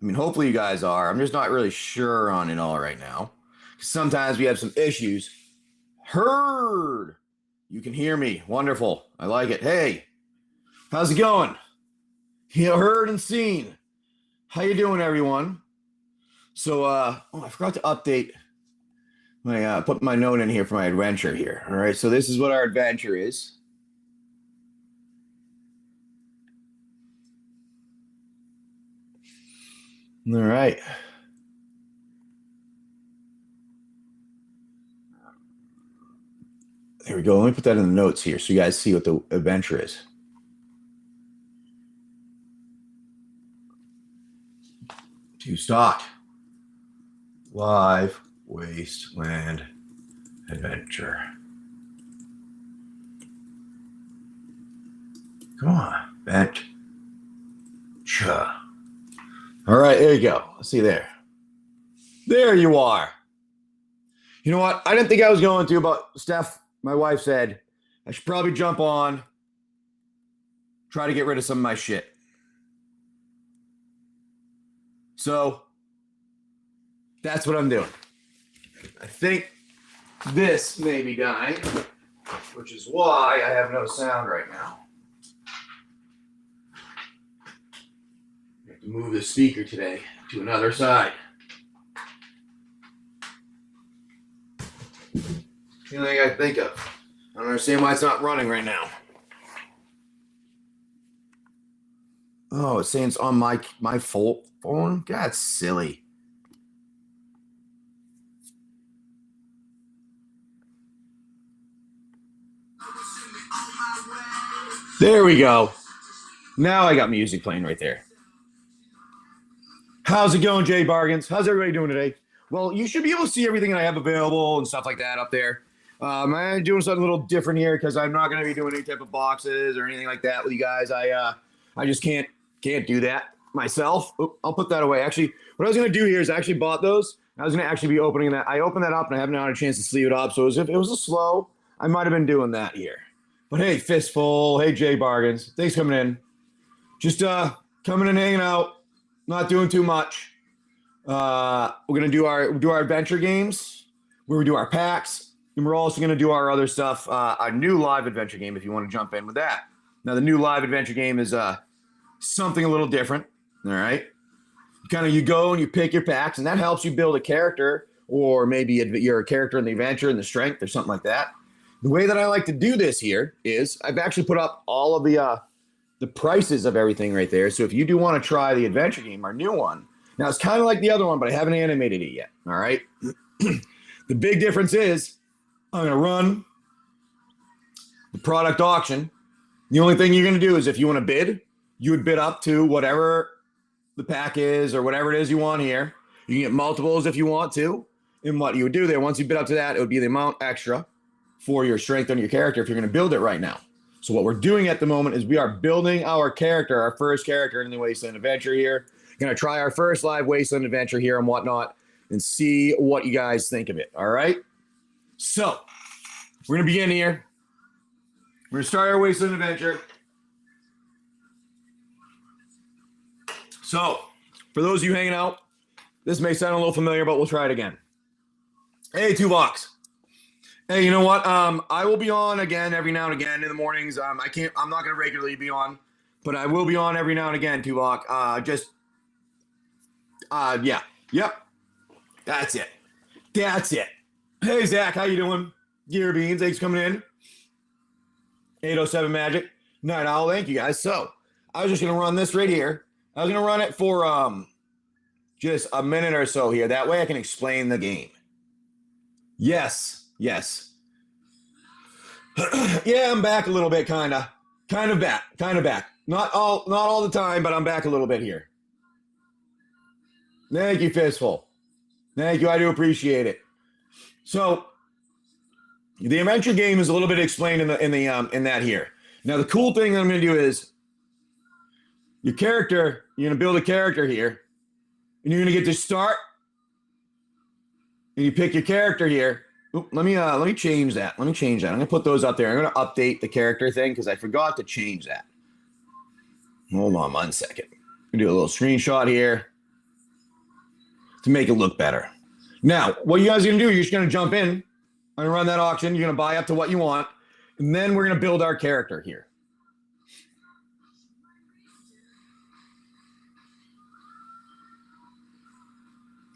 I mean, hopefully you guys are. I'm just not really sure on it all right now. Sometimes we have some issues. Heard. You can hear me. Wonderful. I like it. Hey, how's it going? You heard and seen. How you doing, everyone? So, I forgot to update my put my note in here for my adventure here. All right, so this is what our adventure is. All right. There we go. Let me put that in the notes here so you guys see what the adventure is. To stock. Live Wasteland adventure. Come on, bench. All right, there you go. Let's see there. There you are. You know what? I didn't think I was going to, but Steph, my wife, said I should probably jump on, try to get rid of some of my shit. So that's what I'm doing. I think this may be dying, which is why I have no sound right now. I have to move the speaker today to another side. The only thing I think of. I don't understand why it's not running right now. Oh, it's saying it's on my phone? That's silly. There we go. Now I got music playing right there. How's it going, Jay Bargains? How's everybody doing today? Well, you should be able to see everything that I have available and stuff like that up there. I'm doing something a little different here because I'm not going to be doing any type of boxes or anything like that with you guys. I just can't do that myself. Oop, I'll put that away. Actually, what I was going to do here is I actually bought those. I was going to actually be opening that. I opened that up and I haven't had a chance to sleeve it up. So if it was a slow, I might have been doing that here. But hey, Fistful. Hey, Jay Bargains. Thanks for coming in. Just coming and hanging out. Not doing too much. We're going to do our adventure games. Where we do our packs. And we're also going to do our other stuff. A new live adventure game if you want to jump in with that. Now, the new live adventure game is something a little different. All right. You go and you pick your packs, and that helps you build a character, or maybe you're a character in the adventure and the strength or something like that. The way that I like to do this here is I've actually put up all of the prices of everything right there. So if you do want to try the adventure game, our new one, now it's kind of like the other one, but I haven't animated it yet. All right. The big difference is I'm going to run the product auction. The only thing you're going to do is if you want to bid, you would bid up to whatever the pack is or whatever it is you want here. You can get multiples if you want to. And what you would do there, once you bid up to that, it would be the amount extra for your strength on your character if you're going to build it right now. So what we're doing at the moment is we are building our character, our first character in the Wasteland Adventure here. Going to try our first live Wasteland Adventure here and whatnot and see what you guys think of it. All right. So we're going to begin here. We're going to start our Wasteland Adventure. So for those of you hanging out, this may sound a little familiar, but we'll try it again. Hey, Tuvok. Hey, you know what? I will be on again every now and again in the mornings. I'm not going to regularly be on, but I will be on every now and again, Tuvok. Yeah. Yep. That's it. Hey, Zach, how you doing? Gear Beans, thanks for coming in. 807 Magic. Night Owl, thank you guys. So I was just going to run this right here. I was going to run it for just a minute or so here. That way I can explain the game. Yes. Yeah, I'm back a little bit, kind of back. Not all the time, but I'm back a little bit here. Thank you, Fistful. Thank you. I do appreciate it. So the adventure game is a little bit explained in that here. Now the cool thing that I'm going to do is your character. You're going to build a character here, and you're going to get to start, and you pick your character here. Oop, let me change that. I'm going to put those up there. I'm going to update the character thing because I forgot to change that. Hold on 1 second. I'm going to do a little screenshot here. to make it look better. Now, what you guys are going to do, you're just going to jump in. I'm going to run that auction. You're going to buy up to what you want. And then we're going to build our character here.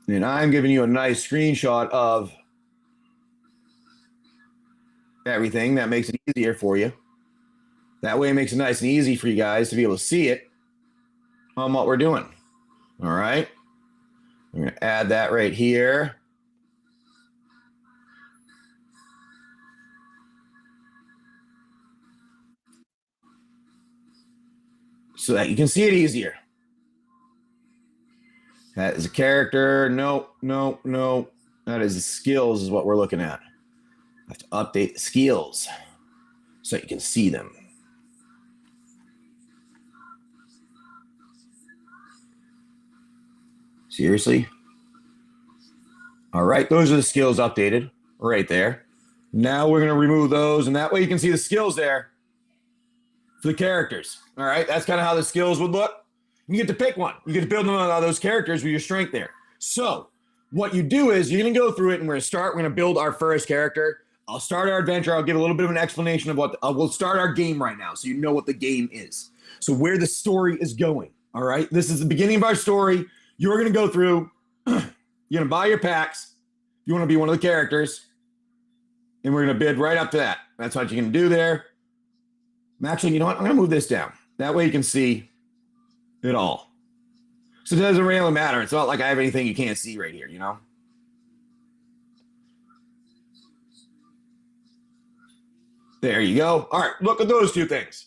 And I'm giving you a nice screenshot of everything. That makes it easier for you. That way it makes it nice and easy for you guys to be able to see it on what we're doing. All right. I'm going to add that right here. So that you can see it easier. That is a character. No. That is the skills is what we're looking at. I have to update the skills so you can see them. Seriously? All right, those are the skills updated right there. Now we're going to remove those, and that way you can see the skills there for the characters. All right, that's kind of how the skills would look. You get to pick one. You get to build on those characters with your strength there. So what you do is you're going to go through it, and we're going to build our first character. I'll start our adventure. I'll give a little bit of an explanation of what we'll start our game right now so you know what the game is. So where the story is going. All right, this is the beginning of our story. You're going to go through, you're going to buy your packs. You want to be one of the characters. And we're going to bid right up to that. That's what you're going to do there. Actually, you know what? I'm going to move this down. That way you can see it all. So it doesn't really matter. It's not like I have anything you can't see right here, you know? There you go. All right, look at those two things.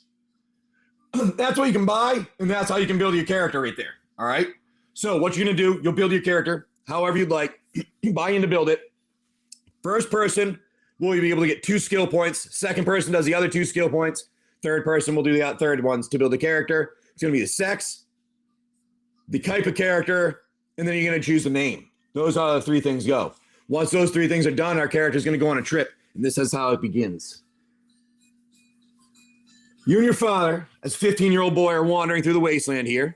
That's what you can buy, and that's how you can build your character right there. All right? So what you're going to do, you'll build your character however you'd like. You buy in to build it. First person will be able to get 2 skill points. Second person does the other 2 skill points. Third person will do the third ones to build the character. It's going to be the sex, the type of character, and then you're going to choose the name. Those are the 3 things go. Once those 3 things are done, our character is going to go on a trip, and this is how it begins. You and your father, as a 15-year-old boy, are wandering through the wasteland here,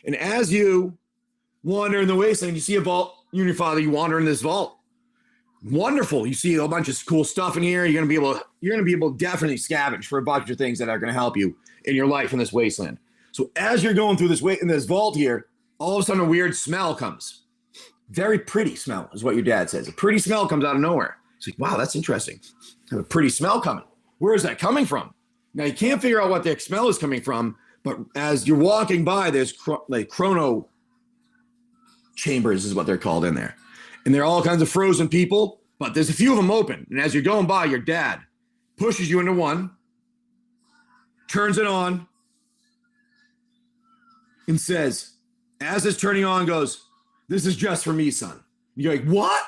and as you wander in the wasteland, you see a vault. You and your father, you wander in this vault. Wonderful. You see a bunch of cool stuff in here. You're going to be able to definitely scavenge for a bunch of things that are going to help you in your life in this wasteland. So as you're going through in this vault here, all of a sudden a weird smell comes. Very pretty smell is what your dad says. A pretty smell comes out of nowhere. It's like, wow, that's interesting. I have a pretty smell coming. Where is that coming from? Now you can't figure out what the smell is coming from, but as you're walking by, there's chrono chambers is what they're called in there. And there are all kinds of frozen people, but there's a few of them open. And as you're going by, your dad pushes you into one, turns it on, and says, as it's turning on, goes, "This is just for me, son." You're like, "What?"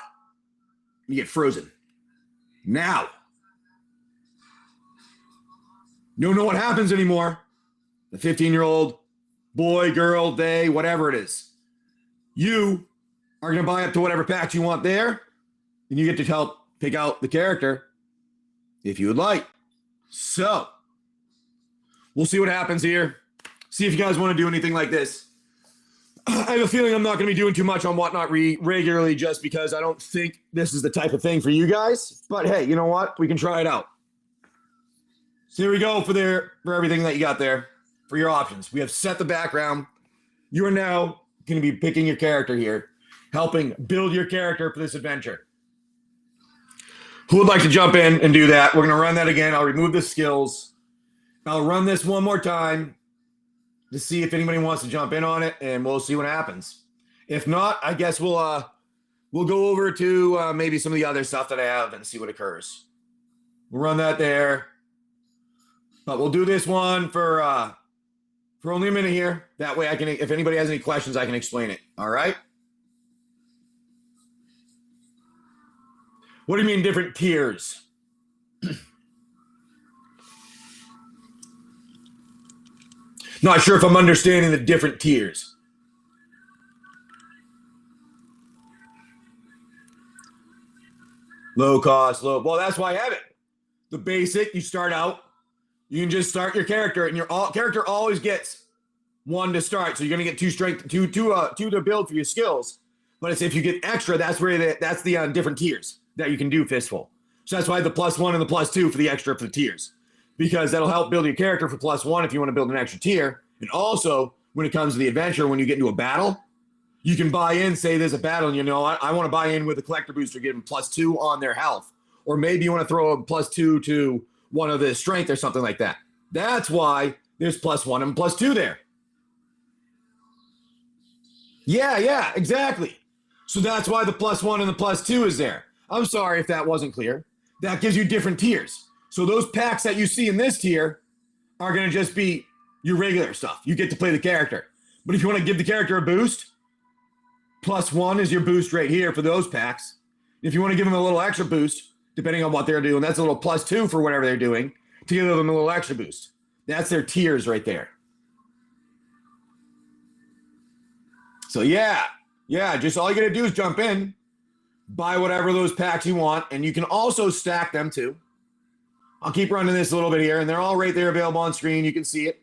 You get frozen. Now, you don't know what happens anymore. The 15-year-old boy, girl, they, whatever it is. You are going to buy up to whatever packs you want there, and you get to help pick out the character if you would like. So, we'll see what happens here. See if you guys want to do anything like this. I have a feeling I'm not going to be doing too much on Whatnot regularly just because I don't think this is the type of thing for you guys. But hey, you know what? We can try it out. So here we go for everything that you got there for your options. We have set the background. You are now going to be picking your character here, helping build your character for this adventure. Who would like to jump in and do that? We're going to run that again. I'll remove the skills. I'll run this one more time to see if anybody wants to jump in on it, and we'll see what happens. If not, I guess we'll go over to maybe some of the other stuff that I have and see what occurs. We'll run that there. But we'll do this one for only a minute here. That way I can, if anybody has any questions, I can explain it. All right? What do you mean different tiers? Not sure if I'm understanding the different tiers. Low cost, low. Well, that's why I have it. The basic, you start out. You can just start your character, and your character always gets 1 to start. So you're going to get 2 strength, two to build for your skills. But it's if you get extra, that's where that's the different tiers that you can do fistful. So that's why the +1 and the +2 for the extra for the tiers, because that'll help build your character for +1 if you want to build an extra tier. And also, when it comes to the adventure, when you get into a battle, you can buy in, say there's a battle, and I want to buy in with a collector booster, give them +2 on their health. Or maybe you want to throw a +2 to one of the strength or something like that. That's why there's +1 and +2 there. Yeah, exactly. So that's why the +1 and the +2 is there. I'm sorry if that wasn't clear. That gives you different tiers. So those packs that you see in this tier are going to just be your regular stuff. You get to play the character. But if you want to give the character a boost, +1 is your boost right here for those packs. If you want to give them a little extra boost, depending on what they're doing, that's a little +2 for whatever they're doing to give them a little extra boost. That's their tiers right there. So yeah, just all you got to do is jump in, buy whatever those packs you want, and you can also stack them too. I'll keep running this a little bit here, and they're all right there available on screen. You can see it.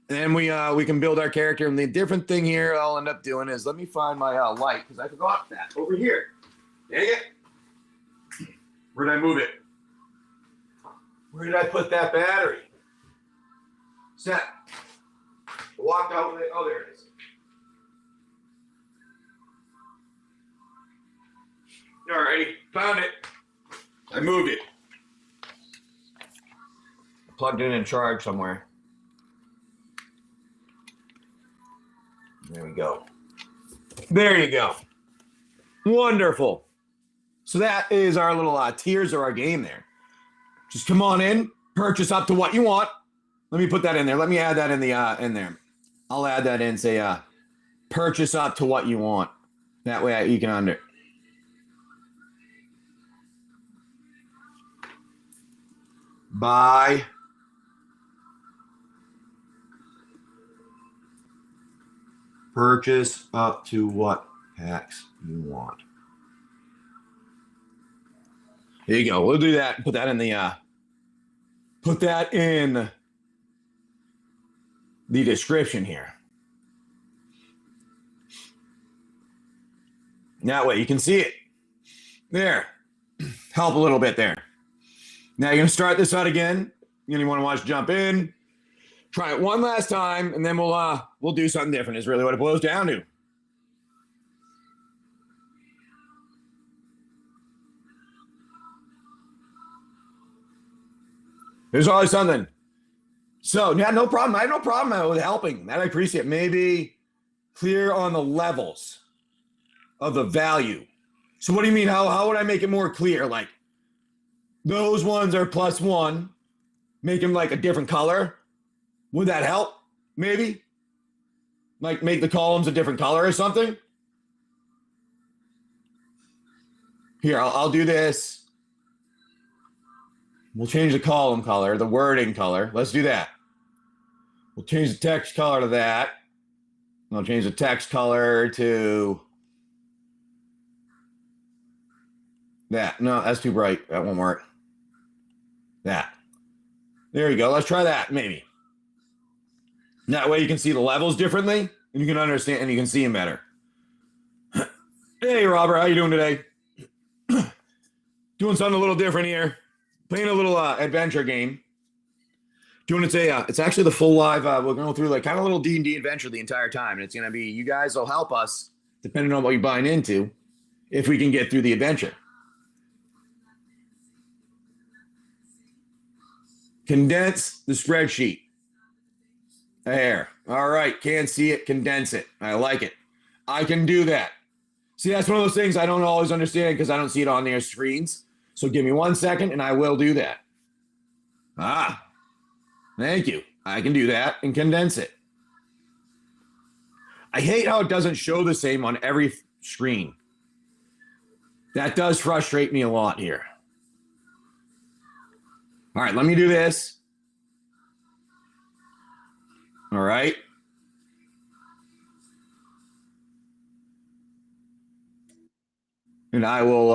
And then we can build our character. And the different thing here I'll end up doing is, let me find my light, because I forgot that over here. Dang it. Where did I move it? Where did I put that battery? Set. Walked out with it. Oh, there it is. Alrighty, found it. I moved it. Plugged it in charge somewhere. There we go. There you go. Wonderful. So that is our little tiers of our game there. Just come on in, purchase up to what you want. Let me put that in there. Let me add that in the in there. I'll add that in. Say purchase up to what you want. That way you can under. Buy. Purchase up to what packs you want. There you go. We'll do that. Put that in the description here. That way you can see it. There. Help a little bit there. Now you're going to start this out again. Anyone who wants to jump in, try it one last time, and then we'll do something different is really what it boils down to. There's always something. So, yeah, no problem. I have no problem with helping. That I appreciate. Maybe clear on the levels of the value. So what do you mean? How would I make it more clear? Like, those ones are +1. Make them like a different color. Would that help? Maybe? Like make the columns a different color or something? Here, I'll do this. We'll change the column color, the wording color. Let's do that. We'll change the text color to that. I'll change the text color to that. No, that's too bright. That won't work. That. There you go. Let's try that, maybe. That way you can see the levels differently, and you can understand, and you can see them better. Hey, Robert, how you doing today? Doing something a little different here. Playing a little adventure game. It's actually the full live. We're going through like kind of a little D&D adventure the entire time, and it's going to be, you guys will help us, depending on what you're buying into, if we can get through the adventure. Condense the spreadsheet. There. All right. Can't see it. Condense it. I like it. I can do that. See, that's one of those things I don't always understand because I don't see it on their screens. So give me 1 second and I will do that. Thank you. I can do that and condense it. I hate how it doesn't show the same on every screen. That does frustrate me a lot here. All right, let me do this. All right. And I will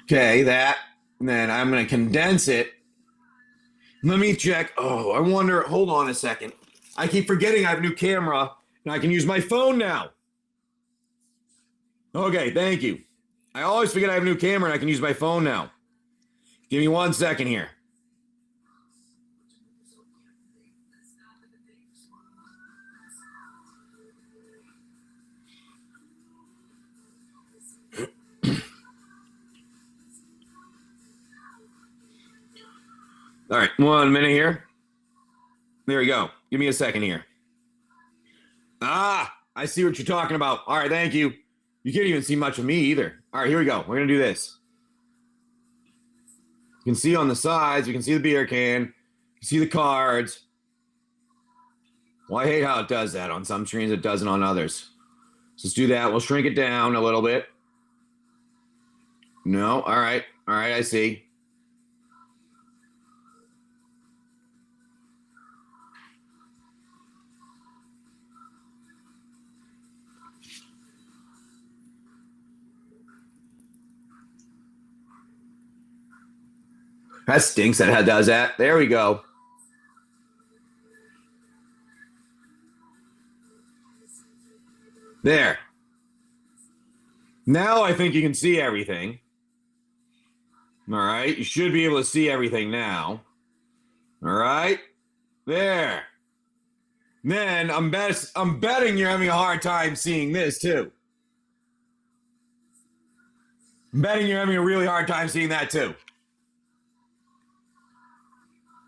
okay, that. And then I'm going to condense it Let me check. Oh, I wonder. Hold on a second. I keep forgetting I have a new camera and I can use my phone now. Okay, thank you. I always forget I have a new camera and I can use my phone now. Give me 1 second here. All right, 1 minute here. There we go. Give me a second here. Ah, I see what you're talking about. All right, thank you. You can't even see much of me either. All right, here we go. We're going to do this. You can see on the sides, you can see the beer can, you can see the cards. Well, I hate how it does that on some screens. It doesn't on others. So let's do that. We'll shrink it down a little bit. No, all right. All right, I see. That stinks that it does that. There we go. There. Now I think you can see everything. All right. You should be able to see everything now. All right. There. Then I'm betting you're having a hard time seeing this too. I'm betting you're having a really hard time seeing that too.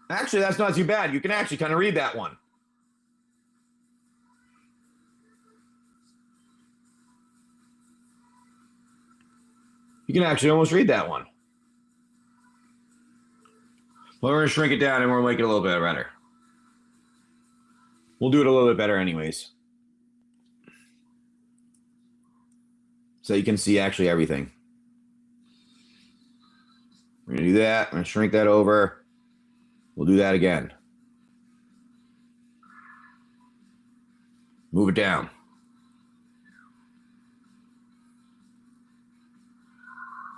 Actually, that's not too bad. You can actually kind of read that one. You can actually almost read that one. Well, we're going to shrink it down and we'll make it a little bit better. We'll do it a little bit better anyways. So you can see actually everything. We're going to do that. I'm going to shrink that over. We'll do that again. Move it down.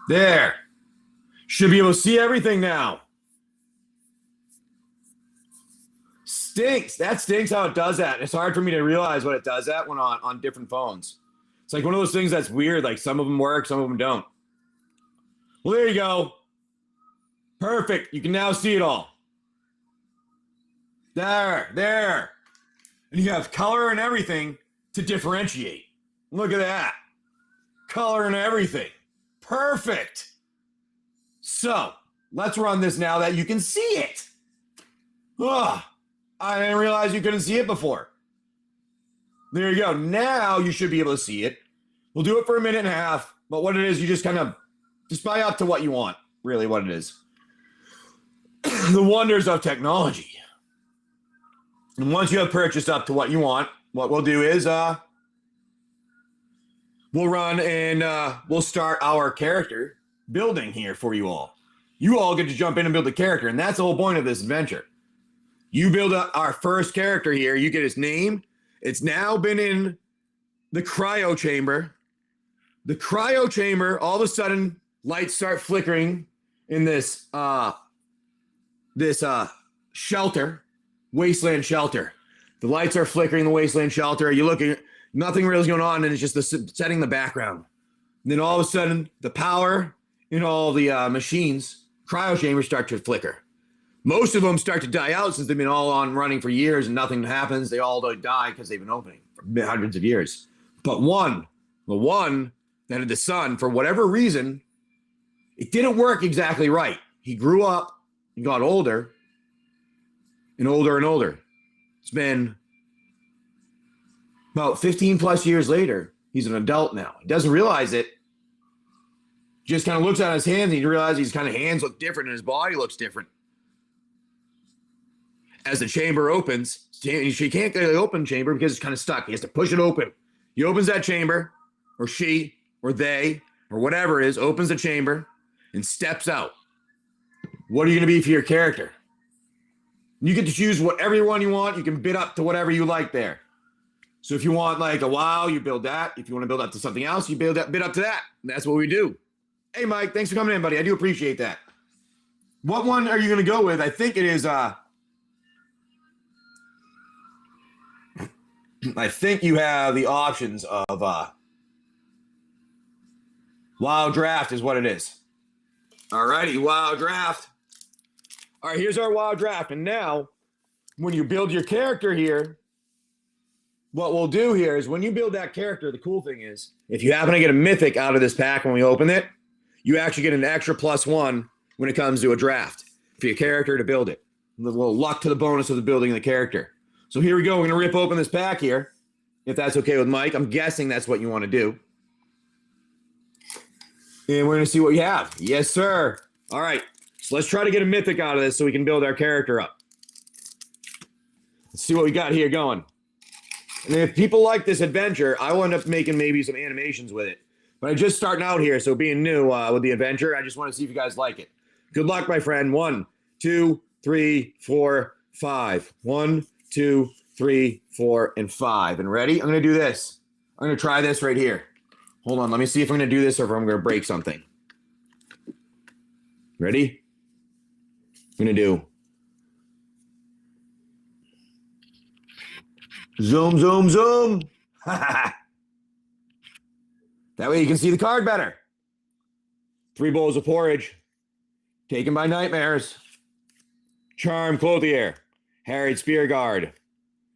There. Should be able to see everything now. Stinks. That stinks how it does that. It's hard for me to realize what it does that when on different phones. It's like one of those things that's weird. Like some of them work, some of them don't. Well, there you go. Perfect. You can now see it all. There. And you have color and everything to differentiate. Look at that. Color and everything. Perfect. So, let's run this now that you can see it. Ugh, I didn't realize you couldn't see it before. There you go. Now you should be able to see it. We'll do it for a minute and a half. But what it is, you just kind of just buy up to what you want. Really what it is. The wonders of technology. And once you have purchased up to what you want, what we'll do is we'll run and we'll start our character building here for you all. You all get to jump in and build a character, and that's the whole point of this adventure. You build up our first character here. You get his name. It's now been in the cryo chamber. The cryo chamber, all of a sudden, lights start flickering in this shelter. Wasteland shelter. The lights are flickering in the Wasteland shelter. You're looking, nothing really is going on, and it's just setting the background. And then all of a sudden, the power in all the machines, cryo chambers start to flicker. Most of them start to die out since they've been all on running for years and nothing happens. They all die because they've been opening for hundreds of years. But the one that had the sun, for whatever reason, it didn't work exactly right. He grew up and got older. And older and older. It's been about 15 plus years later. He's an adult now. He doesn't realize it. Just kind of looks at his hands and he realizes his kind of hands look different and his body looks different. As the chamber opens, she can't get the open chamber because it's kind of stuck. He has to push it open. He opens that chamber, or she, or they, or whatever it is, opens the chamber and steps out. What are you going to be for your character? You get to choose whatever one you want. You can bid up to whatever you like there. So if you want like a WoW, you build that. If you want to build up to something else, you bid up to that. And that's what we do. Hey, Mike, thanks for coming in, buddy. I do appreciate that. What one are you going to go with? I think it is, I think you have the options of, Wild Draft is what it is. All righty, Wild Draft. All right, here's our Wild Draft. And now, when you build your character here, what we'll do here is when you build that character, the cool thing is, if you happen to get a mythic out of this pack when we open it, you actually get an extra +1 when it comes to a draft for your character to build it. A little luck to the bonus of the building of the character. So here we go. We're going to rip open this pack here, if that's okay with Mike. I'm guessing that's what you want to do. And we're going to see what we have. Yes, sir. All right. So let's try to get a mythic out of this so we can build our character up. Let's see what we got here going. And if people like this adventure, I will end up making maybe some animations with it. But I'm just starting out here, so being new with the adventure, I just want to see if you guys like it. Good luck, my friend. 1, 2, 3, 4, 5. 1, 2, 3, 4, and 5. And ready? I'm going to do this. I'm going to try this right here. Hold on. Let me see if I'm going to do this or if I'm going to break something. Ready? I'm going to do zoom, zoom, zoom. That way you can see the card better. 3 bowls of porridge. Taken by nightmares. Charm Clothier. Harried Spearguard.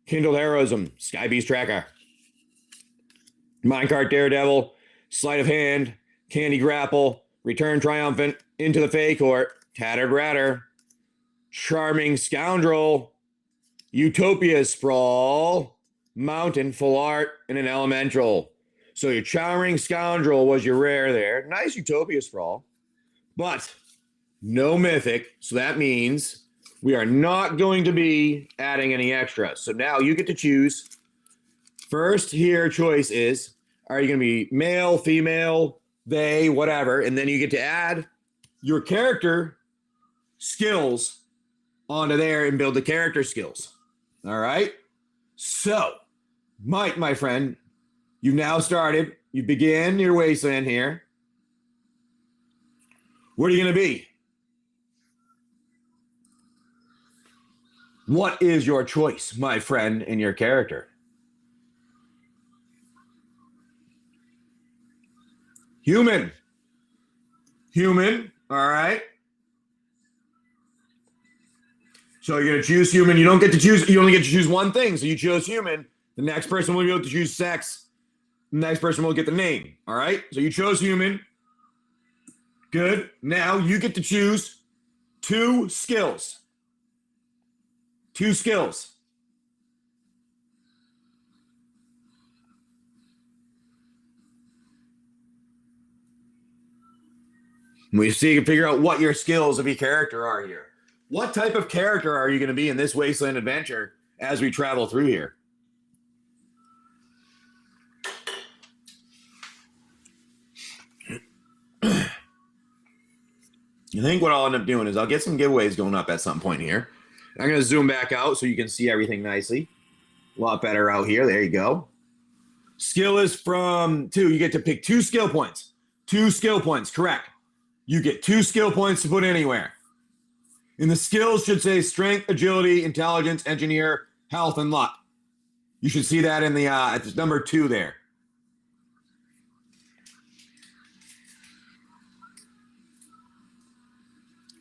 Kindled Heroism. Sky Beast Tracker. Minecart Daredevil. Sleight of Hand. Candy Grapple. Return Triumphant. Into the Fey Court. Tattered Ratter. Charming Scoundrel. Utopia Sprawl. Mountain Full Art. And an Elemental. So your Charming Scoundrel was your rare there. Nice Utopia Sprawl. But no mythic. So that means we are not going to be adding any extras. So now you get to choose. First here choice is, are you going to be male, female, they, whatever. And then you get to add your character skills onto there and build the character skills. All right. So Mike, my friend, you've now started. You begin your Wasteland here. What are you going to be? What is your choice, my friend, in your character? Human. Human. All right. So you're going to choose human. You don't get to choose. You only get to choose one thing. So you chose human. The next person will be able to choose sex. The next person will get the name. All right. So you chose human. Good. Now you get to choose 2 skills. 2 skills. We see you can figure out what your skills of your character are here. What type of character are you going to be in this Wasteland adventure as we travel through here? I think what I'll end up doing is I'll get some giveaways going up at some point here. I'm going to zoom back out so you can see everything nicely. A lot better out here. There you go. Skill is from 2. You get to pick 2 skill points. 2 skill points, correct. You get 2 skill points to put anywhere. And the skills should say strength, agility, intelligence, engineer, health, and luck. You should see that in the at number 2 there.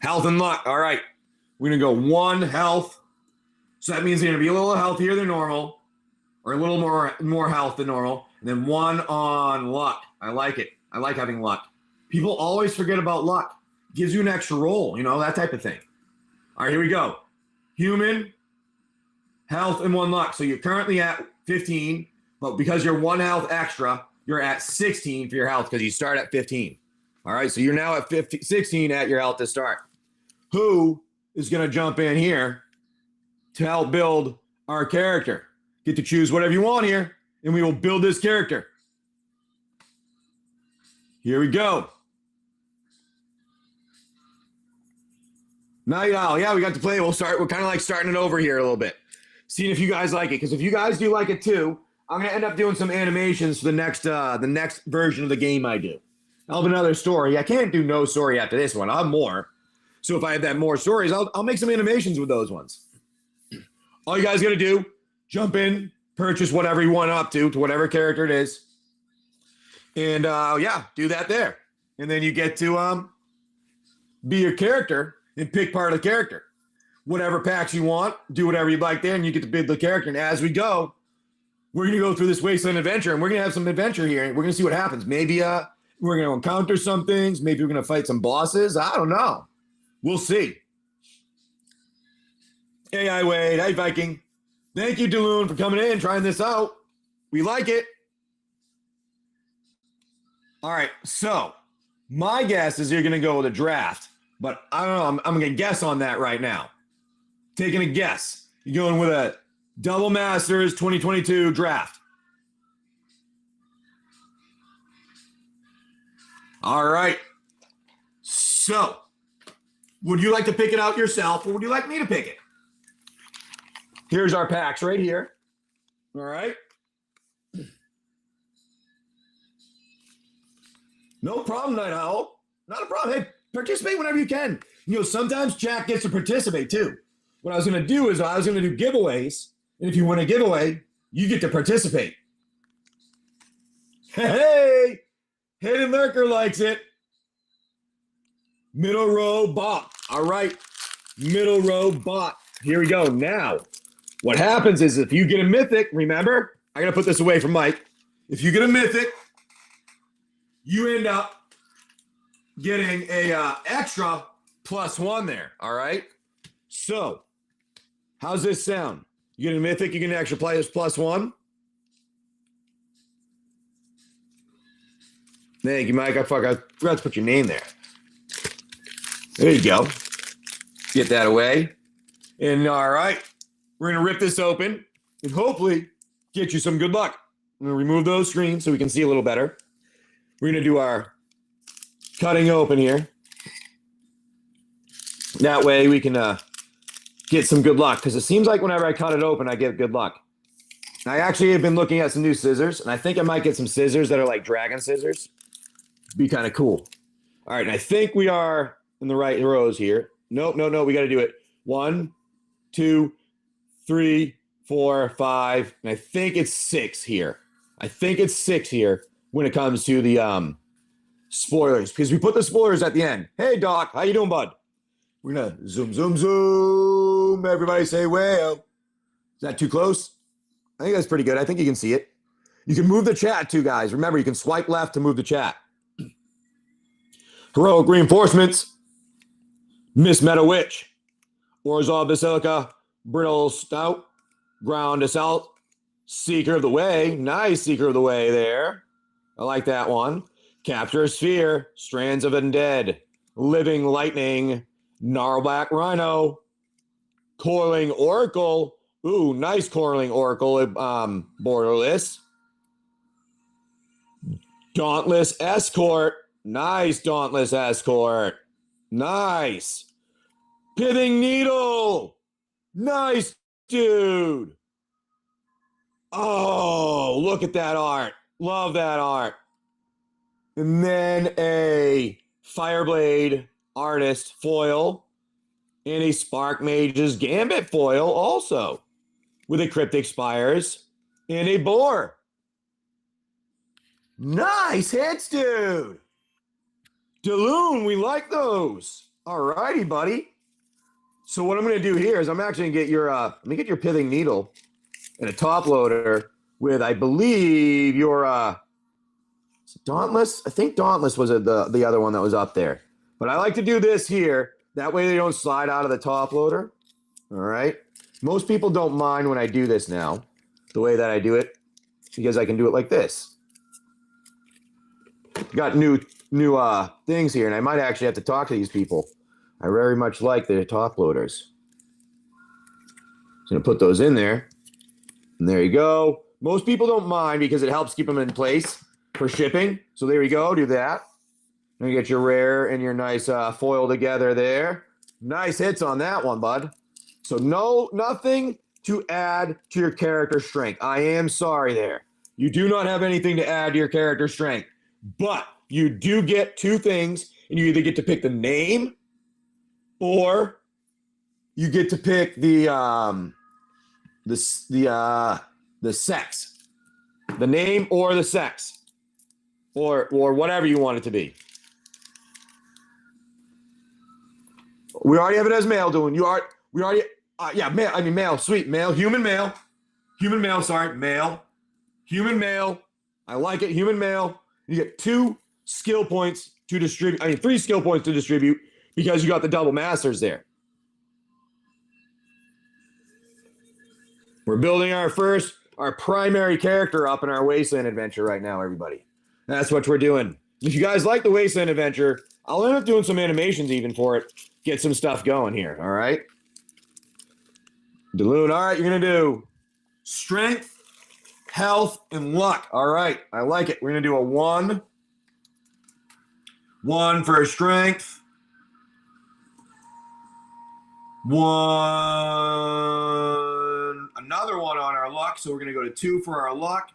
Health and luck. All right. We're going to go 1 health. So that means you're going to be a little healthier than normal, or a little more health than normal. And then 1 on luck. I like it. I like having luck. People always forget about luck. It gives you an extra roll, you know, that type of thing. All right, here we go. Human, health, and 1 luck. So you're currently at 15, but because you're 1 health extra, you're at 16 for your health because you start at 15. All right, so you're now at 16 at your health to start. Who is going to jump in here to help build our character? Get to choose whatever you want here, and we will build this character. Here we go. Night Owl. Yeah, we got to play. We're kind of like starting it over here a little bit. Seeing if you guys like it. Because if you guys do like it too, I'm going to end up doing some animations for the next version of the game I do. I'll have another story. I can't do no story after this one. I'll have more. So if I have that more stories, I'll make some animations with those ones. All you guys got to do, jump in, purchase whatever you want up to whatever character it is. And yeah, do that there. And then you get to be your character and pick part of the character. Whatever packs you want, do whatever you'd like there, and you get to build the character. And as we go, we're going to go through this Wasteland adventure, and we're going to have some adventure here. And we're going to see what happens. Maybe we're going to encounter some things. Maybe we're going to fight some bosses. I don't know. We'll see. Hey, I Wade. Hey, Viking. Thank you, Daloon, for coming in and trying this out. We like it. All right, so my guess is you're going to go with a draft, but I don't know. I'm going to guess on that right now. Taking a guess. You're going with a Double Masters 2022 draft. All right. So, would you like to pick it out yourself, or would you like me to pick it? Here's our packs right here. All right. No problem, Night Owl. Not a problem. Hey, participate whenever you can. You know, sometimes chat gets to participate too. What I was going to do is I was going to do giveaways. And if you win a giveaway, you get to participate. Hey, Hidden Lurker likes it. Middle row bot. All right. Middle row bot. Here we go. Now, what happens is if you get a mythic, remember, I got to put this away from Mike. If you get a mythic, you end up getting a extra +1 there. All right. So, how's this sound? You get a mythic, you get an extra players +1. Thank you, Mike. I forgot to put your name there. There you go. Get that away. And all right, we're going to rip this open and hopefully get you some good luck. I'm going to remove those screens so we can see a little better. We're going to do our cutting open here. That way we can get some good luck, because it seems like whenever I cut it open, I get good luck. I actually have been looking at some new scissors, and I think I might get some scissors that are like dragon scissors. Be kind of cool. All right, and I think we are in the right rows here. Nope, no, we got to do it. 1, 2, 3, 4, 5, and I think it's 6 here. I think it's 6 here when it comes to the spoilers, because we put the spoilers at the end. Hey, Doc, how you doing, bud? We're going to zoom, zoom, zoom. Everybody say, well. Is that too close? I think that's pretty good. I think you can see it. You can move the chat too, guys. Remember, you can swipe left to move the chat. Heroic Reinforcements. Miss Meta Witch. Orzhov Basilica. Brittle Stout. Ground Assault. Seeker of the Way. Nice Seeker of the Way there. I like that one. Capture a Sphere. Strands of Undead. Living Lightning. Gnarlback Rhino. Coiling Oracle. Ooh, nice Coiling Oracle. Borderless. Dauntless Escort. Nice Dauntless Escort. Nice. Pithing Needle. Nice, dude. Oh, look at that art. Love that art. And then a Fireblade Artist foil and a Spark Mage's Gambit foil also with a Cryptic Spires and a Boar. Nice hits, dude. Daloon, we like those. All righty, buddy. So what I'm going to do here is I'm actually going to get your let me get your Pithing Needle and a top loader with, I believe, your Dauntless. I think Dauntless was the other one that was up there. But I like to do this here. That way they don't slide out of the top loader. All right. Most people don't mind when I do this now, the way that I do it, because I can do it like this. Got new things here, and I might actually have to talk to these people. I very much like the top loaders. Just gonna put those in there. And there you go. Most people don't mind because it helps keep them in place for shipping. So there you go, do that. And you get your rare and your nice foil together there. Nice hits on that one, bud. So nothing to add to your character strength. I am sorry there. You do not have anything to add to your character strength. But you do get 2 things, and you either get to pick the name or you get to pick the sex, the name or the sex, or whatever you want it to be. We already have it as male, doing. We already, yeah, male. I mean male. Sweet male, human male, human male. Sorry, male, human male. I like it. Human male. You get 2 skill points to distribute. I mean 3 skill points to distribute because you got the double masters there. We're building our primary character up in our Wasteland adventure right now, everybody. That's what we're doing. If you guys like the Wasteland adventure, I'll end up doing some animations even for it. Get some stuff going here, all right? Daloon, all right, you're going to do strength, health, and luck. All right, I like it. We're going to do a 1. 1 for strength. 1. Another 1 on our luck, so we're going to go to 2 for our luck,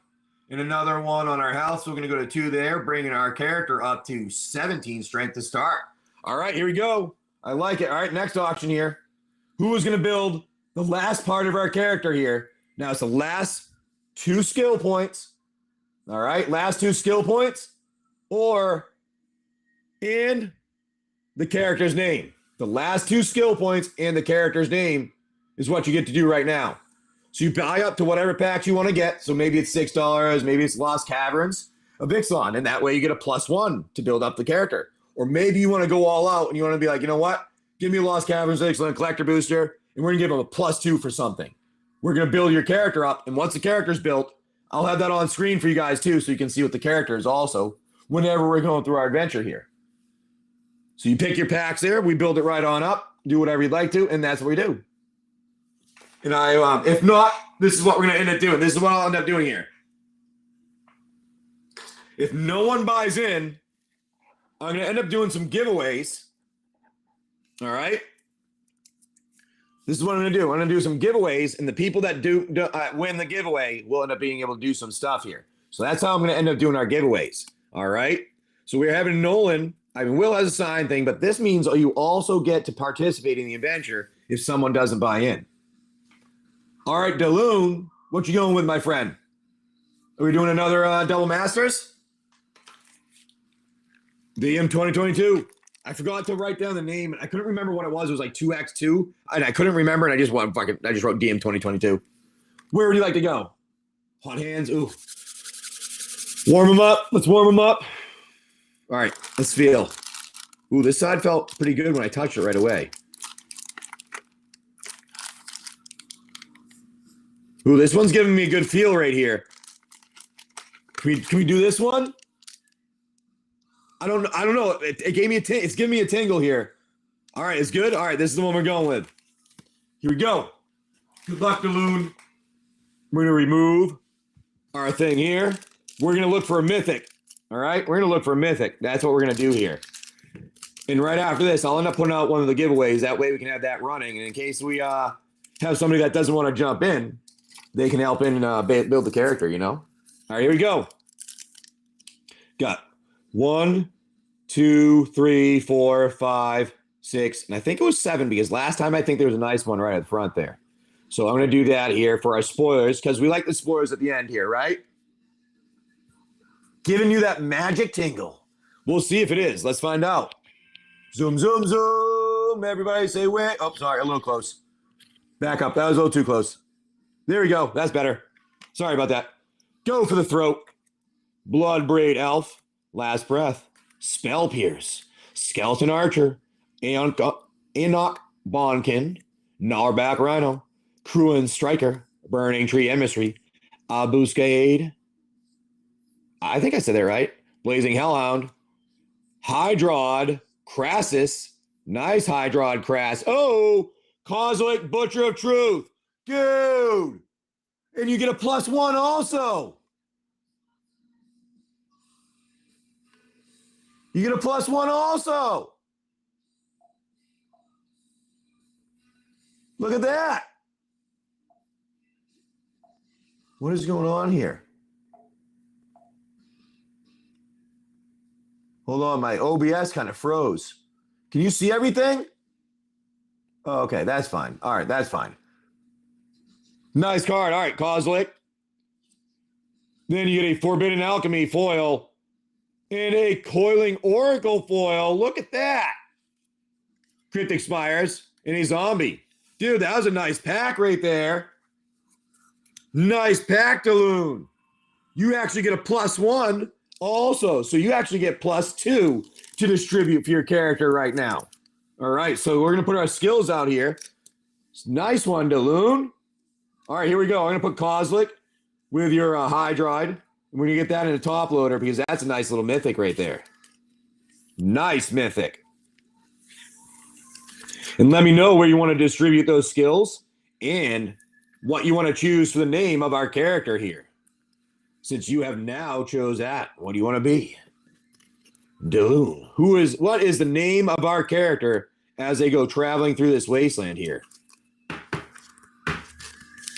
and another 1 on our health, so we're going to go to 2 there, bringing our character up to 17 strength to start. All right, here we go. I like it. All right, next auction here. Who is going to build the last part of our character here? Now, it's the last 2 skill points. All right, last 2 skill points, and the character's name. The last 2 skill points and the character's name is what you get to do right now. So you buy up to whatever packs you want to get. So maybe it's $6, maybe it's Lost Caverns of Ixalan, and that way you get a +1 to build up the character. Or maybe you want to go all out and you want to be like, you know what? Give me a Lost Caverns of Ixalan collector booster, and we're going to give them a +2 for something. We're going to build your character up, and once the character's built, I'll have that on screen for you guys too, so you can see what the character is also whenever we're going through our adventure here. So you pick your packs there, we build it right on up, do whatever you'd like to, and that's what we do. And if not, this is what we're going to end up doing. This is what I'll end up doing here. If no one buys in, I'm going to end up doing some giveaways. All right? This is what I'm going to do. I'm going to do some giveaways, and the people that win the giveaway will end up being able to do some stuff here. So that's how I'm going to end up doing our giveaways. All right? So we're having Nolan. I mean, Will has a sign thing, but this means you also get to participate in the adventure if someone doesn't buy in. All right, Daloon, what you going with, my friend? Are we doing another Double Masters? DM 2022. I forgot to write down the name. I couldn't remember what it was. It was like 2x2, and I couldn't remember, and I just wrote DM 2022. Where would you like to go? Hot hands. Ooh. Warm them up. Let's warm them up. All right, let's feel. Ooh, this side felt pretty good when I touched it right away. Ooh, this one's giving me a good feel right here. Can we do this one? I don't know. It gave me it's giving me a tingle here. All right, it's good. All right, this is the one we're going with. Here we go. Good luck, Daloon. We're gonna remove our thing here. We're gonna look for a mythic. All right, we're gonna look for a mythic. That's what we're gonna do here. And right after this, I'll end up putting out one of the giveaways. That way we can have that running. And in case we have somebody that doesn't want to jump in, they can help in build the character, you know? All right, here we go. Got 1, 2, 3, 4, 5, 6, and I think it was 7 because last time I think there was a nice one right at the front there. So I'm going to do that here for our spoilers because we like the spoilers at the end here, right? Giving you that magic tingle. We'll see if it is. Let's find out. Zoom, zoom, zoom. Everybody say wait. Oh, sorry, a little close. Back up. That was a little too close. There we go. That's better. Sorry about that. Go for the throat. Blood braid elf. Last breath. Spell pierce. Skeleton archer. Enoch Bonkin. Gnarback rhino. Cruin striker. Burning tree emissary. Abuscade. I think I said that right. Blazing hellhound. Hydrod. Crassus. Nice Hydrod Crass. Oh, Cosmic Butcher of Truth. Dude. And you get a +1 also. You get a +1 also. Look at that. What is going on here? Hold on, my OBS kind of froze. Can you see everything? Okay, that's fine. All right, that's fine. Nice card. All right, Kozlik. Then you get a Forbidden Alchemy foil and a Coiling Oracle foil. Look at that. Cryptic Spires and a zombie. Dude, that was a nice pack right there. Nice pack, Daloon. You actually get a +1 also. So you actually get +2 to distribute for your character right now. All right, so we're going to put our skills out here. Nice one, Daloon. All right, here we go. I'm going to put Kozlik with your Hydride. We're going to get that in a top loader because that's a nice little mythic right there. Nice mythic. And let me know where you want to distribute those skills and what you want to choose for the name of our character here. Since you have now chose that, what do you want to be? Daloon. What is the name of our character as they go traveling through this wasteland here?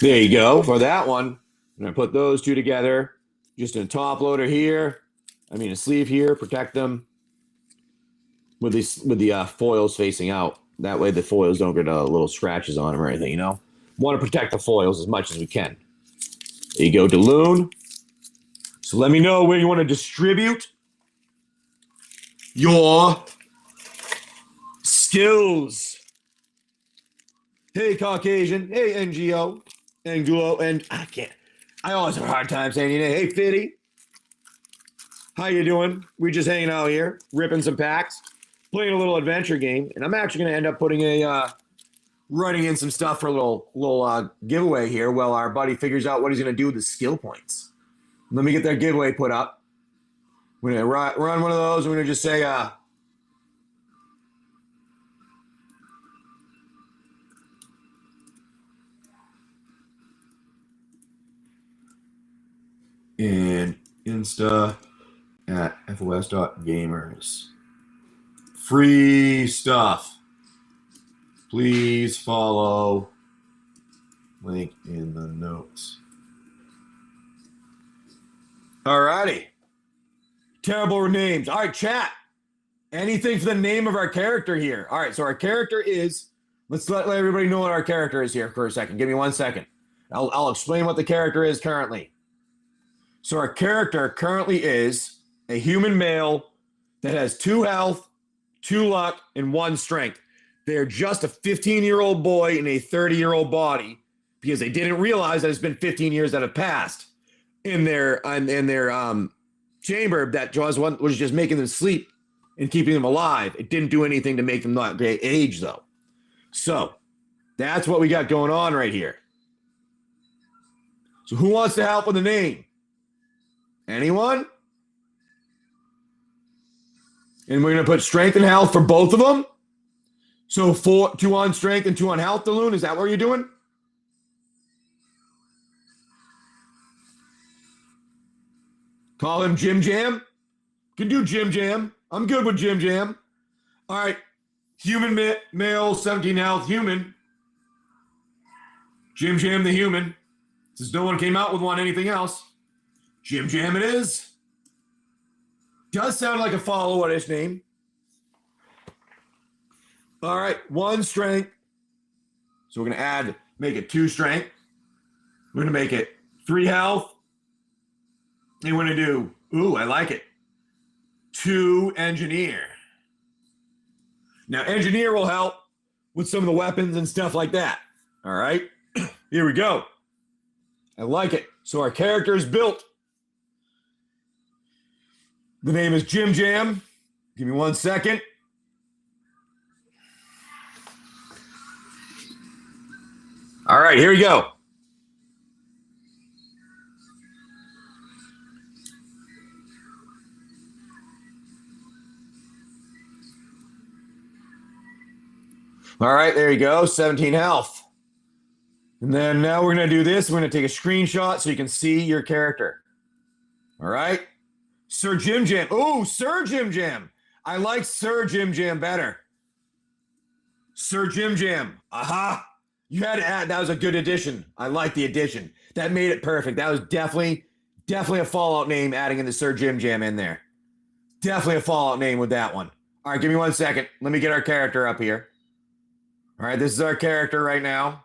There you go. For that one, I'm going to put those two together. Just in a top loader here. A sleeve here. Protect them with the foils facing out. That way the foils don't get little scratches on them or anything, Want to protect the foils as much as we can. There you go, Daloon. So let me know where you want to distribute your skills. Hey, Caucasian. Hey, NGO. Angulo. And I always have a hard time saying your name. Hey, Fitty. How you doing? We're just hanging out here, ripping some packs, playing a little adventure game. And I'm actually going to end up putting writing in some stuff for a little giveaway here while our buddy figures out what he's going to do with the skill points. Let me get that giveaway put up. We're going to run one of those. We're going to just say, and Insta at fos.gamers. Free stuff. Please follow. Link in the notes. Alrighty. Terrible names. All right, chat. Anything for the name of our character here? All right, so our character is, let's let everybody know what our character is here for a second. Give me 1 second. I'll explain what the character is currently. So our character currently is a human male that has 2 health, 2 luck, and 1 strength. They're just a 15-year-old boy in a 30-year-old body because they didn't realize that it's been 15 years that have passed in their chamber that was just making them sleep and keeping them alive. It didn't do anything to make them not age, though. So that's what we got going on right here. So who wants to help with the name? Anyone? And we're going to put strength and health for both of them. So 2 on strength and 2 on health, Daloon. Is that what you're doing? Call him Jim Jam. Can do Jim Jam. I'm good with Jim Jam. All right. Human male, 17 health, human. Jim Jam the human. Since no one came out with anything else. Jim Jam it is. Does sound like a follow-ish name. All right, 1 strength. So we're going to make it 2 strength. We're going to make it 3 health. And we're going to do, I like it, 2 engineer. Now, engineer will help with some of the weapons and stuff like that. All right, here we go. I like it. So our character is built. The name is Jim Jam. Give me 1 second. All right, here we go. All right, there you go. 17 health. And then now we're going to do this. We're going to take a screenshot so you can see your character. All right. Sir Jim Jam. Oh, Sir Jim Jam. I like Sir Jim Jam better. Sir Jim Jam. Aha. You had to add. That was a good addition. I like the addition. That made it perfect. That was definitely a Fallout name adding in the Sir Jim Jam in there. Definitely a Fallout name with that one. All right, give me 1 second. Let me get our character up here. All right, this is our character right now.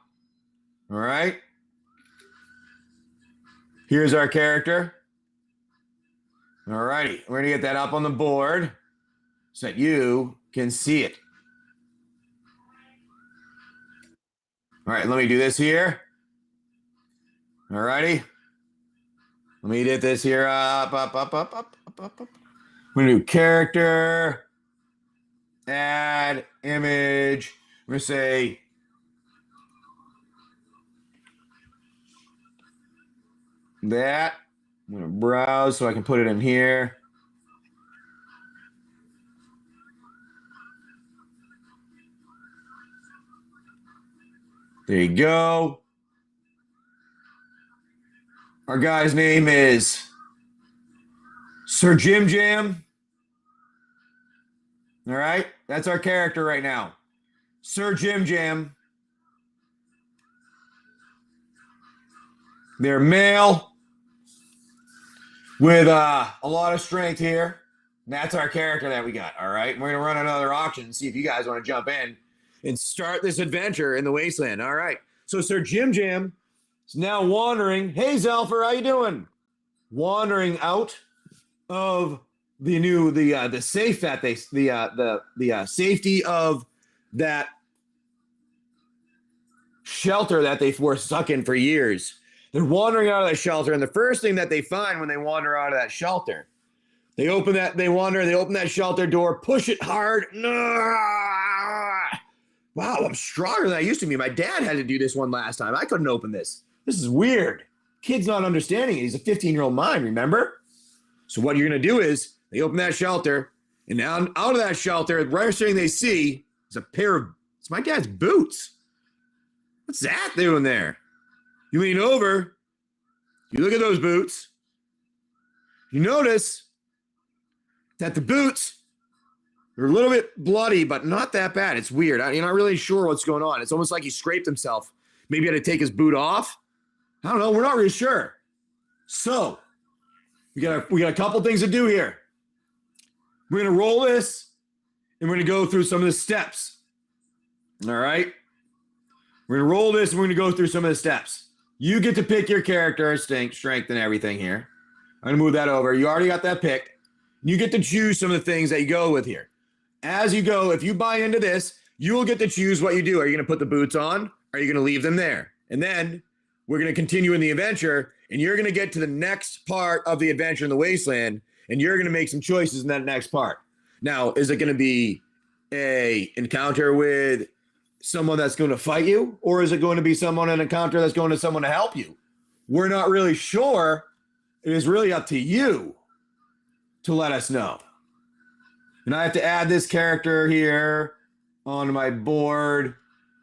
All right. Here's our character. All righty. We're going to get that up on the board so that you can see it. All right, let me do this here. All righty. Let me get this here up. I'm going to do character, add, image. I'm going to say that. I'm going to browse so I can put it in here. There you go. Our guy's name is Sir Jim Jam. All right, that's our character right now. Sir Jim Jam. They're male with a lot of strength here. That's our character that we got. All right, we're going to run another auction and see if you guys want to jump in and start this adventure in the Wasteland. All right, so Sir Jim Jam is now wandering. Hey, Zelfer, how you doing? Wandering out of the safe that they the safety of that shelter that they were stuck in for years. They're wandering out of that shelter, and the first thing that they find when they wander out of that shelter, they open that shelter door, push it hard. Wow, I'm stronger than I used to be. My dad had to do this one last time. I couldn't open this. This is weird. Kid's not understanding it. He's a 15-year-old mind, remember? So what you're going to do is they open that shelter, and out of that shelter, the first thing they see is a pair of, it's my dad's boots. What's that doing there? You lean over, you look at those boots, you notice that the boots are a little bit bloody, but not that bad. It's weird. You're not really sure what's going on. It's almost like he scraped himself. Maybe he had to take his boot off. I don't know. We're not really sure. So we got a couple things to do here. We're going to roll this, and we're going to go through some of the steps. All right? We're going to roll this, and we're going to go through some of the steps. You get to pick your character, strength, and everything here. I'm going to move that over. You already got that picked. You get to choose some of the things that you go with here. As you go, if you buy into this, you will get to choose what you do. Are you going to put the boots on? Are you going to leave them there? And then we're going to continue in the adventure, and you're going to get to the next part of the adventure in the Wasteland, and you're going to make some choices in that next part. Now, is it going to be a encounter with someone that's going to fight you, or is it going to be an encounter that's going to someone to help you? We're not really sure. It is really up to you to let us know. And I have to add this character here on my board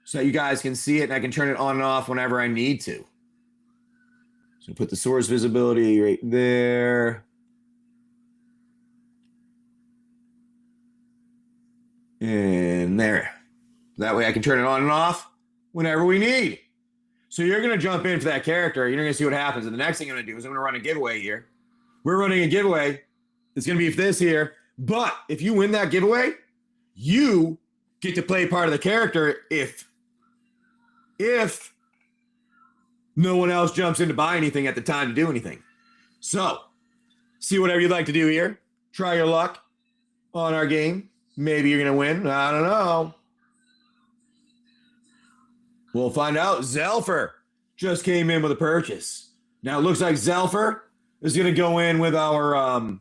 so that you guys can see it, and I can turn it on and off whenever I need to. So put the source visibility right there. And there. That way I can turn it on and off whenever we need. So you're going to jump in for that character. You're going to see what happens. And the next thing I'm going to do is I'm going to run a giveaway here. We're running a giveaway. It's going to be for this here. But if you win that giveaway, you get to play part of the character if no one else jumps in to buy anything at the time to do anything. So see whatever you'd like to do here. Try your luck on our game. Maybe you're going to win. I don't know. We'll find out. Zelfer just came in with a purchase. Now it looks like Zelfer is going to go in with our I'm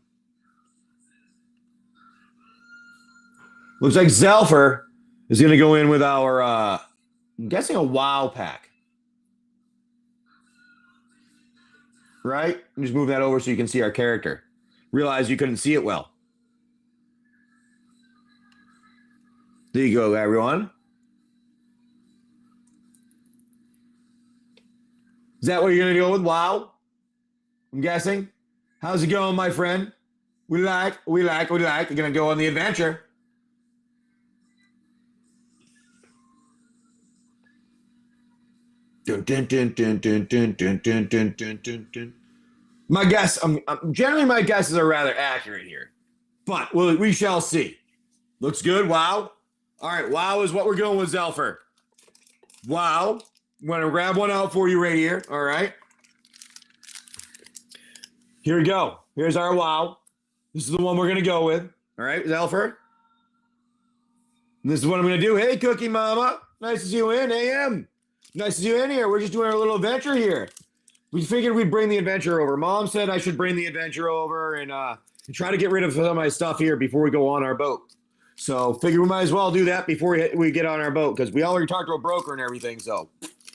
guessing a WoW pack. Right? Just move that over so you can see our character. Realize you couldn't see it well. There you go, everyone. Is that what you're going to go with? WoW? I'm guessing. How's it going, my friend? We like. You're going to go on the adventure. Dun, dun, dun, dun, dun, dun, dun, dun, dun, dun, dun. My guess, generally my guesses are rather accurate here. But we shall see. Looks good, WoW. All right, WoW is what we're going with, Zelfer. wow. I'm going to grab one out for you right here. All right. Here we go. Here's our wow. This is the one we're going to go with. All right, Zelfer. This is what I'm going to do. Hey, Cookie Mama. Nice to see you in. AM. Nice to see you in here. We're just doing our little adventure here. We figured we'd bring the adventure over. Mom said I should bring the adventure over and try to get rid of some of my stuff here before we go on our boat. So figure we might as well do that before we get on our boat because we already talked to a broker and everything. So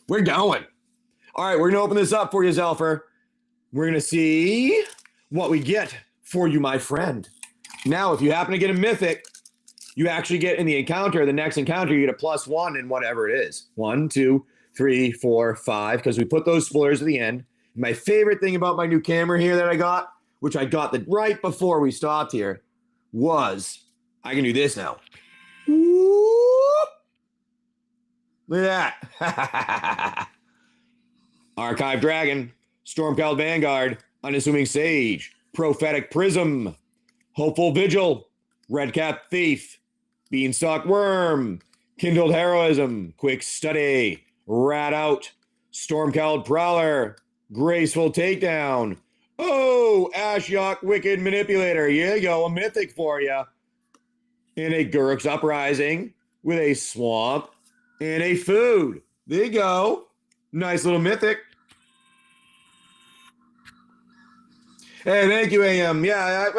we're going. All right, we're going to open this up for you, Zelfer. We're going to see what we get for you, my friend. Now, if you happen to get a mythic, you actually get in the encounter, the next encounter, you get a +1 in whatever it is. 1, 2, 3, 4, 5, because we put those spoilers at the end. My favorite thing about my new camera here that I got, which I got right before we stopped here, was I can do this now. Whoop. Look at that. Archive Dragon, Stormcloud Vanguard, Unassuming Sage, Prophetic Prism, Hopeful Vigil, Redcap Thief, Beanstalk Worm, Kindled Heroism, Quick Study, Rat Out, Stormcloud Prowler, Graceful Takedown. Oh, Ashiok Wicked Manipulator. Here you go, a mythic for you. And a Gurk's Uprising with a Swamp and a Food. There you go. Nice little mythic. Hey, thank you, AM. Yeah,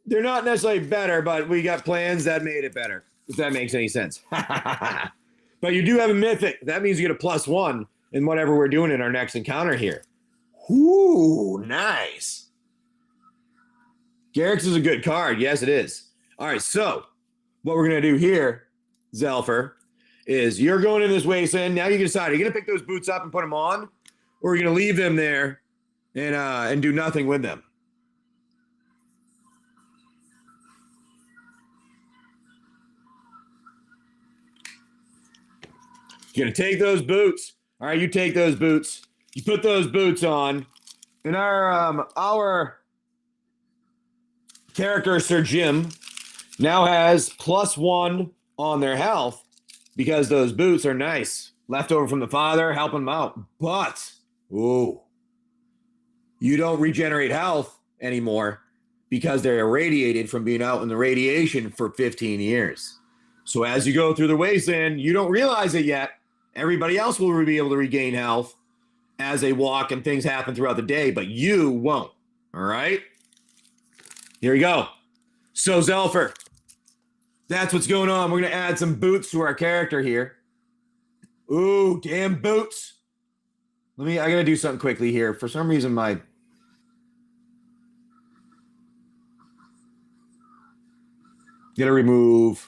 they're not necessarily better, but we got plans that made it better, if that makes any sense. But you do have a mythic. That means you get a +1 in whatever we're doing in our next encounter here. Ooh, nice. Garrix is a good card. Yes, it is. All right, so what we're going to do here, Zelfer, is you're going in this Wasteland. Now you can decide, are you going to pick those boots up and put them on, or are you going to leave them there and do nothing with them? You're going to take those boots. All right, you take those boots. You put those boots on. And our character, Sir Jim, now has +1 on their health because those boots are nice. Leftover from the father, helping them out. But, ooh, you don't regenerate health anymore because they're irradiated from being out in the radiation for 15 years. So as you go through the Wasteland, you don't realize it yet. Everybody else will be able to regain health as they walk and things happen throughout the day, but you won't. All right? Here we go. So, Zelfer, that's what's going on. We're going to add some boots to our character here. Ooh, damn boots. I got to do something quickly here. For some reason, got to remove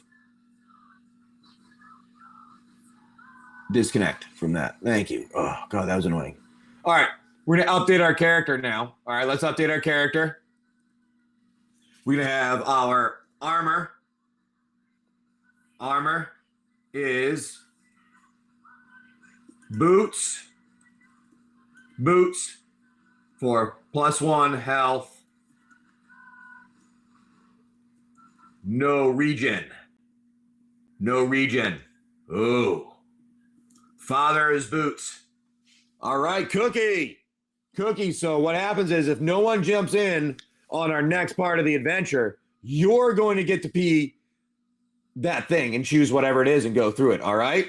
disconnect from that. Thank you. Oh, God, that was annoying. All right, we're going to update our character now. All right, let's update our character. We're going to have our armor. Armor is boots. Boots for +1 health. No regen. No regen. Ooh. Father is boots. All right, Cookie. Cookie, so what happens is if no one jumps in on our next part of the adventure, you're going to get to pee that thing and choose whatever it is and go through it, all right?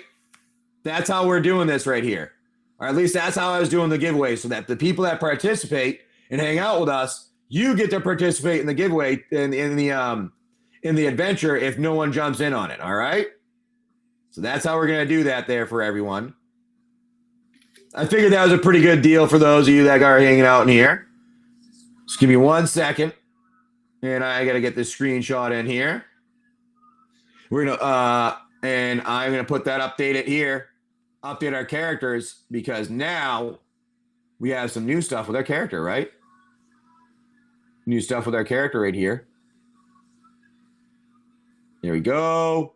That's how we're doing this right here. Or at least that's how I was doing the giveaway, so that the people that participate and hang out with us, you get to participate in the giveaway in the adventure if no one jumps in on it, all right? So that's how we're going to do that there for everyone. I figured that was a pretty good deal for those of you that are hanging out in here. Just give me 1 second. And I got to get this screenshot in here. We're going to, and I'm going to put that update here. Update our characters because now we have some new stuff with our character, right? New stuff with our character right here. There we go.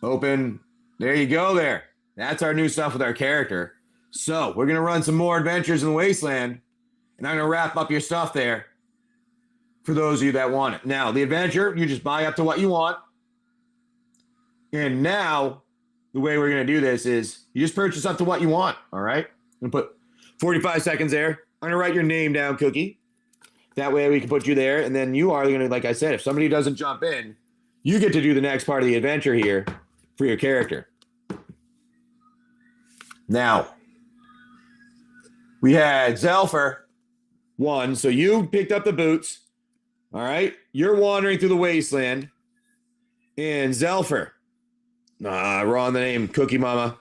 Open. There you go there. That's our new stuff with our character. So we're going to run some more adventures in the Wasteland. And I'm going to wrap up your stuff there for those of you that want it. Now, the adventure, you just buy up to what you want. And now the way we're going to do this is you just purchase up to what you want. All right. I'm going to put 45 seconds there. I'm going to write your name down, Cookie. That way we can put you there. And then you are going to, like I said, if somebody doesn't jump in, you get to do the next part of the adventure here for your character. Now, we had Zelfer one. So you picked up the boots. All right. You're wandering through the wasteland. And Zelfer. Wrong the name. Cookie Mama.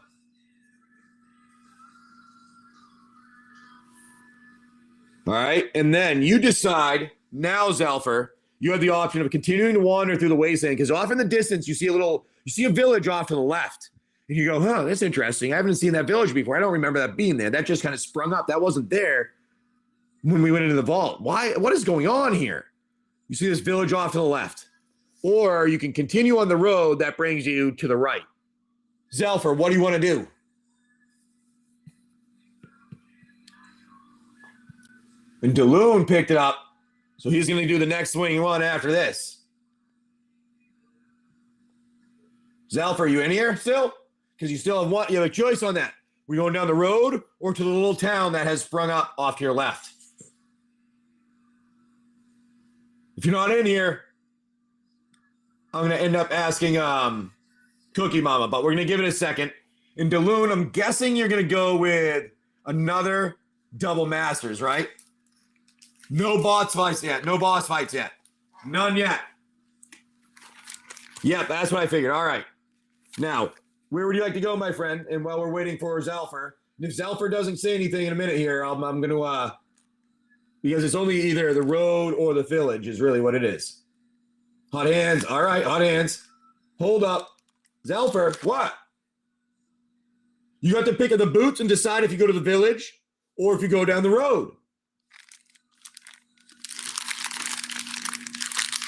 All right. And then you decide, now, Zelfer, you have the option of continuing to wander through the wasteland because off in the distance, you see a village off to the left. And you go, huh, that's interesting. I haven't seen that village before. I don't remember that being there. That just kind of sprung up. That wasn't there when we went into the vault. Why? What is going on here? You see this village off to the left. Or you can continue on the road that brings you to the right. Zelfer, what do you want to do? And Daloon picked it up. So he's going to do the next swing one after this. Zelfer, are you in here still? Because you have a choice on that. We going down the road or to the little town that has sprung up off to your left? If you're not in here, I'm going to end up asking Cookie Mama, but we're going to give it a second. In Daloon, I'm guessing you're going to go with another double masters, right? No boss fights yet. No boss fights yet. None yet. Yep, that's what I figured. All right. Now, where would you like to go, my friend? And while we're waiting for Zelfer, and if Zelfer doesn't say anything in a minute here, I'm going to, because it's only either the road or the village is really what it is. Hot hands. All right, hot hands. Hold up. Zelfer, what? You got to pick the boots and decide if you go to the village or if you go down the road.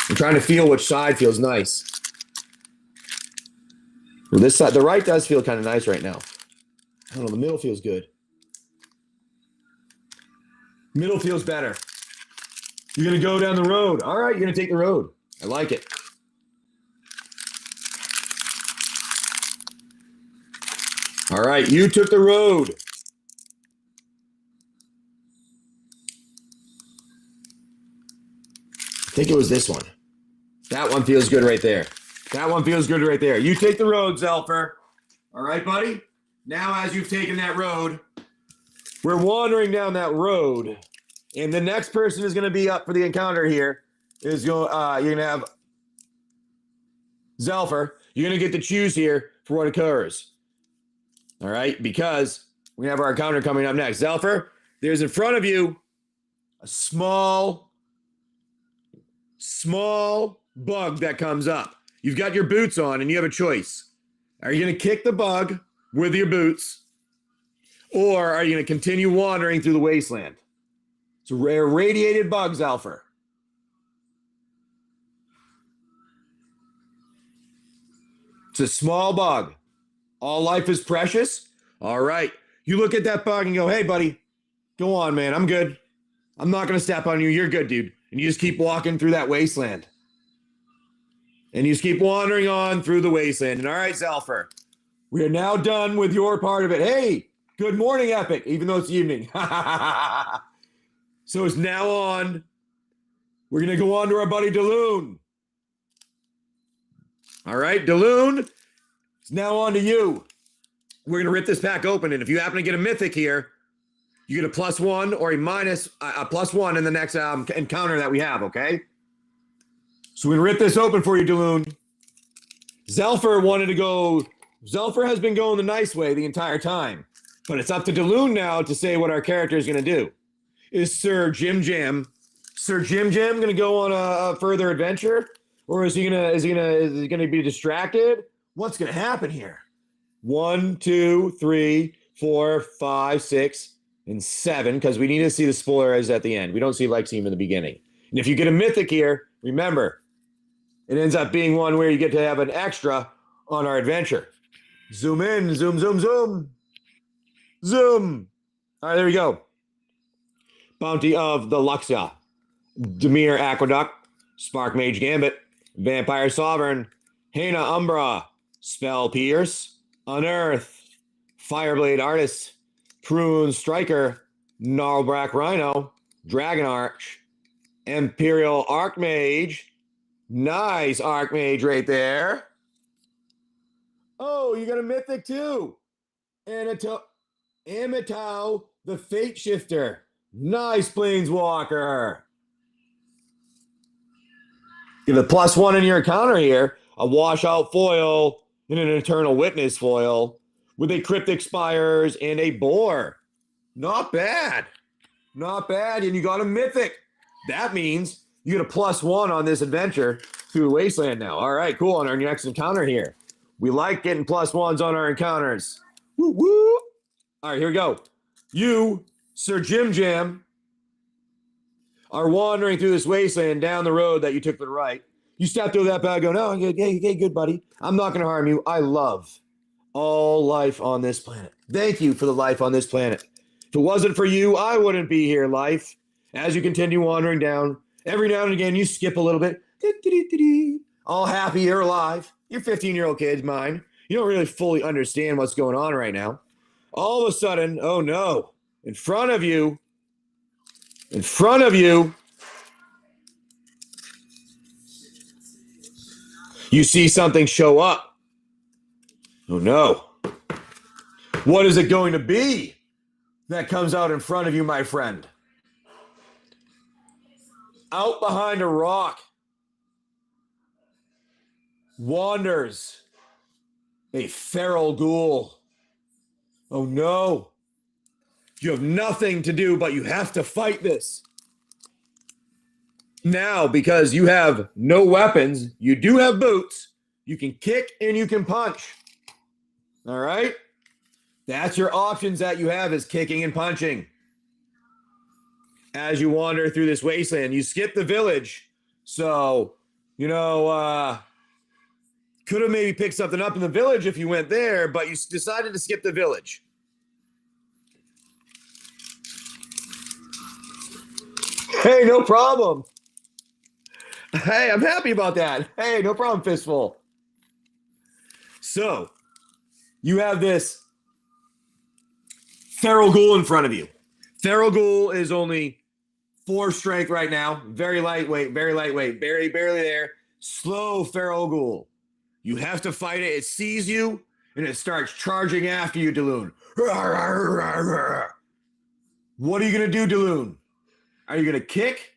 I'm trying to feel which side feels nice. Well, this side, the right does feel kind of nice right now. I don't know, the middle feels good. Middle feels better. You're going to go down the road. All right, you're going to take the road. I like it. All right, you took the road. I think it was this one. That one feels good right there. That one feels good right there. You take the road, Zelfer. All right, buddy? Now, as you've taken that road, we're wandering down that road, and the next person is going to be up for the encounter here is you're going to have Zelfer. You're going to get to choose here for what occurs. All right? Because we have our encounter coming up next. Zelfer, there's in front of you a small bug that comes up. You've got your boots on and you have a choice. Are you going to kick the bug with your boots or are you going to continue wandering through the wasteland? It's a rare radiated bug, Zelfer. It's a small bug. All life is precious. All right. You look at that bug and go, hey, buddy, go on, man. I'm good. I'm not going to step on you. You're good, dude. And you just keep walking through that wasteland. And you just keep wandering on through the wasteland. And all right, Zelfer, we are now done with your part of it. Hey, good morning, Epic, even though it's evening. So it's now on. We're going to go on to our buddy Daloon. All right, Daloon, it's now on to you. We're going to rip this pack open. And if you happen to get a mythic here, you get a +1 or a +1 in the next encounter that we have, okay? So we're going to rip this open for you, Daloon. Zelfer wanted to go. Zelfer has been going the nice way the entire time. But it's up to Daloon now to say what our character is going to do. Is Sir Jim Jam going to go on a further adventure? Or is he going to be distracted? What's going to happen here? 1, 2, 3, 4, 5, 6, and 7, because we need to see the spoilers at the end. We don't see Lexi in the beginning. And if you get a mythic here, remember, it ends up being one where you get to have an extra on our adventure. Zoom in, zoom, zoom, zoom. Zoom. All right, there we go. Bounty of the Luxia. Demir Aqueduct. Spark Mage Gambit. Vampire Sovereign. Hena Umbra. Spell Pierce, Unearth, Fireblade Artist, Prune Striker, Gnarlbrack Rhino, Dragon Arch, Imperial Archmage. Nice Archmage right there. Oh, you got a Mythic too. Amitau, the Fate Shifter. Nice Planeswalker. Give a +1 in your encounter here. A washout foil and an Eternal Witness foil with a Cryptic Spires and a Boar. Not bad. Not bad. And you got a Mythic. That means you get a +1 on this adventure through the Wasteland now. All right, cool. On our next encounter here. We like getting +1s on our encounters. Woo woo. All right, here we go. You, Sir Jim Jam, are wandering through this wasteland down the road that you took to the right. You step through that bag, go, no, hey, good buddy. I'm not going to harm you. I love all life on this planet. Thank you for the life on this planet. If it wasn't for you, I wouldn't be here, life. As you continue wandering down, every now and again, you skip a little bit. All happy you're alive. You're 15-year-old kids, mine. You don't really fully understand what's going on right now. All of a sudden, oh no, in front of you, you see something show up. Oh no. What is it going to be that comes out in front of you, my friend? Out behind a rock wanders a feral ghoul. Oh no. You have nothing to do, but you have to fight this. Now, because you have no weapons, you do have boots, you can kick and you can punch. All right? That's your options that you have, is kicking and punching. As you wander through this wasteland, you skip the village. So, could have maybe picked something up in the village if you went there, but you decided to skip the village. Hey, no problem. Hey, I'm happy about that. Hey, no problem, Fistful. So, you have this feral ghoul in front of you. Feral ghoul is only 4 strength right now. Very lightweight, barely there. Slow feral ghoul. You have to fight it. It sees you, and it starts charging after you, Daloon. What are you going to do, Daloon? Are you going to kick?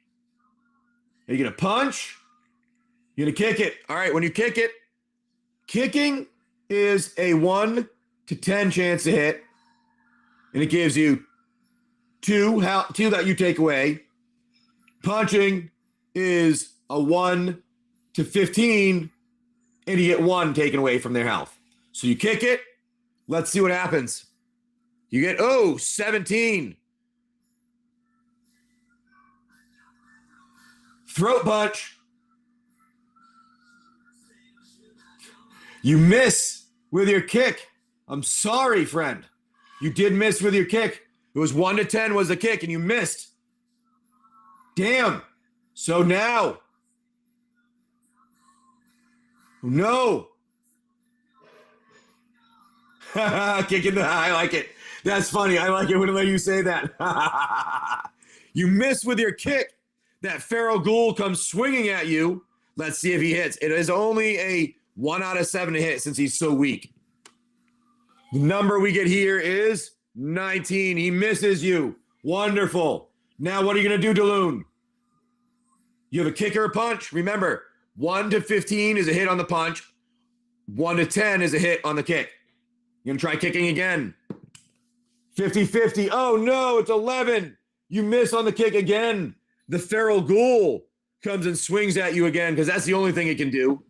Are you going to punch? You're going to kick it. All right, when you kick it, kicking is a 1 to 10 chance to hit, and it gives you 2 that you take away. Punching is a 1 to 15, and you get 1 taken away from their health. So you kick it. Let's see what happens. You get, 17. Throat punch. You miss with your kick. I'm sorry, friend. You did miss with your kick. It was 1 to 10 was the kick, and you missed. Damn. So now. No. Kicking the I like it. That's funny. I like it when I let you say that. You miss with your kick. That feral ghoul comes swinging at you. Let's see if he hits. It is only a 1 out of 7 to hit since he's so weak. The number we get here is 19. He misses you. Wonderful. Now what are you going to do, Daloon? You have a kick or a punch. Remember, 1 to 15 is a hit on the punch. 1 to 10 is a hit on the kick. You're going to try kicking again. 50-50. Oh, no, it's 11. You miss on the kick again. The feral ghoul comes and swings at you again because that's the only thing it can do.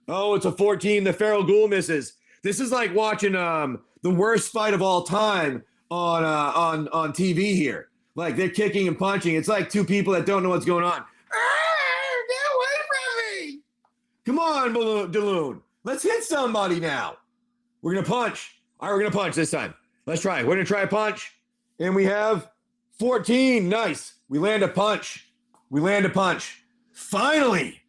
Oh, it's a 14. The feral ghoul misses. This is like watching the worst fight of all time on TV here. Like they're kicking and punching. It's like 2 people that don't know what's going on. Get away from me! Come on, Daloon. Let's hit somebody now. We're gonna punch. All right, we're gonna punch this time. Let's try. We're gonna try a punch, and we have 14. Nice. We land a punch. Finally,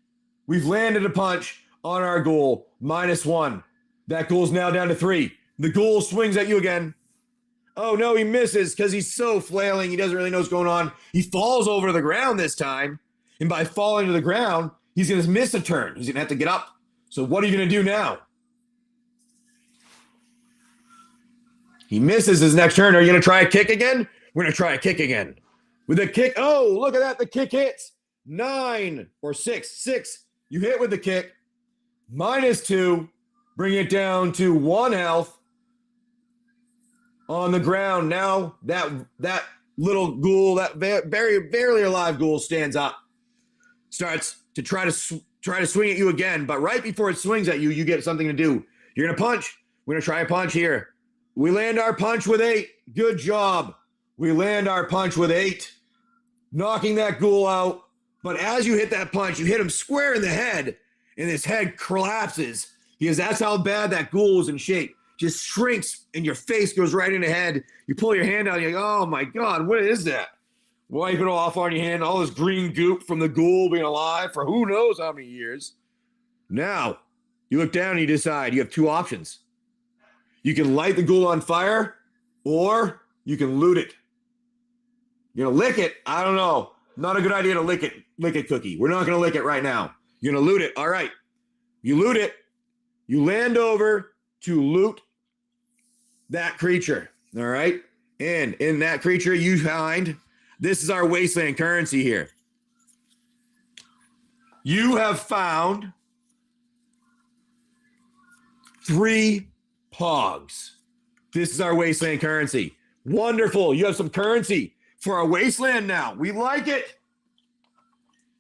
we've landed a punch on our goal. -1. That ghoul's now down to 3. The ghoul swings at you again. Oh no, he misses because he's so flailing. He doesn't really know what's going on. He falls over the ground this time. And by falling to the ground, he's going to miss a turn. He's going to have to get up. So what are you going to do now? He misses his next turn. Are you going to try a kick again? We're going to try a kick again. With a kick. Oh, look at that. The kick hits. 9 or 6. 6. You hit with the kick. -2. Bring it down to 1 health. On the ground. Now that little ghoul, that barely alive ghoul stands up. Starts to try to swing at you again. But right before it swings at you, you get something to do. You're going to punch. We're going to try a punch here. We land our punch with 8. Good job. We land our punch with 8. Knocking that ghoul out. But as you hit that punch, you hit him square in the head. And his head collapses. Because that's how bad that ghoul is in shape. Just shrinks and your face goes right in the head. You pull your hand out and you're like, oh my God, what is that? Wipe it off on your hand. All this green goop from the ghoul being alive for who knows how many years. Now, you look down and you decide you have 2 options. You can light the ghoul on fire or you can loot it. You're going to lick it? I don't know. Not a good idea to lick it, Cookie. We're not going to lick it right now. You're going to loot it. All right. You loot it. You land over to loot that creature. All right. And in that creature, you find, this is our Wasteland currency here. You have found 3 pogs. This is our Wasteland currency. Wonderful. You have some currency for our Wasteland now. We like it.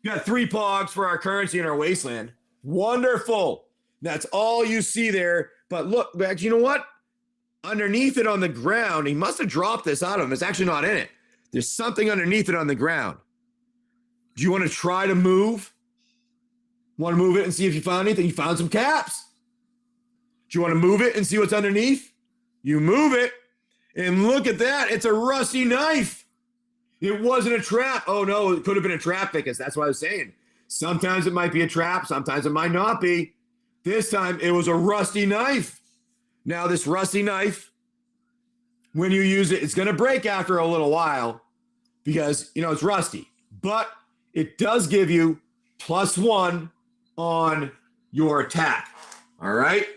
You got 3 pogs for our currency in our Wasteland. Wonderful. That's all you see there. But look, you know what? Underneath it on the ground, he must have dropped this out of him. It's actually not in it. There's something underneath it on the ground. Do you want to try to move? Want to move it and see if you found anything? You found some caps. Do you want to move it and see what's underneath? You move it, and look at that. It's a rusty knife. It wasn't a trap. Oh, no, it could have been a trap, because that's what I was saying. Sometimes it might be a trap. Sometimes it might not be. This time, it was a rusty knife. Now, this rusty knife, when you use it, it's going to break after a little while because, it's rusty. But it does give you +1 on your attack. All right?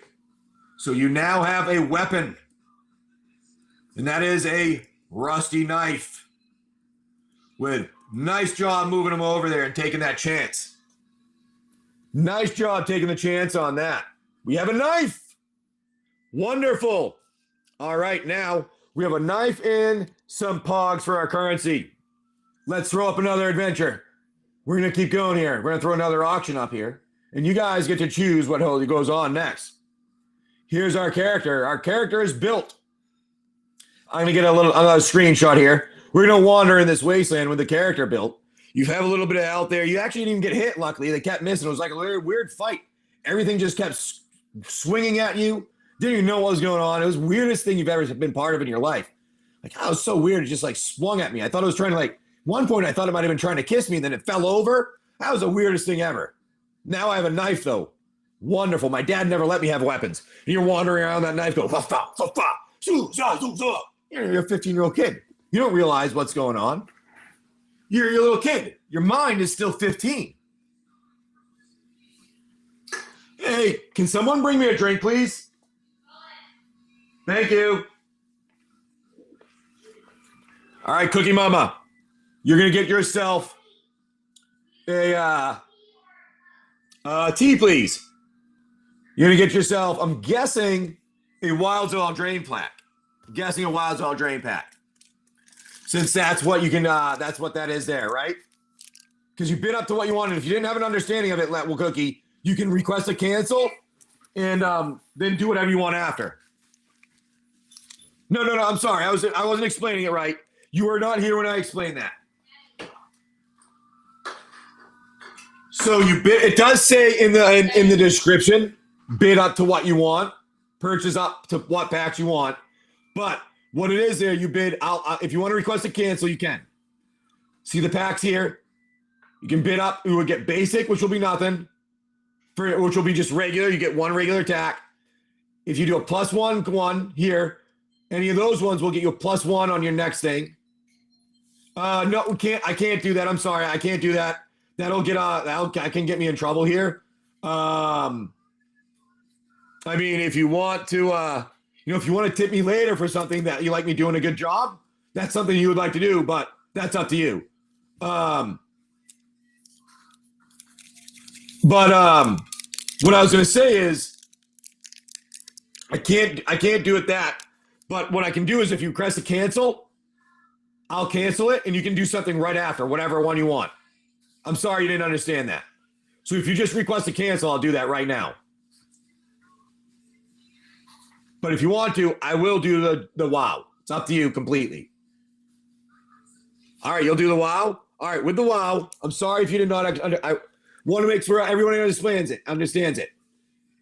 So you now have a weapon. And that is a rusty knife. With nice job moving him over there and taking that chance. Nice job taking the chance on that. We have a knife. Wonderful. All right, now we have a knife and some pogs for our currency. Let's throw up another adventure. We're going to keep going here. We're going to throw another auction up here. And you guys get to choose what goes on next. Here's our character. Our character is built. I'm going to get another screenshot here. We're going to wander in this wasteland with the character built. You have a little bit of health there. You actually didn't even get hit, luckily. They kept missing. It was like a weird fight. Everything just kept swinging at you. Didn't even know what was going on. It was the weirdest thing you've ever been part of in your life. Like, oh, it was so weird. It just swung at me. I thought it was trying to one point I thought it might have been trying to kiss me, and then it fell over. That was the weirdest thing ever. Now I have a knife, though. Wonderful. My dad never let me have weapons. And you're wandering around that knife going, you're a 15-year-old kid. You don't realize what's going on. You're a little kid. Your mind is still 15. Hey, can someone bring me a drink, please? Thank you. All right, Cookie Mama. You're going to get yourself a tea, please. You're going to get yourself, I'm guessing, a Wild Oil Drain Pack. Since that's what you can, that's what that is there, right? Because you bid up to what you wanted. If you didn't have an understanding of it, Cookie, you can request a cancel and then do whatever you want after. No, I'm sorry. I wasn't explaining it right. You were not here when I explained that. So you bid. It does say in the description, bid up to what you want, purchase up to what packs you want. But what it is there, you bid. If you want to request a cancel, you can. See the packs here. You can bid up. You would get basic, which will be nothing. Which will be just regular. You get 1 regular tack. If you do a +1 here, any of those ones will get you a +1 on your next thing. No, we can't. I can't do that. I'm sorry. I can't do that. That'll get that can get me in trouble here. I mean, if you want to, if you want to tip me later for something that you like me doing a good job, that's something you would like to do, but that's up to you. What I was going to say is, I can't do it that. But what I can do is if you press the cancel, I'll cancel it, and you can do something right after, whatever one you want. I'm sorry you didn't understand that. So if you just request a cancel, I'll do that right now. But if you want to, I will do the wow. It's up to you completely. All right, you'll do the wow? All right, with the wow, I'm sorry if you did not. I want to make sure everyone understands it.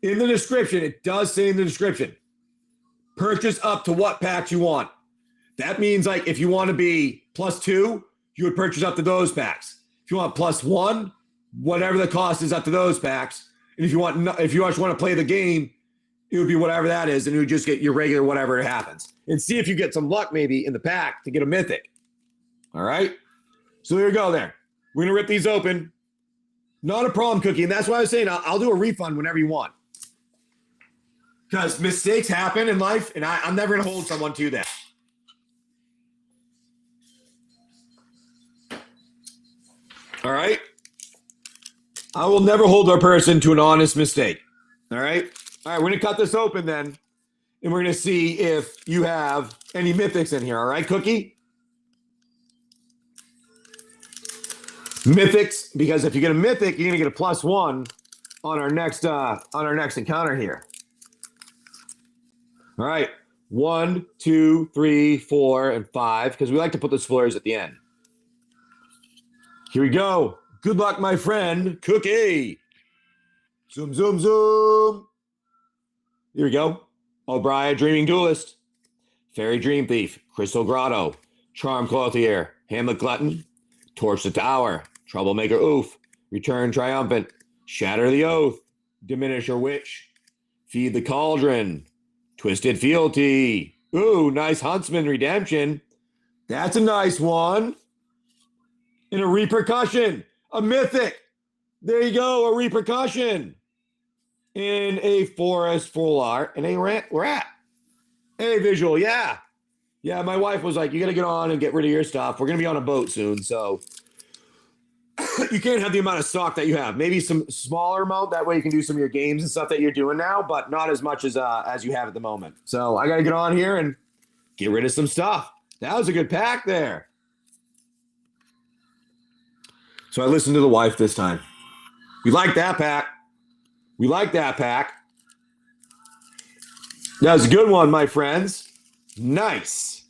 In the description, it does say in the description, purchase up to what packs you want. That means like if you want to be +2, you would purchase up to those packs. If you want +1, whatever the cost is up to those packs. And if you just want to play the game, it would be whatever that is, and you would just get your regular whatever it happens. And see if you get some luck maybe in the pack to get a mythic. All right? So there you go there. We're going to rip these open. Not a problem, Cookie. And that's why I was saying I'll do a refund whenever you want. Because mistakes happen in life, and I'm never going to hold someone to that. All right? I will never hold a person to an honest mistake. All right? All right, we're going to cut this open then, and we're going to see if you have any mythics in here. All right, Cookie? Mythics, because if you get a mythic, you're going to get a +1 on our next encounter here. All right, 1, 2, 3, 4, and 5, because we like to put the spoilers at the end. Here we go. Good luck, my friend, Cookie. Zoom, zoom, zoom. Here we go. O'Brien, Dreaming Duelist. Fairy Dream Thief. Crystal Grotto. Charm Clothier. Hamlet Glutton. Torch the Tower. Troublemaker Oof. Return Triumphant. Shatter the Oath. Diminisher Witch. Feed the Cauldron. Twisted Fealty. Ooh, nice Huntsman Redemption. That's a nice one. And a Repercussion. A Mythic. There you go, a Repercussion. In a Forest Full Art. And a Rat. Hey, Visual, yeah. Yeah, my wife was like, you got to get on and get rid of your stuff. We're going to be on a boat soon, so you can't have the amount of stock that you have. Maybe some smaller amount. That way you can do some of your games and stuff that you're doing now, but not as much as you have at the moment. So I got to get on here and get rid of some stuff. That was a good pack there. So I listened to the wife this time. We like that pack. We like that pack. That was a good one, my friends. Nice.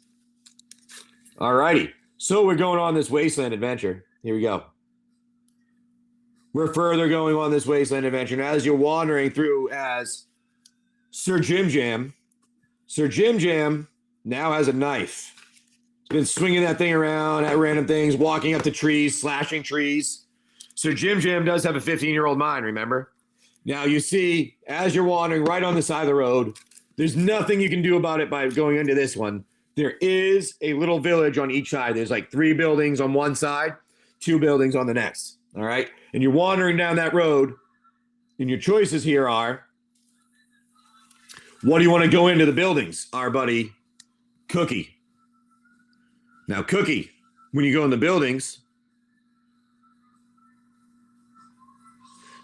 All righty. So we're going on this Wasteland adventure. Here we go. We're further going on this Wasteland adventure. And as you're wandering through as Sir Jim Jam now has a knife. He's been swinging that thing around at random things, walking up to trees, slashing trees. Sir Jim Jam does have a 15-year-old mind, remember? Now you see, as you're wandering right on the side of the road, there's nothing you can do about it by going into this one. There is a little village on each side. There's like 3 buildings on one side, 2 buildings on the next. All right? And you're wandering down that road, and your choices here are, what do you want to go into the buildings? Our buddy, Cookie. Now, Cookie, when you go in the buildings,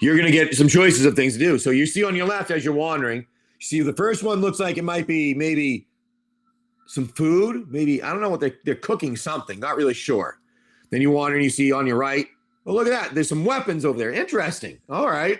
you're going to get some choices of things to do. So you see on your left as you're wandering, you see the first one looks like it might be maybe some food. Maybe, I don't know what they're cooking something. Not really sure. Then you wander and you see on your right, oh, look at that. There's some weapons over there. Interesting. All right.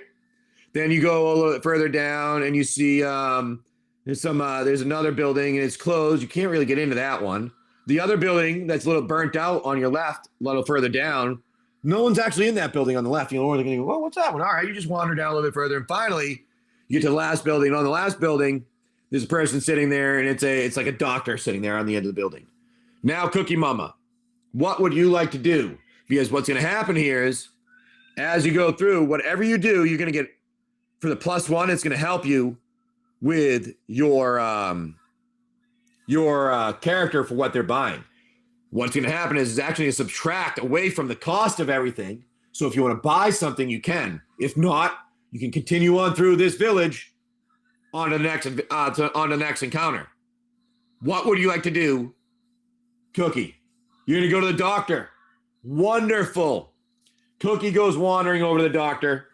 Then you go a little bit further down and you see there's another building and it's closed. You can't really get into that one. The other building that's a little burnt out on your left, a little further down, no one's actually in that building on the left. You know, they're going to go, well, what's that one? All right, you just wander down a little bit further. And finally, you get to the last building. And on the last building, there's a person sitting there, and it's like a doctor sitting there on the end of the building. Now, Cookie Mama, what would you like to do? Because what's going to happen here is, as you go through, whatever you do, you're going to get, for the +1, it's going to help you with your character for what they're buying. What's going to happen is it's actually going to subtract away from the cost of everything. So if you want to buy something, you can. If not, you can continue on through this village on the next encounter. What would you like to do, Cookie? You're going to go to the doctor. Wonderful. Cookie goes wandering over to the doctor.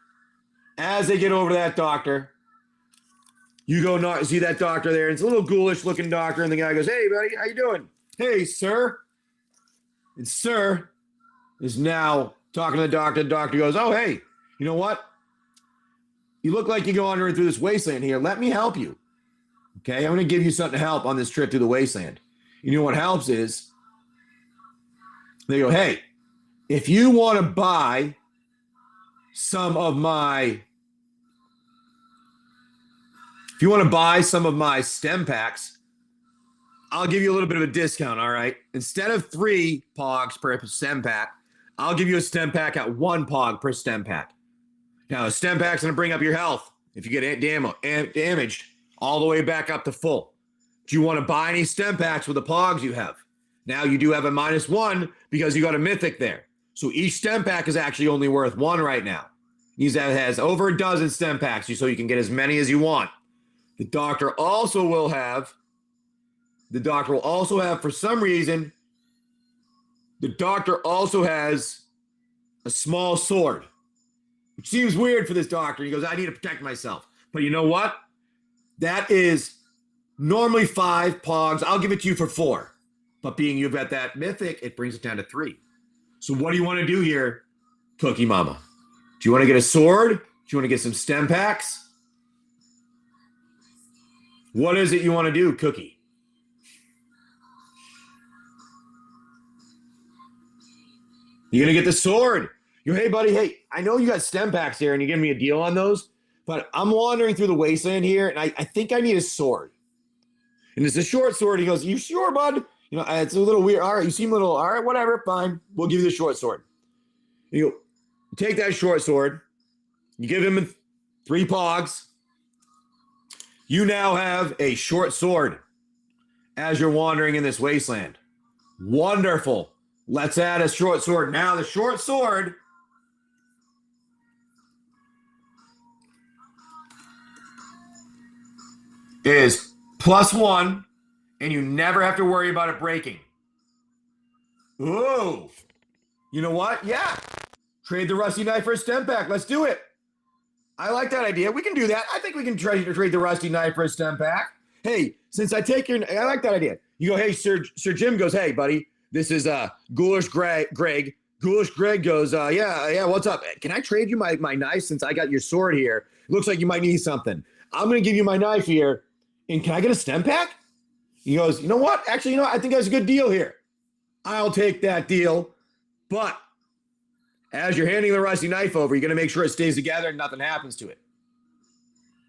As they get over to that doctor, you go see that doctor there. It's a little ghoulish looking doctor, and the guy goes, "Hey, buddy, how you doing?" "Hey, sir." And sir is now talking to the doctor. The doctor goes, "Oh, hey, you know what? You look like you're wandering through this wasteland here. Let me help you. Okay, I'm going to give you something to help on this trip through the wasteland." You know what helps is they go, "Hey, if you want to buy some of my stem packs, I'll give you a little bit of a discount, all right? Instead of 3 pogs per stem pack, I'll give you a stem pack at 1 pog per stem pack." Now, a stem pack's going to bring up your health if you get damaged all the way back up to full. Do you want to buy any stem packs with the pogs you have? Now, you do have a -1 because you got a mythic there. So each stem pack is actually only worth 1 right now. He has over a dozen stem packs so you can get as many as you want. The doctor also will have, for some reason, the doctor also has a small sword, which seems weird for this doctor. He goes, "I need to protect myself." But you know what? That is normally 5 pogs. I'll give it to you for 4. But being you've got that mythic, it brings it down to 3. So what do you want to do here, Cookie Mama? Do you want to get a sword? Do you want to get some stem packs? What is it you want to do, Cookie? You're going to get the sword. Hey, buddy, hey, I know you got stem packs here and you're giving me a deal on those, but I'm wandering through the wasteland here and I think I need a sword. And it's a short sword. He goes, "You sure, bud? You know, it's a little weird. All right, you seem a little, all right, whatever, fine. We'll give you the short sword." You take that short sword. You give him 3 pogs. You now have a short sword as you're wandering in this wasteland. Wonderful. Let's add a short sword. Now the short sword is +1, and you never have to worry about it breaking. Ooh. You know what? Yeah. Trade the rusty knife for a stem pack. Let's do it. I like that idea. We can do that. I think we can trade the rusty knife for a stem pack. Hey, since I take your, I like that idea. You go, "Hey, Sir Jim," goes, "Hey, buddy, this is Ghoulish Greg. Ghoulish Greg goes, yeah, what's up? Can I trade you my knife since I got your sword here? It looks like you might need something. I'm going to give you my knife here, and can I get a stem pack?" He goes, "You know what? Actually, I think that's a good deal here. I'll take that deal, but as you're handing the rusty knife over, you're going to make sure it stays together and nothing happens to it.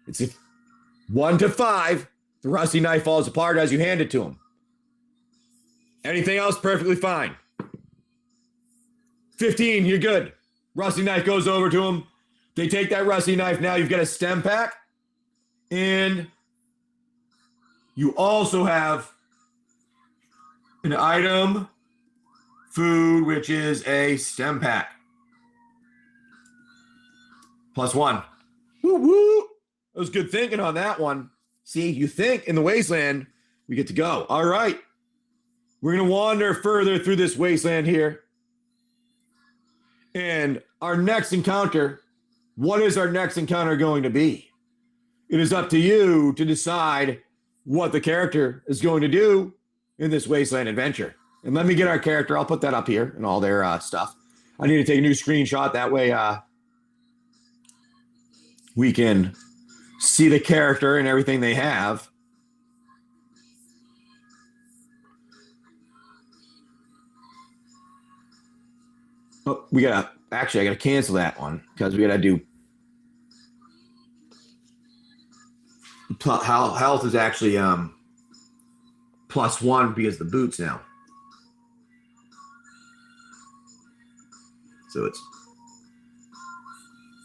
It's 1 to 5. The rusty knife falls apart as you hand it to him. Anything else, perfectly fine. 15, you're good. Rusty knife goes over to him. They take that rusty knife. Now you've got a stem pack. And you also have an item, food, which is a stem pack. +1. Woo woo. That was good thinking on that one. See, you think in the wasteland, we get to go. All right. We're going to wander further through this wasteland here. And our next encounter, what is our next encounter going to be? It is up to you to decide what the character is going to do in this wasteland adventure. And let me get our character. I'll put that up here and all their stuff. I need to take a new screenshot. That way we can see the character and everything they have. Oh, I gotta cancel that one because we gotta do health is actually +1 because the boots now. So it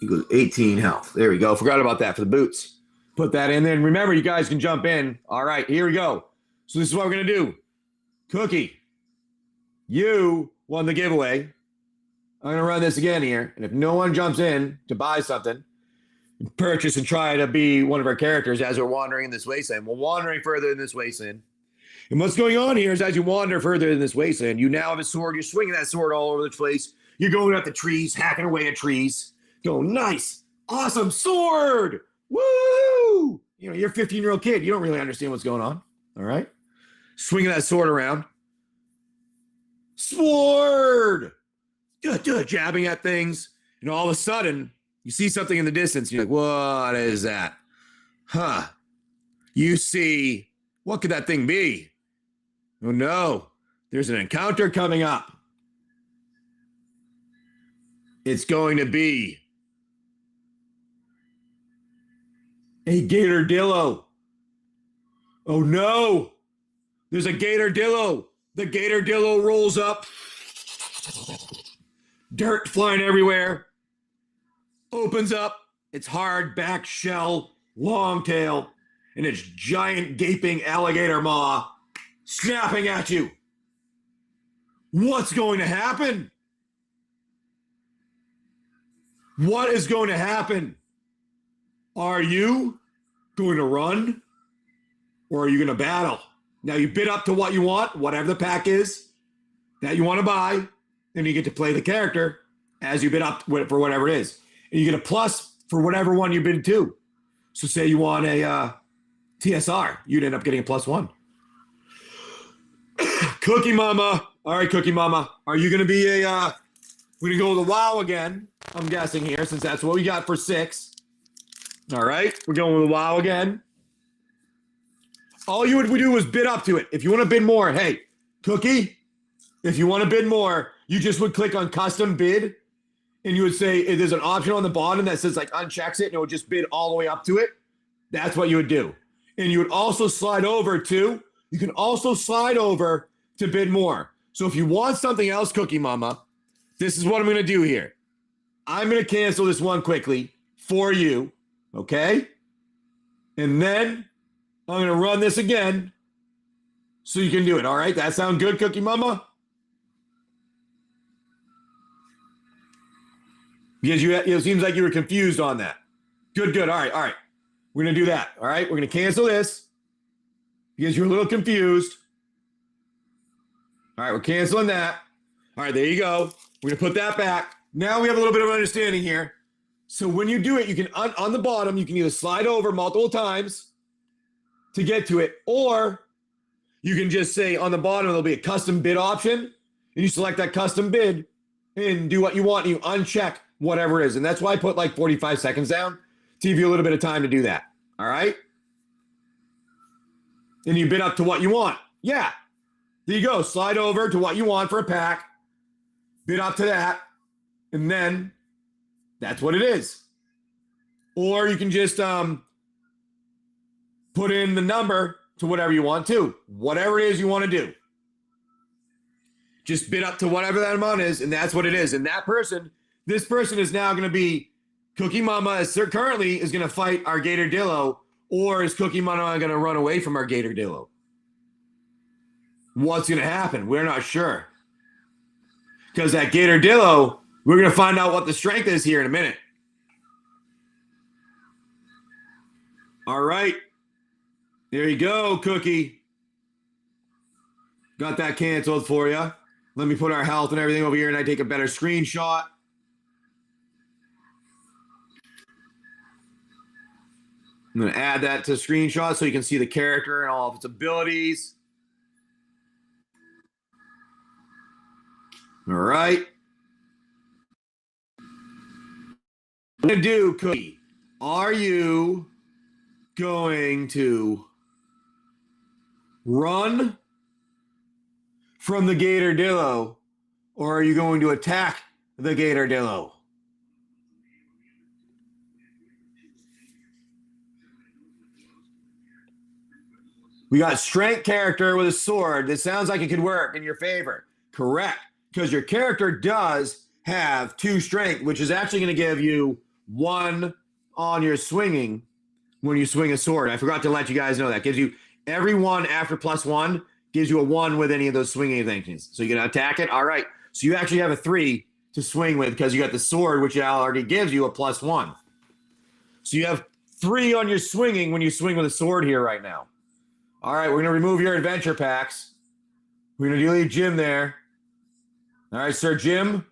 goes 18 health. There we go. Forgot about that for the boots. Put that in there. And remember, you guys can jump in. All right, here we go. So this is what we're going to do. Cookie, you won the giveaway. I'm going to run this again here. And if no one jumps in to buy something, purchase and try to be one of our characters as we're wandering in this wasteland. We're wandering further in this wasteland. And what's going on here is as you wander further in this wasteland, you now have a sword. You're swinging that sword all over the place. You're going at the trees, hacking away at trees. Going, nice, awesome sword. Woo! You know, you're a 15-year-old kid. You don't really understand what's going on. All right? Swinging that sword around. Sword! Jabbing at things. And all of a sudden, you see something in the distance. You're like, what is that? Huh. You see, what could that thing be? Oh, no. There's an encounter coming up. It's going to be a Gator Dillo. Oh, no. There's a Gator Dillo. The Gator Dillo rolls up. Dirt flying everywhere. Opens up its hard back shell, long tail, and its giant gaping alligator maw snapping at you. What's going to happen? What is going to happen? Are you going to run or are you going to battle? Now you bid up to what you want, whatever the pack is that you want to buy, and you get to play the character as you bid up for whatever it is. And you get a plus for whatever one you bid to. So say you want a TSR, you'd end up getting a +1. Cookie Mama. All right, Cookie Mama. Are you going to be we're going to go with the WoW again, I'm guessing here, since that's what we got for 6. All right, we're going with the WoW again. All you would do is bid up to it. If you want to bid more, hey, Cookie, if you want to bid more, you just would click on custom bid, and you would say there's an option on the bottom that says like unchecks it, and it would just bid all the way up to it. That's what you would do. And you would also slide over to, you can also slide over to bid more. So if you want something else, Cookie Mama, this is what I'm going to do here. I'm going to cancel this one quickly for you, okay? And then I'm going to run this again so you can do it, all right? That sound good, Cookie Mama? Because it seems like you were confused on that. Good. All right. We're going to do that, all right? We're going to cancel this because you're a little confused. All right, we're canceling that. All right, there you go. We're going to put that back. Now we have a little bit of understanding here. So when you do it, you can, on the bottom, you can either slide over multiple times to get to it, or you can just say on the bottom, there'll be a custom bid option, and you select that custom bid and do what you want, and you uncheck whatever it is. And that's why I put like 45 seconds down to give you a little bit of time to do that. All right? And you bid up to what you want. Yeah. There you go. Slide over to what you want for a pack. Bid up to that. And then that's what it is. Or you can just put in the number to whatever you want to. Whatever it is you want to do. Just bid up to whatever that amount is, and that's what it is. And that person, this person is now going to be Cookie Mama currently is going to fight our Gator Dillo, or is Cookie Mama going to run away from our Gator Dillo? What's going to happen? We're not sure. Because that Gator Dillo, we're going to find out what the strength is here in a minute. All right. There you go, Cookie. Got that canceled for you. Let me put our health and everything over here, and I take a better screenshot. I'm going to add that to the screenshot so you can see the character and all of its abilities. All right. What are you going to do, Cookie? Are you going to run from the Gator Dillo, or are you going to attack the Gator Dillo? We got strength character with a sword. This sounds like it could work in your favor. Correct. Because your character does have 2 strength, which is actually going to give you 1 on your swinging, when you swing a sword. I forgot to let you guys know that. Gives you every one after +1 gives you a 1 with any of those swinging things. So you're going to attack it. All right. So you actually have a 3 to swing with because you got the sword, which already gives you a +1. So you have 3 on your swinging when you swing with a sword here right now. All right. We're going to remove your adventure packs. We're going to delete Jim there. All right, Sir Jim.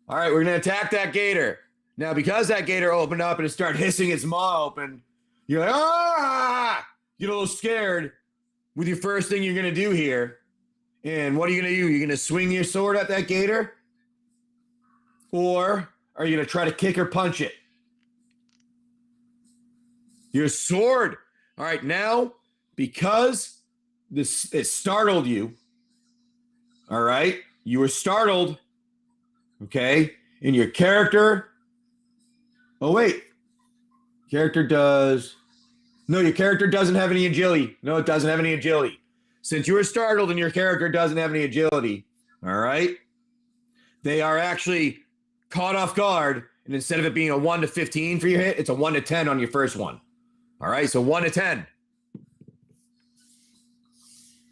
All right. We're going to attack that gator. Now, because that gator opened up and it started hissing its maw open, you're like, ah! You get a little scared with your first thing you're going to do here. And what are you going to do? You're going to swing your sword at that gator? Or are you going to try to kick or punch it? Your sword. All right, now, because it startled you, all right, you were startled, okay, and your character, oh, wait, character does, no, your character doesn't have any agility. No, it doesn't have any agility. Since you were startled and your character doesn't have any agility, all right, they are actually caught off guard, and instead of it being a 1 to 15 for your hit, it's a 1 to 10 on your first one. All right, so 1 to 10.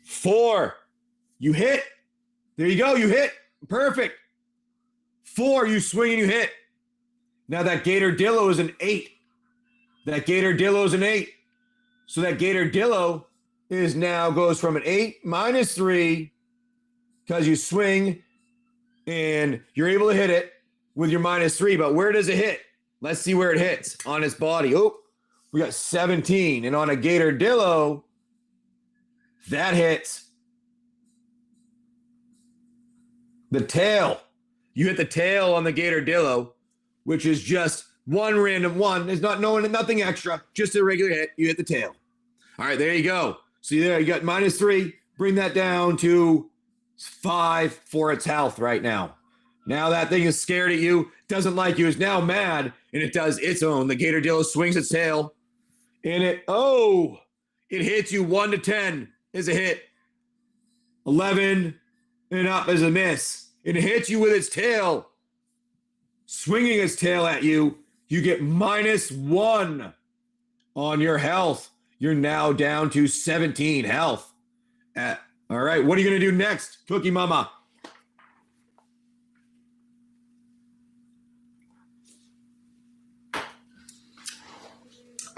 4, you hit. There you go, you hit. Perfect. 4, you swing and you hit. Now that Gator Dillo is an 8. That Gator Dillo is an 8. So that Gator Dillo is now goes from an 8 -3 because you swing and you're able to hit it with your -3. But where does it hit? Let's see where it hits on its body. Oh, we got 17. And on a Gator Dillo, that hits the tail. You hit the tail on the Gator Dillo, which is just one random one. There's nothing extra, just a regular hit. You hit the tail. All right, there you go. So there you got -3. Bring that down to 5 for its health right now. Now that thing is scared at you, doesn't like you, is now mad, and it does its own. The Gator Dillo swings its tail, and it hits you 1 to 10 is a hit. 11 and up is a miss. It hits you with its tail. Swinging its tail at you, you get -1 on your health. You're now down to 17 health. All right, what are you going to do next, Cookie Mama?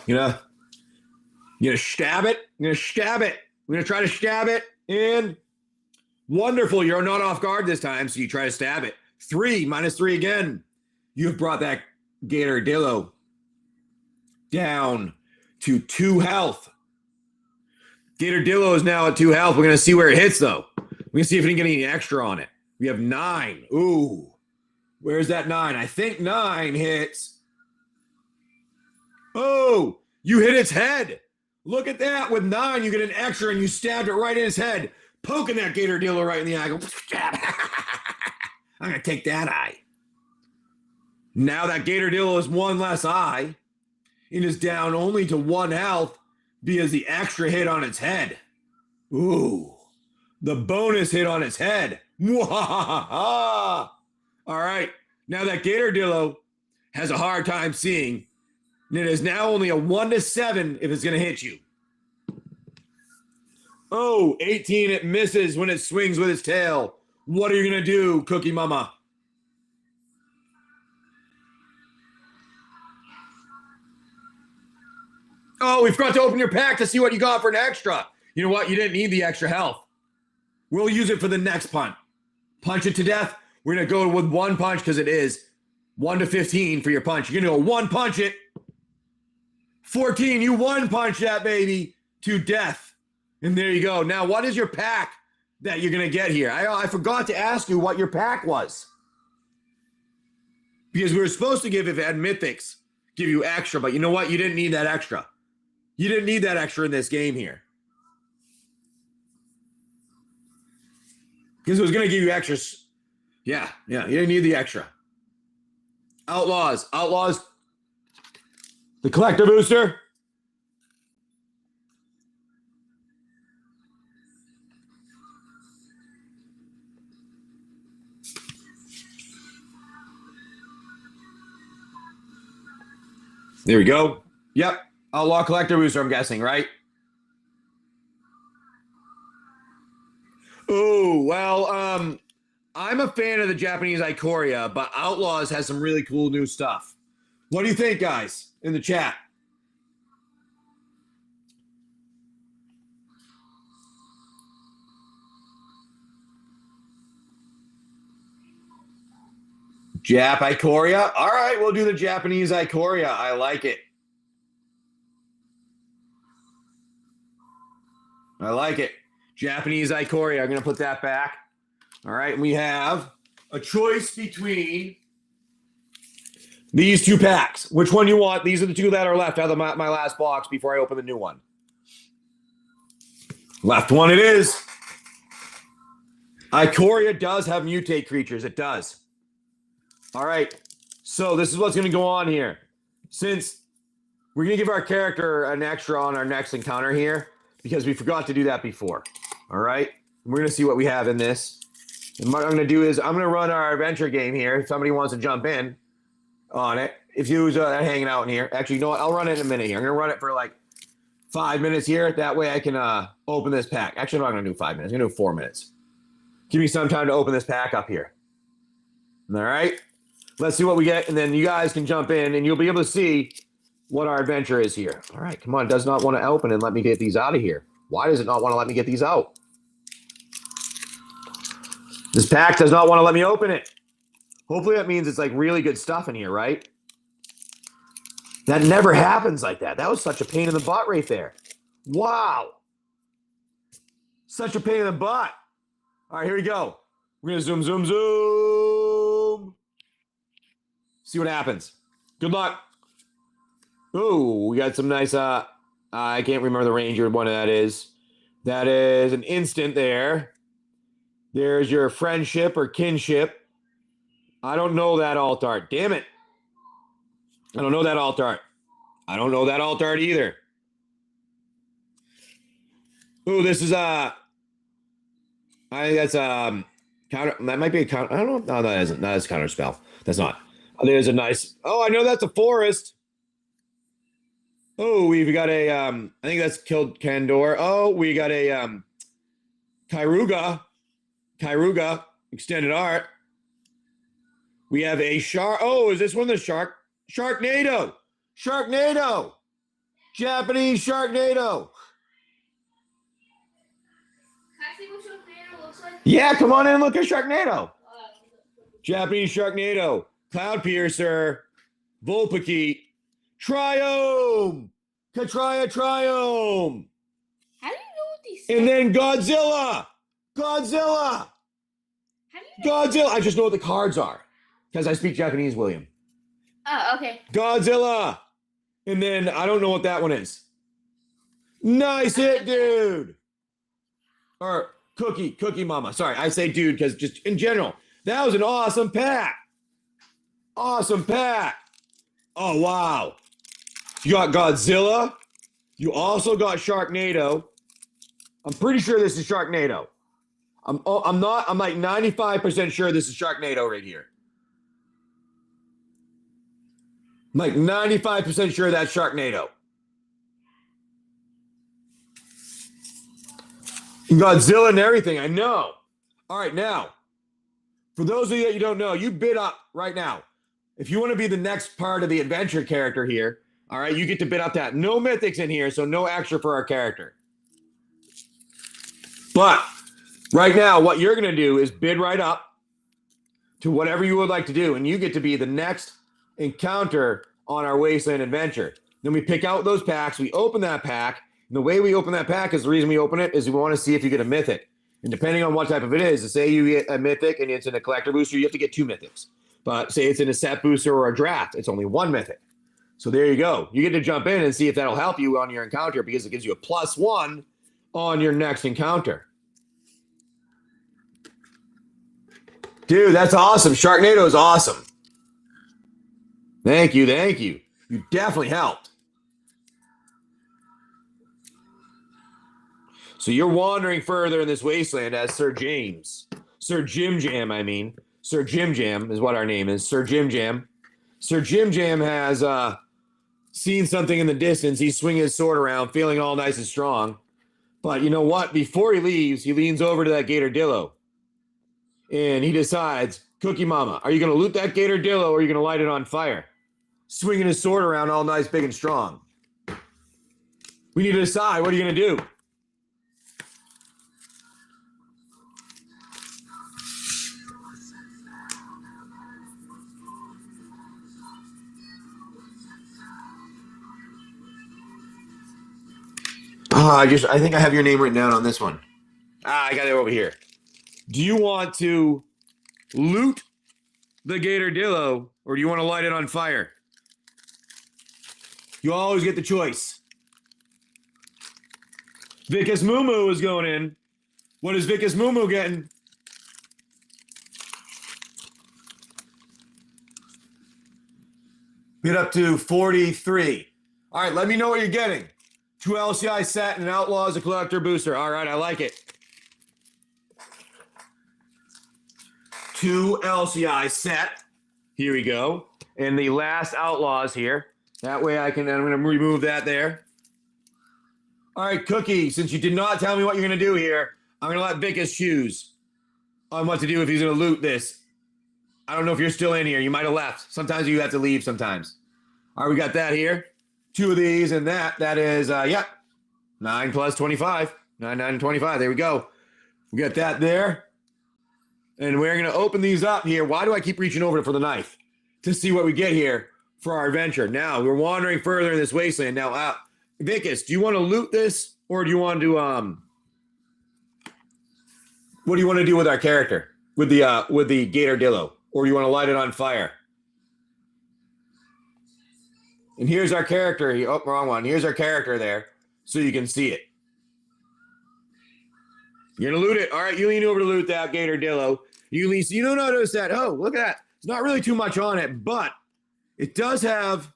You gonna stab it? You're gonna stab it. We're gonna try to stab it, and wonderful. You're not off guard this time, so you try to stab it. 3, -3 again. You've brought that Gator Dillo down to 2 health. Gator Dillo is now at 2 health. We're gonna see where it hits, though. We're gonna see if we can get any extra on it. We have 9. Ooh, where's that 9? I think 9 hits. Oh, you hit its head. Look at that. With 9, you get an extra, and you stabbed it right in its head, poking that Gator Dillo right in the eye. Go, I'm going to take that eye. Now that Gator Dillo is 1 less eye. It is down only to 1 health because the extra hit on its head. Ooh, the bonus hit on its head. All right. Now that Gator Dillo has a hard time seeing, and it is now only a 1 to 7 if it's going to hit you. Oh, 18, it misses when it swings with its tail. What are you going to do, Cookie Mama? Oh, we forgot to open your pack to see what you got for an extra. You know what? You didn't need the extra health. We'll use it for the next punt. Punch it to death. We're going to go with 1 punch because it is 1 to 15 for your punch. You're going to go 1 punch it. 14, you 1 punch that baby to death. And there you go. Now, what is your pack that you're going to get here? I forgot to ask you what your pack was. Because we were supposed to give, if it had mythics, give you extra. But you know what? You didn't need that extra. You didn't need that extra in this game here. Because it was going to give you extras. Yeah, you didn't need the extra. Outlaws. The collector booster. There we go. Yep. Outlaw collector booster, I'm guessing, right? Oh, well, I'm a fan of the Japanese Ikoria, but Outlaws has some really cool new stuff. What do you think, guys, in the chat? Jap Ikoria? All right, we'll do the Japanese Ikoria. I like it. I like it. Japanese Ikoria. I'm going to put that back. All right, we have a choice between these two packs. Which one you want? These are the two that are left out of my last box before I open the new one. Left one it is. Ikoria does have mutate creatures. It does. All right, so this is what's going to go on here. Since we're going to give our character an extra on our next encounter here, because we forgot to do that before. All right, we're going to see what we have in this. And what I'm going to do is I'm going to run our adventure game here. If somebody wants to jump in on it, if you're hanging out in here. Actually, you know what? I'll run it in a minute here. I'm going to run it for like 5 minutes here. That way I can open this pack. Actually, I'm not going to do 5 minutes. I'm going to do 4 minutes. Give me some time to open this pack up here. All right. Let's see what we get, and then you guys can jump in, and you'll be able to see what our adventure is here. All right, come on. It does not want to open and let me get these out of here. Why does it not want to let me get these out? This pack does not want to let me open it. Hopefully that means it's like really good stuff in here, right? That never happens like that. That was such a pain in the butt right there. Wow. Such a pain in the butt. All right, here we go. We're going to zoom, zoom, zoom. See what happens. Good luck. Oh, we got some nice, I can't remember the ranger one that is. That is an instant there. There's your friendship or kinship. I don't know that alt art. Damn it. I don't know that alt art. I don't know that alt art either. Ooh, this is I think that's counter. That might be a counter. I don't know. No, that isn't. That is counter spell. That's not. There's a nice. Oh, I know that's a forest. Oh, we've got a. I think that's killed Kandor. Oh, we got a Kyruga extended art. We have a shark. Oh, is this one the shark? Sharknado. Japanese Sharknado. Can I see what Sharknado looks like? Yeah, come on in and look at Sharknado. Japanese Sharknado. Cloud Piercer. Volpiki. Triome. Katraya Triome. How do you know what these And then Godzilla. How do you know? Godzilla. I just know what the cards are because I speak Japanese, William. Oh, okay. Godzilla. And then I don't know what that one is. Nice hit, dude. Or Cookie Mama. Sorry, I say dude because just in general, that was an awesome pack. Awesome pack. Oh, wow. You got Godzilla. You also got Sharknado. I'm pretty sure this is Sharknado. I'm like 95% sure this is Sharknado right here. I'm like 95% sure that's Sharknado. Godzilla and everything, I know. All right, now, for those of you that you don't know, you bid up right now. If you want to be the next part of the adventure character here, all right, you get to bid up that. No mythics in here, so no extra for our character. But right now, what you're going to do is bid right up to whatever you would like to do, and you get to be the next encounter on our Wasteland adventure. Then we pick out those packs, we open that pack, and the way we open that pack is the reason we open it is we want to see if you get a mythic. And depending on what type of it is, say you get a mythic and it's in a collector booster, you have to get 2 mythics. But say it's in a set booster or a draft, it's only 1 mythic. So there you go. You get to jump in and see if that'll help you on your encounter because it gives you a +1 on your next encounter. Dude, that's awesome. Sharknado is awesome. Thank you. You definitely helped. So you're wandering further in this wasteland as Sir Jim Jam, Sir Jim Jam is what our name is. Sir Jim Jam. Sir Jim Jam has seeing something in the distance. He's swinging his sword around, feeling all nice and strong. But you know what? Before he leaves, he leans over to that Gator Dillo. And he decides, Cookie Mama, are you going to loot that Gator Dillo or are you going to light it on fire? Swinging his sword around all nice, big, and strong. We need to decide, what are you going to do? I think I have your name written down on this one. I got it over here. Do you want to loot the Gator Dillo or do you want to light it on fire? You always get the choice. Vicus Moo is going in. What is Vicus Moo getting? Get up to 43. All right, let me know what you're getting. 2 LCI set and an Outlaws, a collector booster. All right, I like it. 2 LCI set. Here we go. And the last Outlaws here. That way I'm going to remove that there. All right, Cookie, since you did not tell me what you're going to do here, I'm going to let Vicus choose on what to do if he's going to loot this. I don't know if you're still in here. You might have left. Sometimes you have to leave sometimes. All right, we got that here. 2 of these and that. That is, 9 plus 25. 9, 9, and 25. There we go. We got that there. And we're going to open these up here. Why do I keep reaching over for the knife? To see what we get here for our adventure. Now, we're wandering further in this wasteland. Now, Vicus, do you want to loot this? Or do you want to, what do you want to do with our character? With the Gator Dillo? Or do you want to light it on fire? And here's our character. Oh, wrong one. Here's our character there, so you can see it. You're going to loot it. All right, you lean over to loot that Gator Dillo. You don't notice that. Oh, look at that. It's not really too much on it, but it does have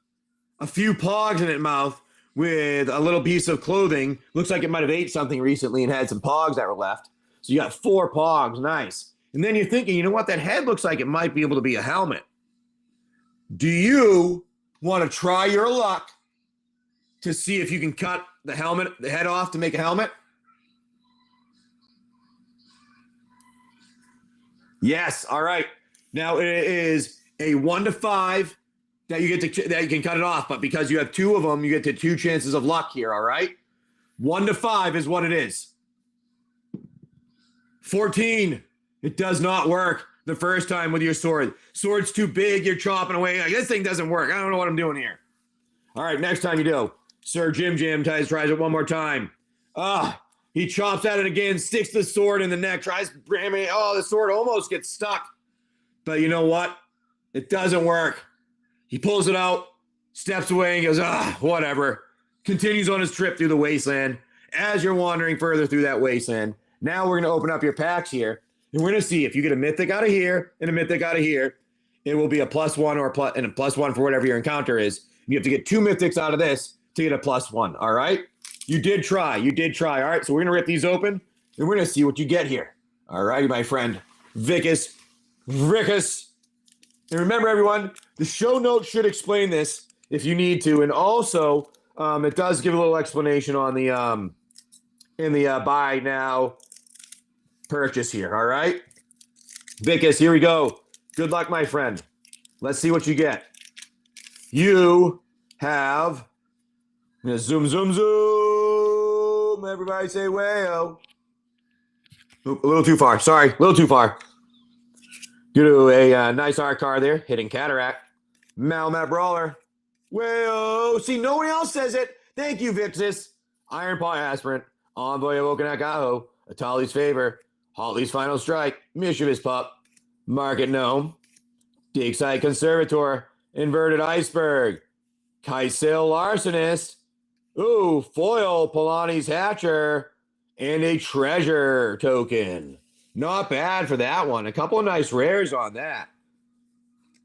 a few pogs in its mouth with a little piece of clothing. Looks like it might have ate something recently and had some pogs that were left. So you got 4 pogs. Nice. And then you're thinking, you know what? That head looks like it might be able to be a helmet. Do you want to try your luck to see if you can cut the head off to make a helmet? Yes. All right. Now it is a 1 to 5 that you can cut it off, but because you have 2 of them, you get to 2 chances of luck here. All right. 1 to 5 is what it is. 14. It does not work the first time with your sword. Sword's too big. You're chopping away. Like, this thing doesn't work. I don't know what I'm doing here. All right, next time you do. Sir Jim tries it one more time. He chops at it again, sticks the sword in the neck, tries ramming it. Oh, the sword almost gets stuck. But you know what? It doesn't work. He pulls it out, steps away, and goes, whatever. Continues on his trip through the wasteland. As you're wandering further through that wasteland, now we're going to open up your packs here. And we're going to see if you get a mythic out of here and a mythic out of here, it will be a +1 or a +1 for whatever your encounter is. You have to get 2 mythics out of this to get a +1. All right. You did try. All right. So we're going to rip these open and we're going to see what you get here. All righty, my friend. Vicus. And remember, everyone, the show notes should explain this if you need to. And also, it does give a little explanation on the in the buy now purchase here. All right, Vicus, here we go. Good luck, my friend. Let's see what you get. You have zoom. Everybody say wayo. Oop, a little too far. Sorry, a little too far. Do a nice art card there, hitting Cataract. Malmat Brawler. Wayo. See, no one else says it. Thank you, Vicus. Iron Paw Aspirant. Envoy of Okanakaho. Atali's Favor. Holly's Final Strike. Mischievous Pup. Market Gnome. Digside Conservator. Inverted Iceberg. Kaisil Larcenist. Ooh, Foil Polani's Hatcher. And a Treasure Token. Not bad for that one. A couple of nice rares on that.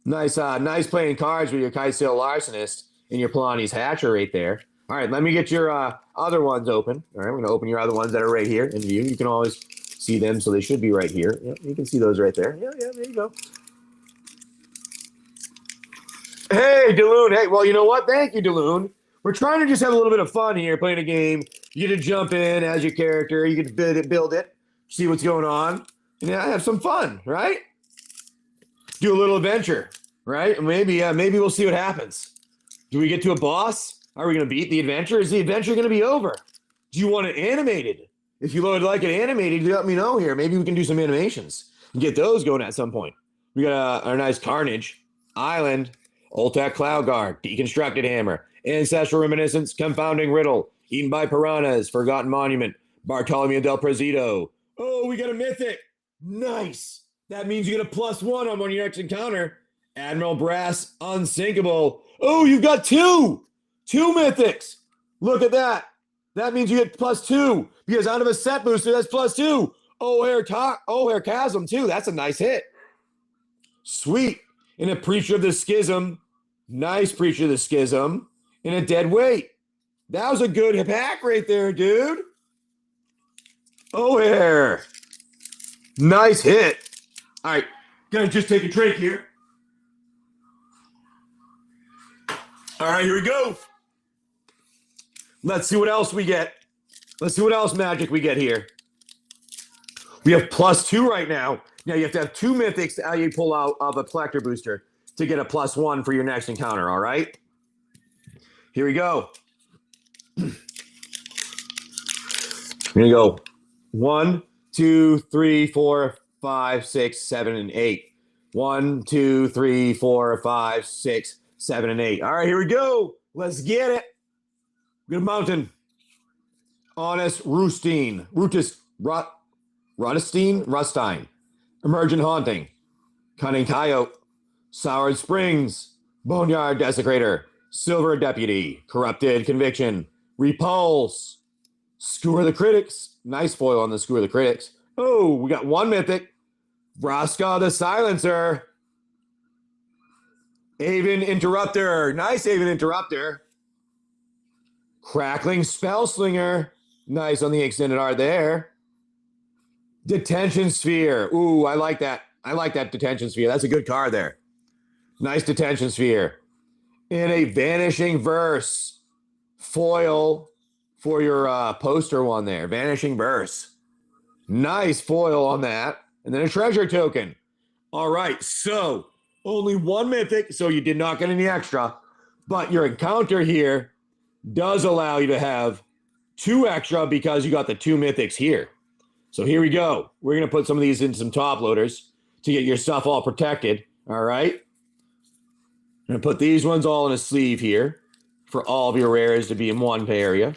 Nice playing cards with your Kaisil Larcenist and your Polani's Hatcher right there. All right, let me get your other ones open. All right, I'm going to open your other ones that are right here in view. You can always see them, so they should be right here. Yep, you can see those right there. Yeah, there you go. Hey, Daloon. Hey, well, you know what? Thank you, Daloon. We're trying to just have a little bit of fun here, playing a game. You get to jump in as your character. You get to build it, see what's going on, and yeah, have some fun, right? Do a little adventure, right? And maybe we'll see what happens. Do we get to a boss? Are we going to beat the adventure? Is the adventure going to be over? Do you want it animated? If you would like it animated, let me know here. Maybe we can do some animations and get those going at some point. We got our nice Carnage, Island, Oltec Cloud Guard, Deconstructed Hammer, Ancestral Reminiscence, Confounding Riddle, Eaten by Piranhas, Forgotten Monument, Bartolomeo del Presidio. Oh, we got a Mythic. Nice. That means you get a +1 on your next encounter. Admiral Brass, Unsinkable. Oh, you've got two Mythics. Look at that. That means you get +2 because out of a set booster, that's +2. O'Hare Chasm, too. That's a nice hit. Sweet. And a Preacher of the Schism. Nice Preacher of the Schism. And a Dead Weight. That was a good pack right there, dude. O'Hare. Nice hit. All right. Gonna just take a drink here. All right, here we go. Let's see what else we get. Let's see what else magic we get here. We have +2 right now. Now you have to have 2 mythics that you pull out of a collector booster to get a +1 for your next encounter, all right? Here we go. Here we go. 1, 2, 3, 4, 5, 6, 7, and 8. 1, 2, 3, 4, 5, 6, 7, and 8. All right, here we go. Let's get it. Good mountain. Honest Rustine. Rustine. Emergent Haunting. Cunning Coyote. Soured Springs. Boneyard Desecrator. Silver Deputy. Corrupted Conviction. Repulse. Skewer the Critics. Nice foil on the Skewer the Critics. Oh, we got 1 mythic. Vraska the Silencer. Aven Interrupter. Nice Aven Interrupter. Crackling Spellslinger. Nice on the extended art there. Detention Sphere. Ooh, I like that. I like that Detention Sphere. That's a good card there. Nice Detention Sphere. And a Vanishing Verse. Foil for your poster one there. Vanishing Verse. Nice foil on that. And then a treasure token. All right, so only 1 mythic, so you did not get any extra. But your encounter here does allow you to have 2 extra because you got the 2 mythics here. So here we go. We're going to put some of these in some top loaders to get your stuff all protected. All right. I'm going to put these ones all in a sleeve here for all of your rares to be in one area.